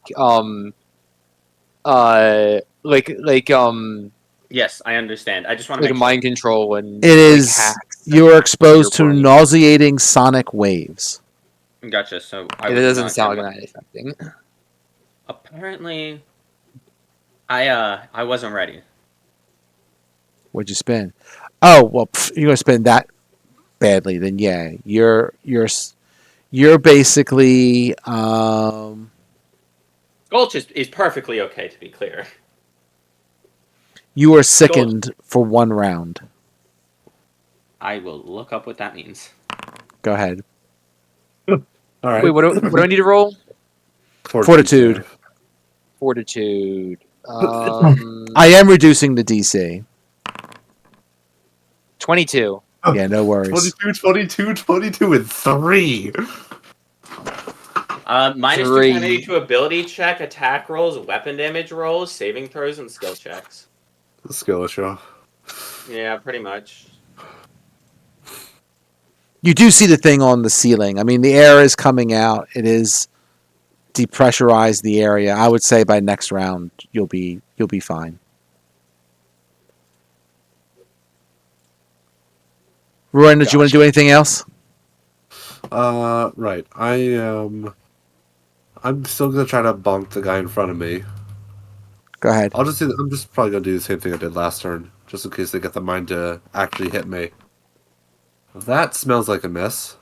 Yes, I understand. I just want to like make mind control and It like is. hacks. You are exposed to brain. nauseating sonic waves. sure. Gotcha. So I It would doesn't not sound get like mind affecting. Apparently, I wasn't ready. What'd you spend? Oh well, you're gonna spend that badly. Then yeah, you're basically Gulch is perfectly okay, to be clear. you are sickened for 1 round. I will look up what that means. Go ahead. All right. Wait, what do I need to roll? Fortitude. Fortitude. I am reducing the DC. 22. Yeah, no worries. 22, and 3. Minus 2 Three. penalty to ability check, attack rolls, weapon damage rolls, saving throws, and skill checks. Skill issue. Yeah, pretty much. You do see the thing on the ceiling. I mean, the air is coming out. It is depressurized the area. I would say by next round you'll be fine. Rowan, did you want to do anything else? Right. I'm still gonna try to bonk the guy in front of me. Go ahead. I'm just probably gonna do the same thing I did last turn, just in case they get the mind to actually hit me. That smells like a miss.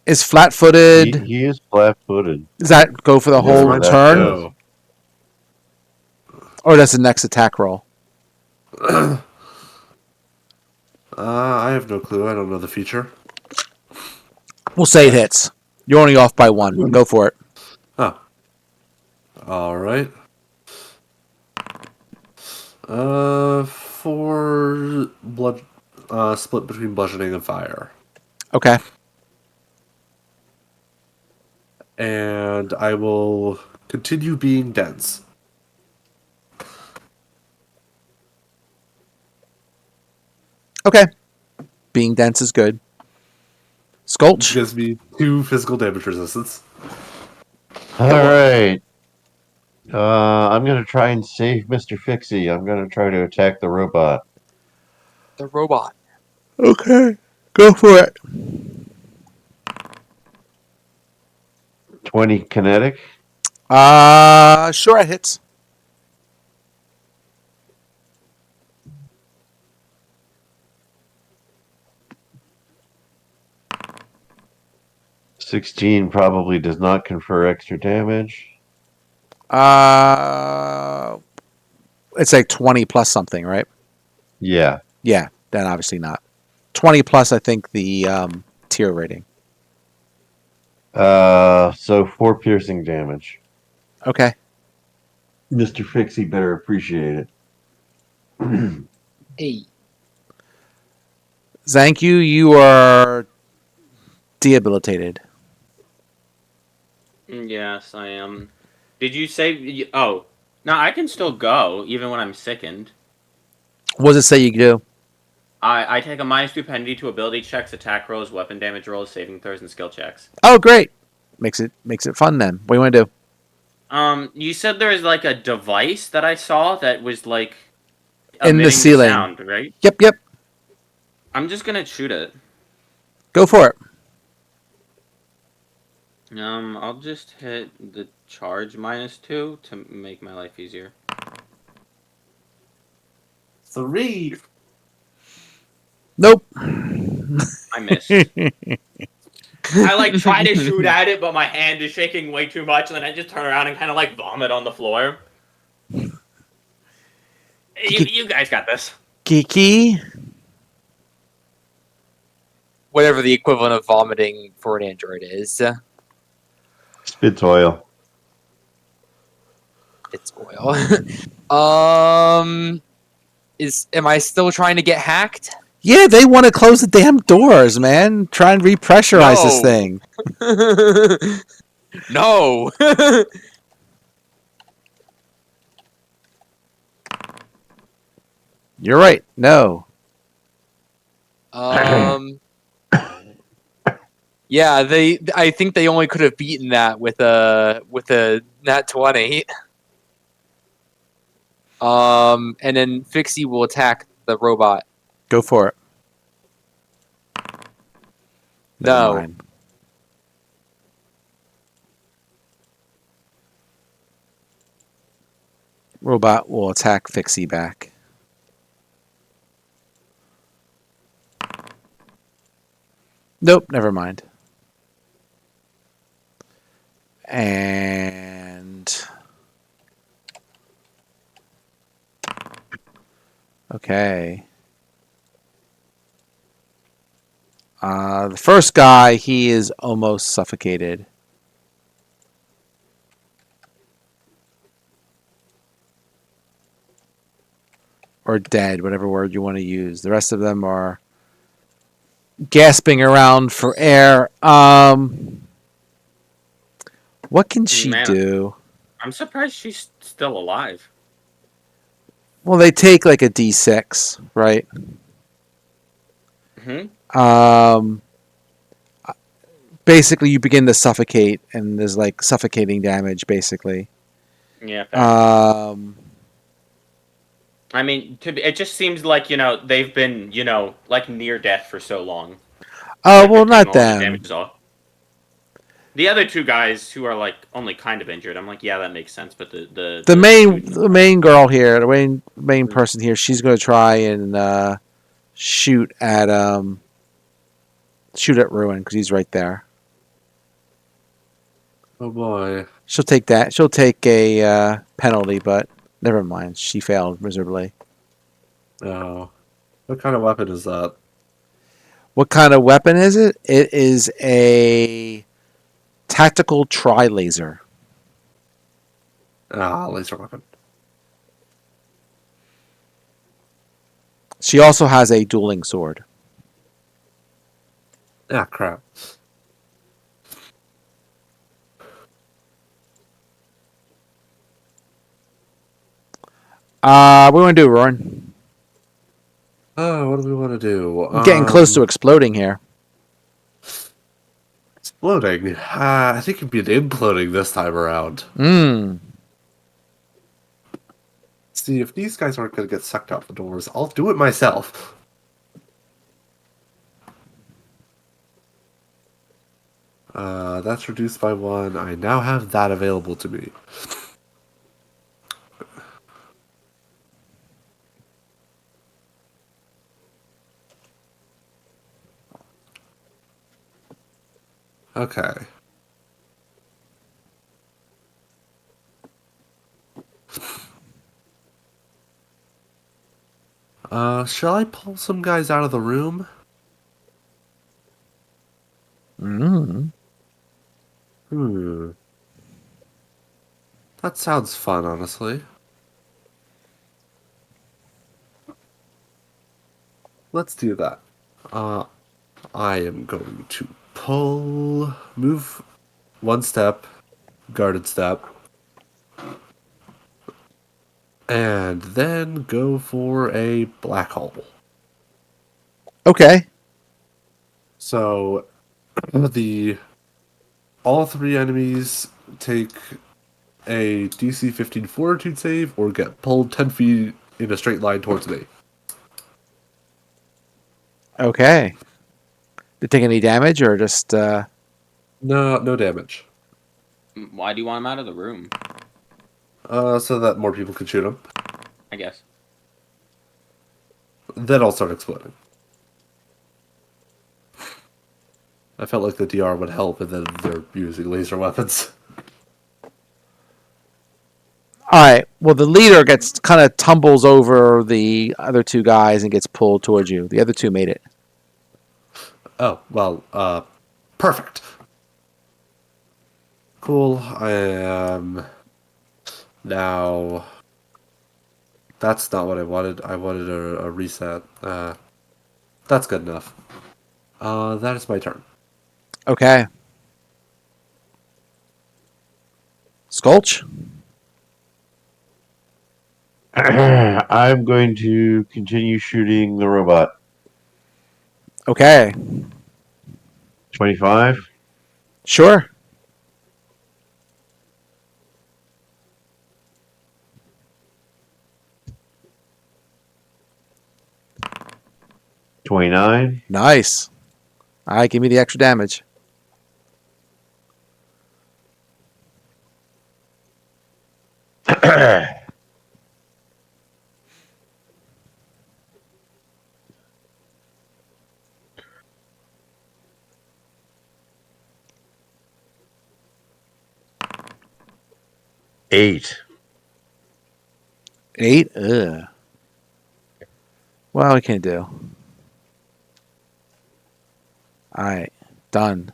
Is flat-footed? He is flat-footed. Does that go for the Whatever whole that turn? does. No. Or that's the next attack roll. I have no clue. I don't know the feature. We'll say it hits. You're only off by 1. Go for it. Oh. All right. 4 blood split between bludgeoning and fire. Okay. And I will continue being dense. Okay. Being dense is good. Which Skulch. gives me 2 physical damage resistance. All right. I'm going to try and save Mr. Fixie. I'm going to try to attack the robot. The robot. Okay. Go for it. 20 kinetic. Sure it hits. $16 probably does not confer extra damage. It's like 20 plus something, right? Yeah. Yeah, then obviously not. 20 plus, I think, the tier rating. So 4 piercing damage. Okay. Mr. Fixie better appreciate it. Hey. Zanku, you are debilitated. Yes, I am. Did you say? Oh, no, I can still go even when I'm sickened. What does it say you do? I take a -2 penalty to ability checks, attack rolls, weapon damage rolls, saving throws, and skill checks. Oh, great. Makes it fun then. What do you want to do? You said there was like a device that I saw that was like In the emitting ceiling. sound, right? Yep. I'm just gonna shoot it. Go for it. I'll just hit the charge -2 to make my life easier. 3. Nope. I missed. I like try to shoot at it, but my hand is shaking way too much, and then I just turn around and kind of like vomit on the floor. You guys got this. Geeky. Whatever the equivalent of vomiting for an android is. Spits oil. It's oil. Am I still trying to get hacked? Yeah, they want to close the damn doors, man. Try and repressurize this No. thing. No. You're right. No. Yeah, I think they only could have beaten that with a nat 20. And then Fixie will attack the robot. Go for it. Never No. mind. Robot will attack Fixie back. Nope, never mind. And okay. The first guy, he is almost suffocated. Or dead, whatever word you want to use. The rest of them are gasping around for air. What can she Man, do? I'm surprised she's still alive. Well, they take like a D6, right? Basically, you begin to suffocate, and there's like suffocating damage, basically. Yeah. Fair. I mean, it just seems like they've been like near death for so long. Oh, Like, well, they're taking not all the them. damage off. The other 2 guys who are like only kind of injured, I'm like, yeah, that makes sense. But The main girl here, the main person here, she's going to try and shoot at Ruin because he's right there. Oh boy. She'll take that. She'll take a penalty, but Never mind. She failed miserably. Oh. What kind of weapon is that? What kind of weapon is it? It is a tactical tri-laser. Ah, laser weapon. She also has a dueling sword. Ah, crap. What do you want to do, Roran? Oh, what do we want to do? I'm getting close to exploding here. Exploding. I think it'd be an imploding this time around. See, if these guys aren't going to get sucked out the doors, I'll do it myself. That's reduced by 1. I now have that available to me. Okay. Shall I pull some guys out of the room? Mm. That sounds fun, honestly. Let's do that. I am going to move 1 step, guarded step, and then go for a black hole. Okay. So, all 3 enemies take a DC 15 Fortitude save or get pulled 10 feet in a straight line towards me. Okay. Did it take any damage or just... No damage. Why do you want him out of the room? So that more people can shoot them. I guess. Then I'll start exploding. I felt like the DR would help, and then they're using laser weapons. All right. Well, the leader gets kind of tumbles over the other 2 guys and gets pulled towards you. The other 2 made it. Oh, well, perfect. Cool, I am... Now... That's not what I wanted. I wanted a reset. That's good enough. That is my turn. Okay. Skulch? I'm going to continue shooting the robot. Okay. 25. Sure. 29. Nice. All right. Give me the extra damage. Eight. 8? Ugh. Well, we can't do. All right. Done.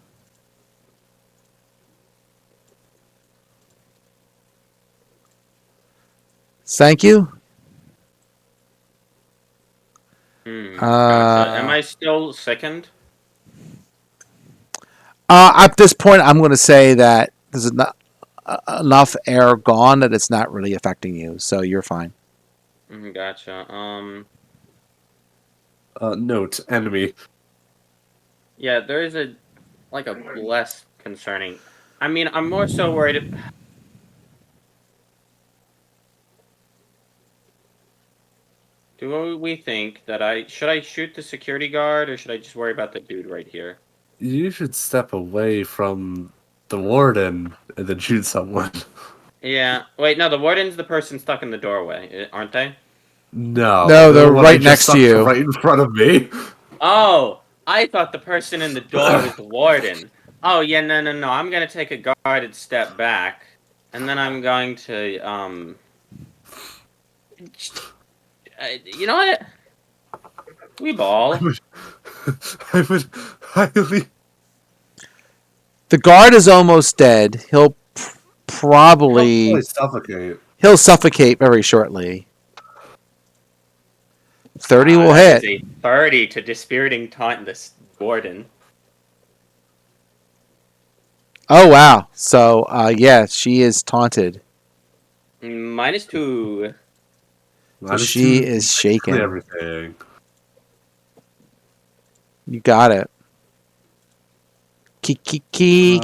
Thank you. Gotcha. Am I still second? At this point, I'm going to say that there's enough air gone that it's not really affecting you, so you're fine. Gotcha. Note, enemy. Yeah, there is a less concerning. I mean, I'm more so worried. Do we think that should I shoot the security guard or should I just worry about the dude right here? You should step away from the warden and then shoot someone. Yeah. Wait, no, the warden's the person stuck in the doorway, aren't they? No, No, they're one I right just next to sucked you. right in front of me. Oh, I thought the person in the door was the warden. Oh, yeah, no. I'm gonna take a guarded step back, and then I'm going to You know what? We ball. I would highly. The guard is almost dead. He'll probably suffocate. he'll suffocate very shortly. 30 will That is hit. a 30 to dispiriting taunt this warden. Oh wow. So yeah, she is taunted. -2. So she is shaken. Everything. You got it. Kiki.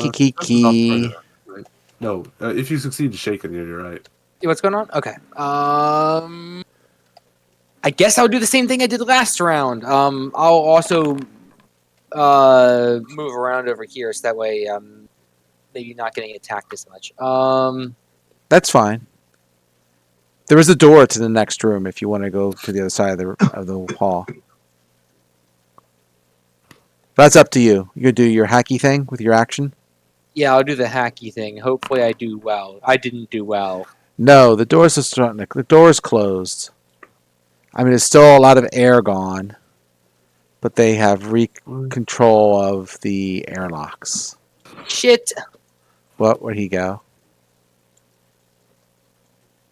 Right. No, if you succeed to shaken, you're right. Yeah, what's going on? Okay. I guess I'll do the same thing I did last round. I'll also move around over here so that way maybe not getting attacked as much. That's fine. There is a door to the next room if you want to go to the other side of the hall. That's up to you. You gonna do your hacky thing with your action? Yeah, I'll do the hacky thing. Hopefully I do well. I didn't do well. No, the doors are starting. The door is closed. I mean, there's still a lot of air gone, but they have control of the airlocks. Shit. Where'd he go?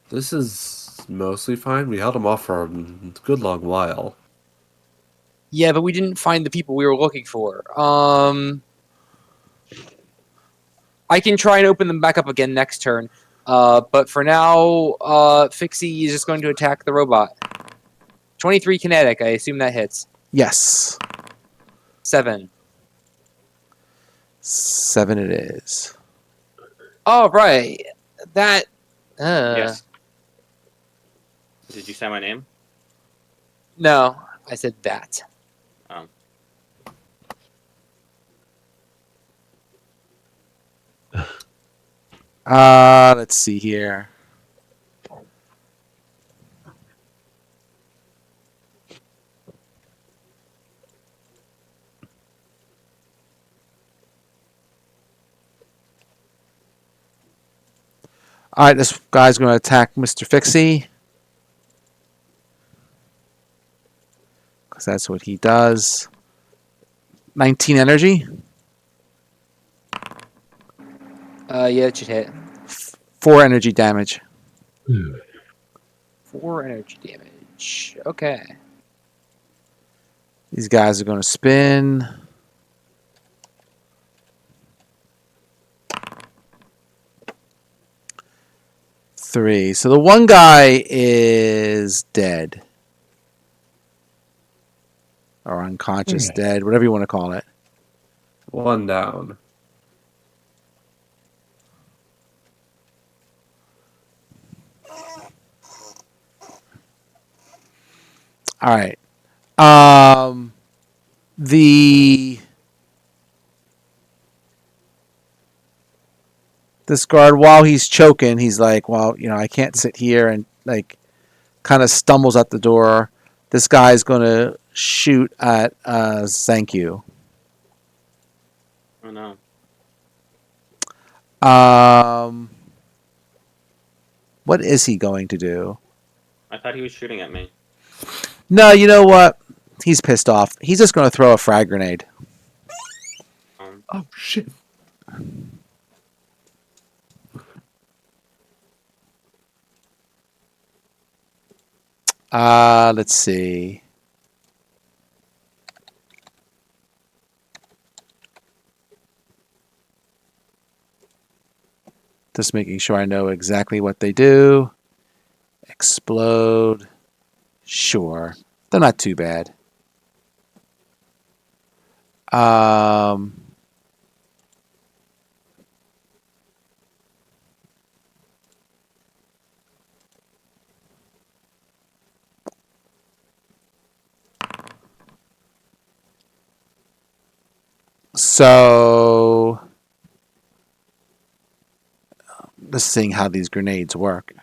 This is mostly fine. We held him off for a good long while. Yeah, but we didn't find the people we were looking for. I can try and open them back up again next turn. But for now, Fixie is just going to attack the robot. 23 kinetic. I assume that hits. Yes. 7. 7 it is. Oh, right. That. Yes. Did you say my name? No, I said that. Let's see here. All right, this guy's going to attack Mr. Fixie. Because that's what he does. 19 energy. Yeah, it should hit. 4 energy damage. 4 energy damage. Okay. These guys are going to spin. Three. So the one guy is dead. Or unconscious, dead, whatever you want to call it. One down. All right. This guard, while he's choking, he's like, well, I can't sit here, and like kind of stumbles at the door. This guy's going to shoot at Zankyu. Oh no. What is he going to do? I thought he was shooting at me. No, you know what? He's pissed off. He's just going to throw a frag grenade. Oh, shit. Let's see. Just making sure I know exactly what they do. Explode. Sure. They're not too bad. So let's see how these grenades work.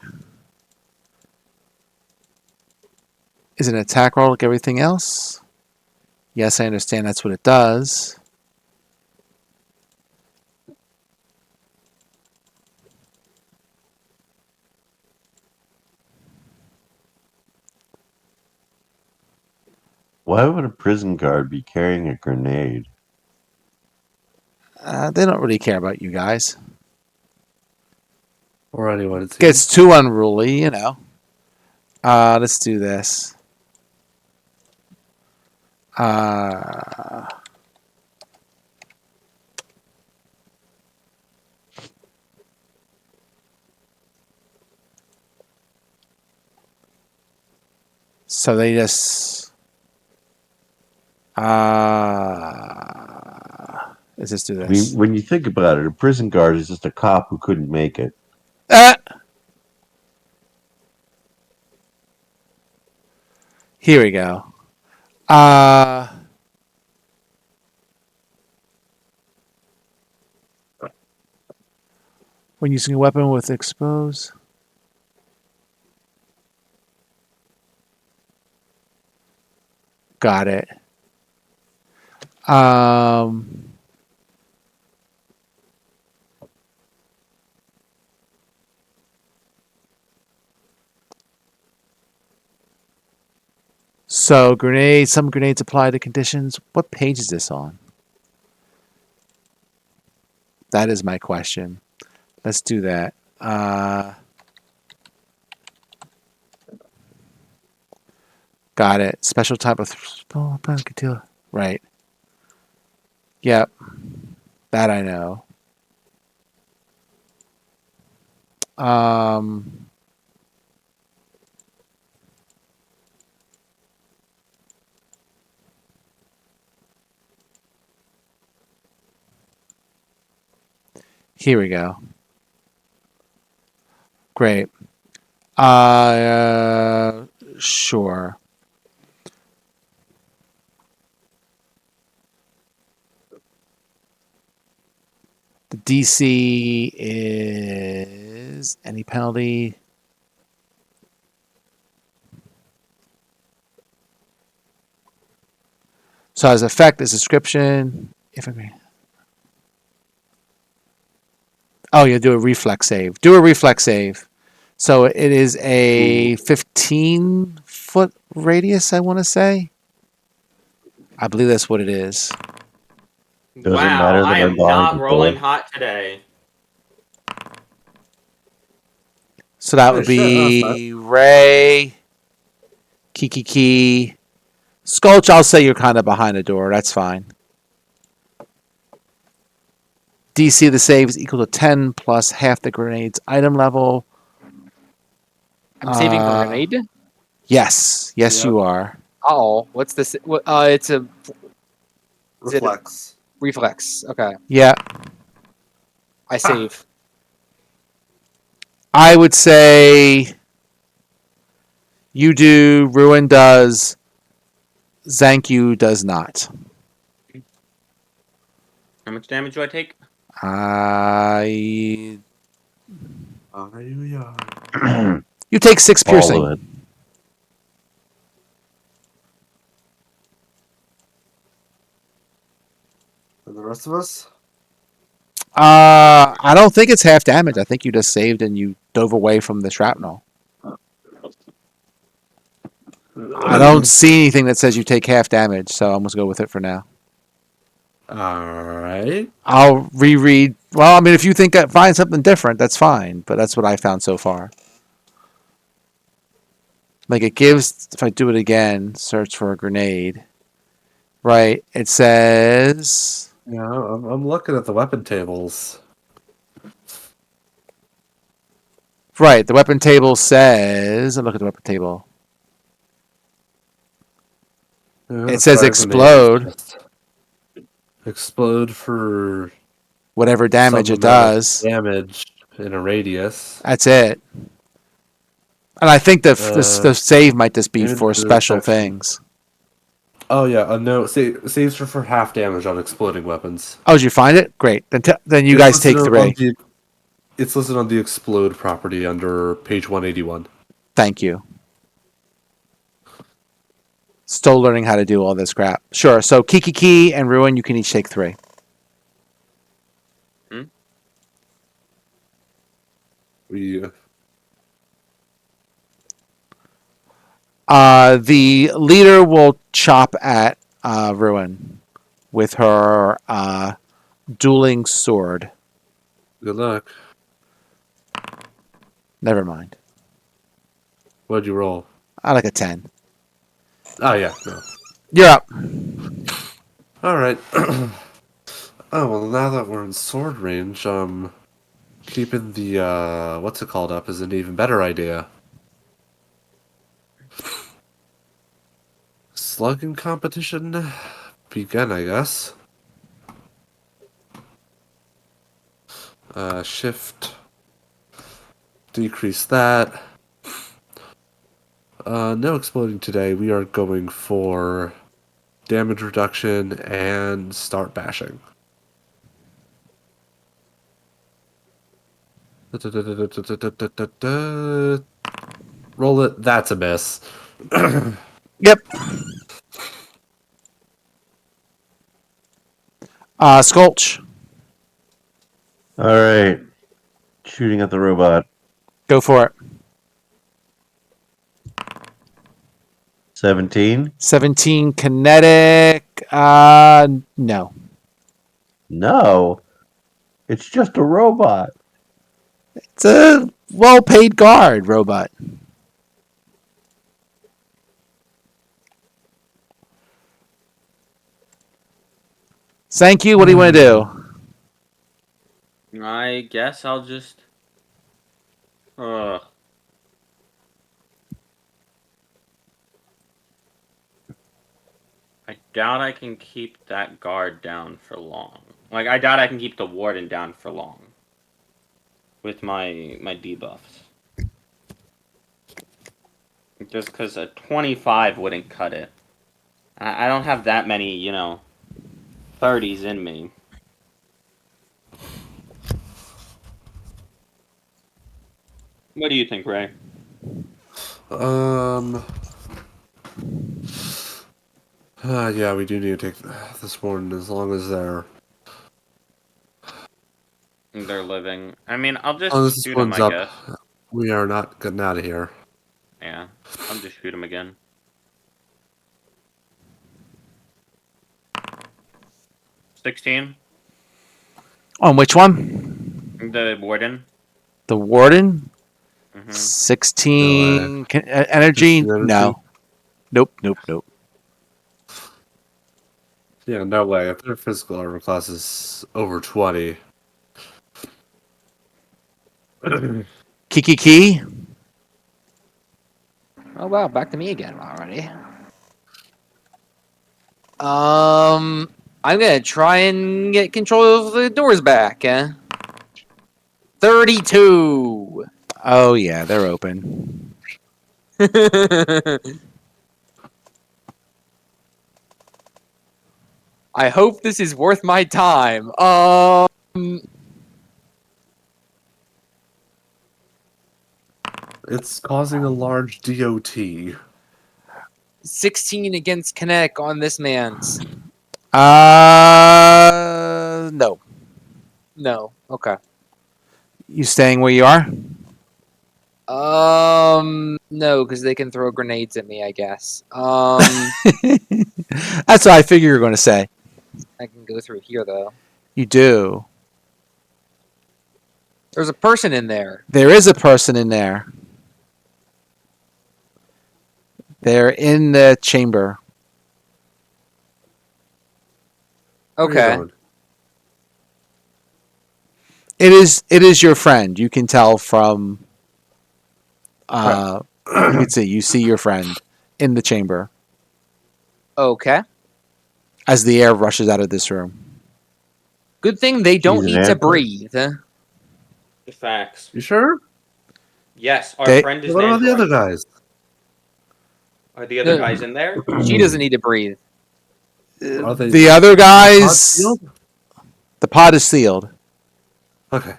Is it an attack roll like everything else? Yes, I understand that's what it does. Why would a prison guard be carrying a grenade? They don't really care about you guys. Or anyone, it seems. Gets too unruly, you know. Let's do this. So they just let's just do I this. mean, when you think about it, a prison guard is just a cop who couldn't make it. Here we go. When using a weapon with expose. Got it. So grenades, some grenades apply to conditions. What page is this on? That is my question. Let's do that. Got it. Special type of right. Yep. That I know. Here we go. Great. Sure. The DC is any penalty. So as effect, as description, if agree. Oh, you do a reflex save. Do a reflex save. So it is a 15-foot radius, I want to say. I believe that's what it is. Does it Wow, matter that I I'm am behind not the rolling door? hot today. So that Oh, would shit, that's be Ray, Kiki, Skulch. I'll say you're kind of behind the door. That's fine. DC of the save is equal to 10 plus half the grenade's item level. I'm saving for grenade. Yes. Yes, Yep. you are. Oh, what's this? It's a Reflex. reflex. Okay, Yeah. I save. I would say you do, Ruin does, Zanku does not. How much damage do I take? I Aeon. You take 6 piercing. All of it. And the rest of us? I don't think it's half damage. I think you just saved and you dove away from the shrapnel. I don't see anything that says you take half damage, so I'm going to go with it for now. Alright. I'll reread. Well, I mean, if you think I find something different, that's fine, but that's what I found so far. Like it gives, if I do it again, search for a grenade. Right, it says. Yeah, I'm looking at the weapon tables. Right, the weapon table says. Look at the weapon table. Yeah, It says fire grenade is explode. just explode for Whatever damage some it amount of does. damage in a radius. That's it. And I think the save might just be Damage for special protection. things. Oh yeah, no, saves for half damage on exploding weapons. Oh, did you find it? Great. Then you It's guys listed take on 3. it's listed on the explode property under page 181. Thank you. Still learning how to do all this crap. Sure. So Kiki and Ruin, you can each take 3. The leader will chop at Ruin with her dueling sword. Good luck. Never mind. What'd you roll? I like a 10. Oh, yeah. No. You're up. All right. Oh, well, now that we're in sword range, keeping the, what's it called up is an even better idea. Slugging competition begin, I guess. Shift. Decrease that. No exploding today. We are going for damage reduction and start bashing. Roll it. That's a miss. Yep. Sculch. All right. Shooting at the robot. Go for it. 17. 17 kinetic. No. No. It's just a robot. It's a well-paid guard robot. Thank you. What do you want to do? I guess I'll just. Ugh. I doubt I can keep that guard down for long. Like, I doubt I can keep the warden down for long. With my debuffs. Just because a 25 wouldn't cut it. I don't have that many, 30s in me. What do you think, Ray? Yeah, we do need to take this one as long as they're living. I mean, I'll just this shoot him, one's I up. guess. We are not getting out of here. Yeah, I'll just shoot him again. 16. On which one? The warden. The warden? Mm-hmm. 16 energy? Just energy? No. Nope. Yeah, no way. If their physical armor class is over 20. Kiki? Oh wow, back to me again already. I'm gonna try and get control of the doors back. 32. Oh, yeah, they're open. I hope this is worth my time. It's causing a large DOT. 16 against kinetic on this man's. No. No. Okay. You staying where you are? No, because they can throw grenades at me, I guess. That's what I figure you're going to say. I can go through here, though. You do. There's a person in there. There is a person in there. They're in the chamber. Where are you Okay. going? It is your friend. You can tell from you can see your friend in the chamber Okay. as the air rushes out of this room. Good thing they don't an need to android. breathe. The facts. You sure? Yes, our They- friend is What an about the other android. guys? Are the other No. guys in there? She doesn't need to breathe. Are they The other pod guys, sealed? the pod is sealed. Okay.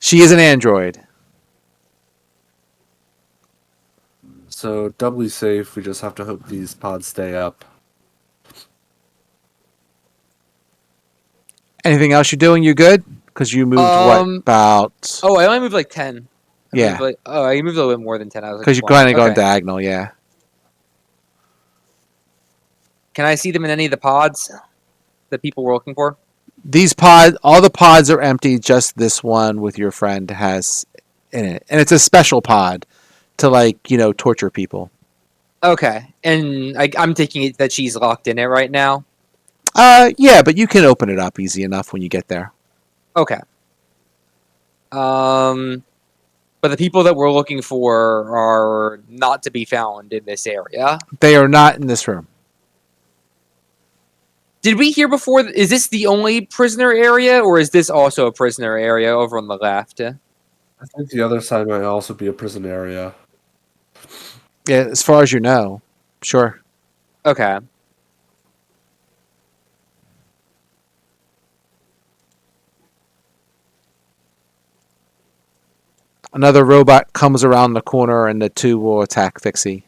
She is an android. So doubly safe. We just have to hope these pods stay up. Anything else you're doing? You good? Because you moved what about? Oh, I only moved like 10. Yeah. I moved a little bit more than 10. I was like Because you're 20. kind of going Okay. diagonal. Yeah. Can I see them in any of the pods that people were looking for? All the pods are empty. Just this one with your friend has in it, and it's a special pod to torture people. Okay, and I'm taking it that she's locked in it right now. Yeah, but you can open it up easy enough when you get there. Okay. But the people that we're looking for are not to be found in this area. They are not in this room. Did we hear before? Is this the only prisoner area, or is this also a prisoner area over on the left? I think the other side might also be a prison area. Yeah, as far as you know, sure. Okay. Another robot comes around the corner, and the two will attack Fixie.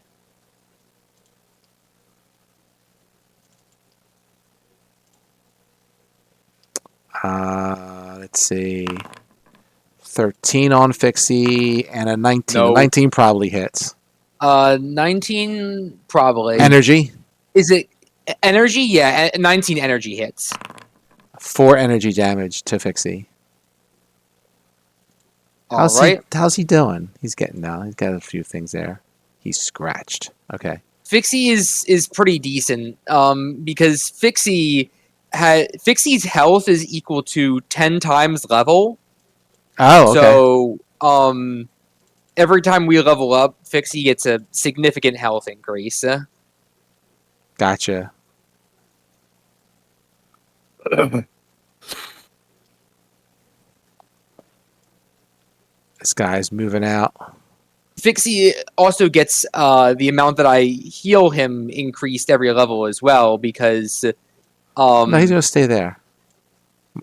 Let's see. 13 on Fixie and a 19. No. A 19 probably hits. 19 probably. Energy. Is it energy? Yeah, 19 energy hits. 4 energy damage to Fixie. How's he doing? He's getting down. He's got a few things there. He's scratched. Okay. Fixie is pretty decent. Because Fixie's health is equal to 10 times level. Oh, okay. So every time we level up, Fixie gets a significant health increase. Gotcha. This guy's moving out. Fixie also gets the amount that I heal him increased every level as well because No, he's gonna stay there.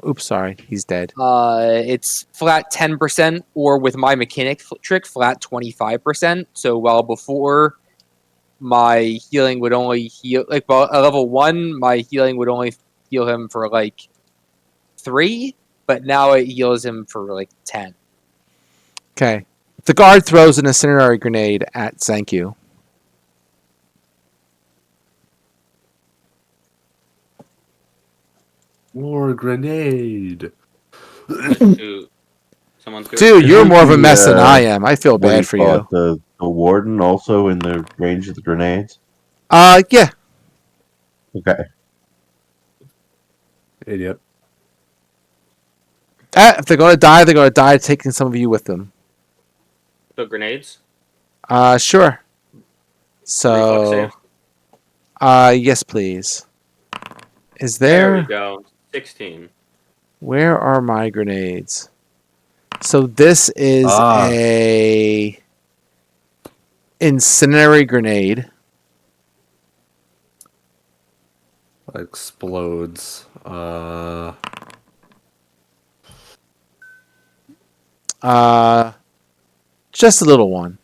Oops, sorry, he's dead. it's flat 10%, or with my mechanic trick, flat 25%. So while before my healing would only heal at level 1, my healing would only heal him for 3, but now it heals him for 10. Okay. The guard throws an incendiary grenade at Zanku. More grenade. Someone's good. Dude, you're more of a Isn't mess than the, I am. I feel what do bad for call you. it, the warden also in the range of the grenades? Yeah. Okay. Idiot. If they're gonna die, they're gonna die taking some of you with them. The grenades? Sure. Reflex So, save? yes, please. Is There we there? go. 16. Where are my grenades? So this is a incendiary grenade. Explodes. Just a little one.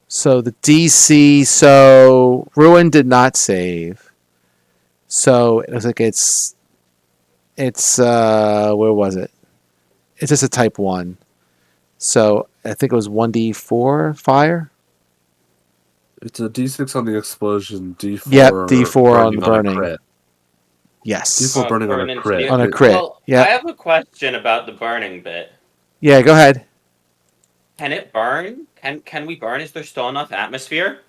So the DC, so Ruin did not save. So it looks like it's where was it? It's just a type 1. So I think it was 1d4 fire. It's a D6 on the explosion, D4 Yep, D4 on the a burning. crit. Yes. D4 burning for on an a crit. On a crit. Well, Yeah. I have a question about the burning bit. Yeah, go ahead. Can it burn? Can we burn? Is there still enough atmosphere?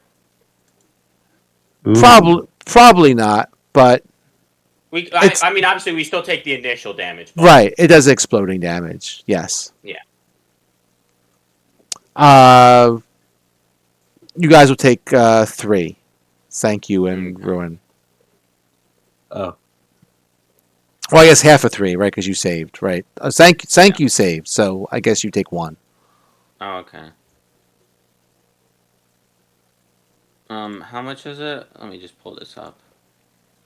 Ooh. Probably not, but I mean, obviously, we still take the initial damage. But right, it does exploding damage. Yes. Yeah. You guys will take 3. Thank you and Ruin. Oh. Well, I guess half of 3, right? Because you saved, right? Thank you saved, so I guess you take 1. Oh, okay. How much is it? Let me just pull this up.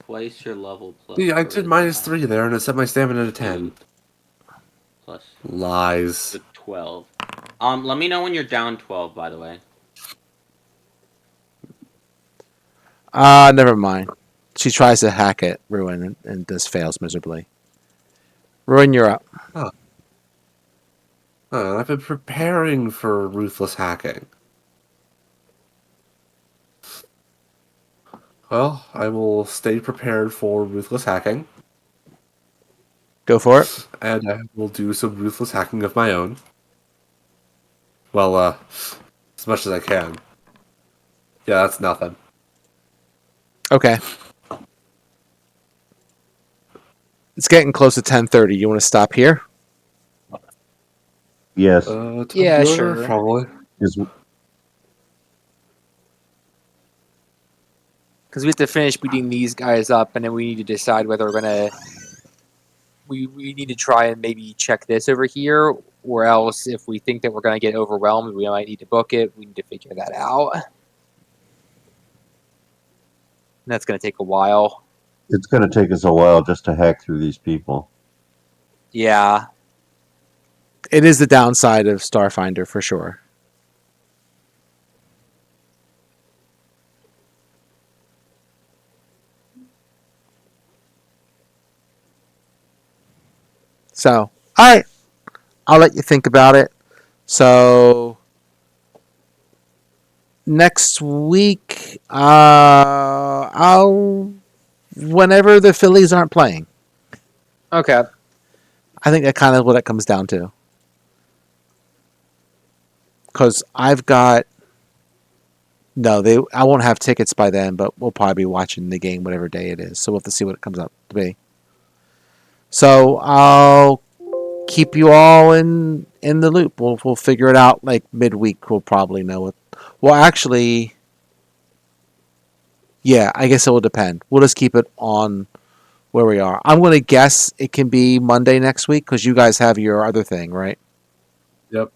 Twice your level plus. See, I did -3 there, and it set my stamina to 10. Plus Lies. the 12. Let me know when you're down 12, by the way. Never mind. She tries to hack it, Ruin, and this fails miserably. Ruin, you're up. Oh. I've been preparing for ruthless hacking. Well, I will stay prepared for ruthless hacking, Go for it. and I will do some ruthless hacking of my own. Well, as much as I can. Yeah, that's nothing. Okay. It's getting close to 10:30. You want to stop here? Yes. Tom Yeah, Bueller, sure. probably. Is Because we have to finish beating these guys up, and then we need to decide whether we're gonna. We need to try and maybe check this over here, or else if we think that we're gonna get overwhelmed, we might need to book it. We need to figure that out. And that's gonna take a while. it's going to take us a while just to hack through these people. Yeah. It is the downside of Starfinder for sure. So, all right. I'll let you think about it. So, next week, I'll whenever the Phillies aren't playing. Okay. I think that kind of what it comes down to. Because I've got I won't have tickets by then, but we'll probably be watching the game whatever day it is. So we'll have to see what it comes up to be. So I'll keep you all in the loop. We'll figure it out like midweek. We'll probably know it. Well, actually, yeah, I guess it will depend. We'll just keep it on where we are. I'm going to guess it can be Monday next week because you guys have your other thing, right? Yep.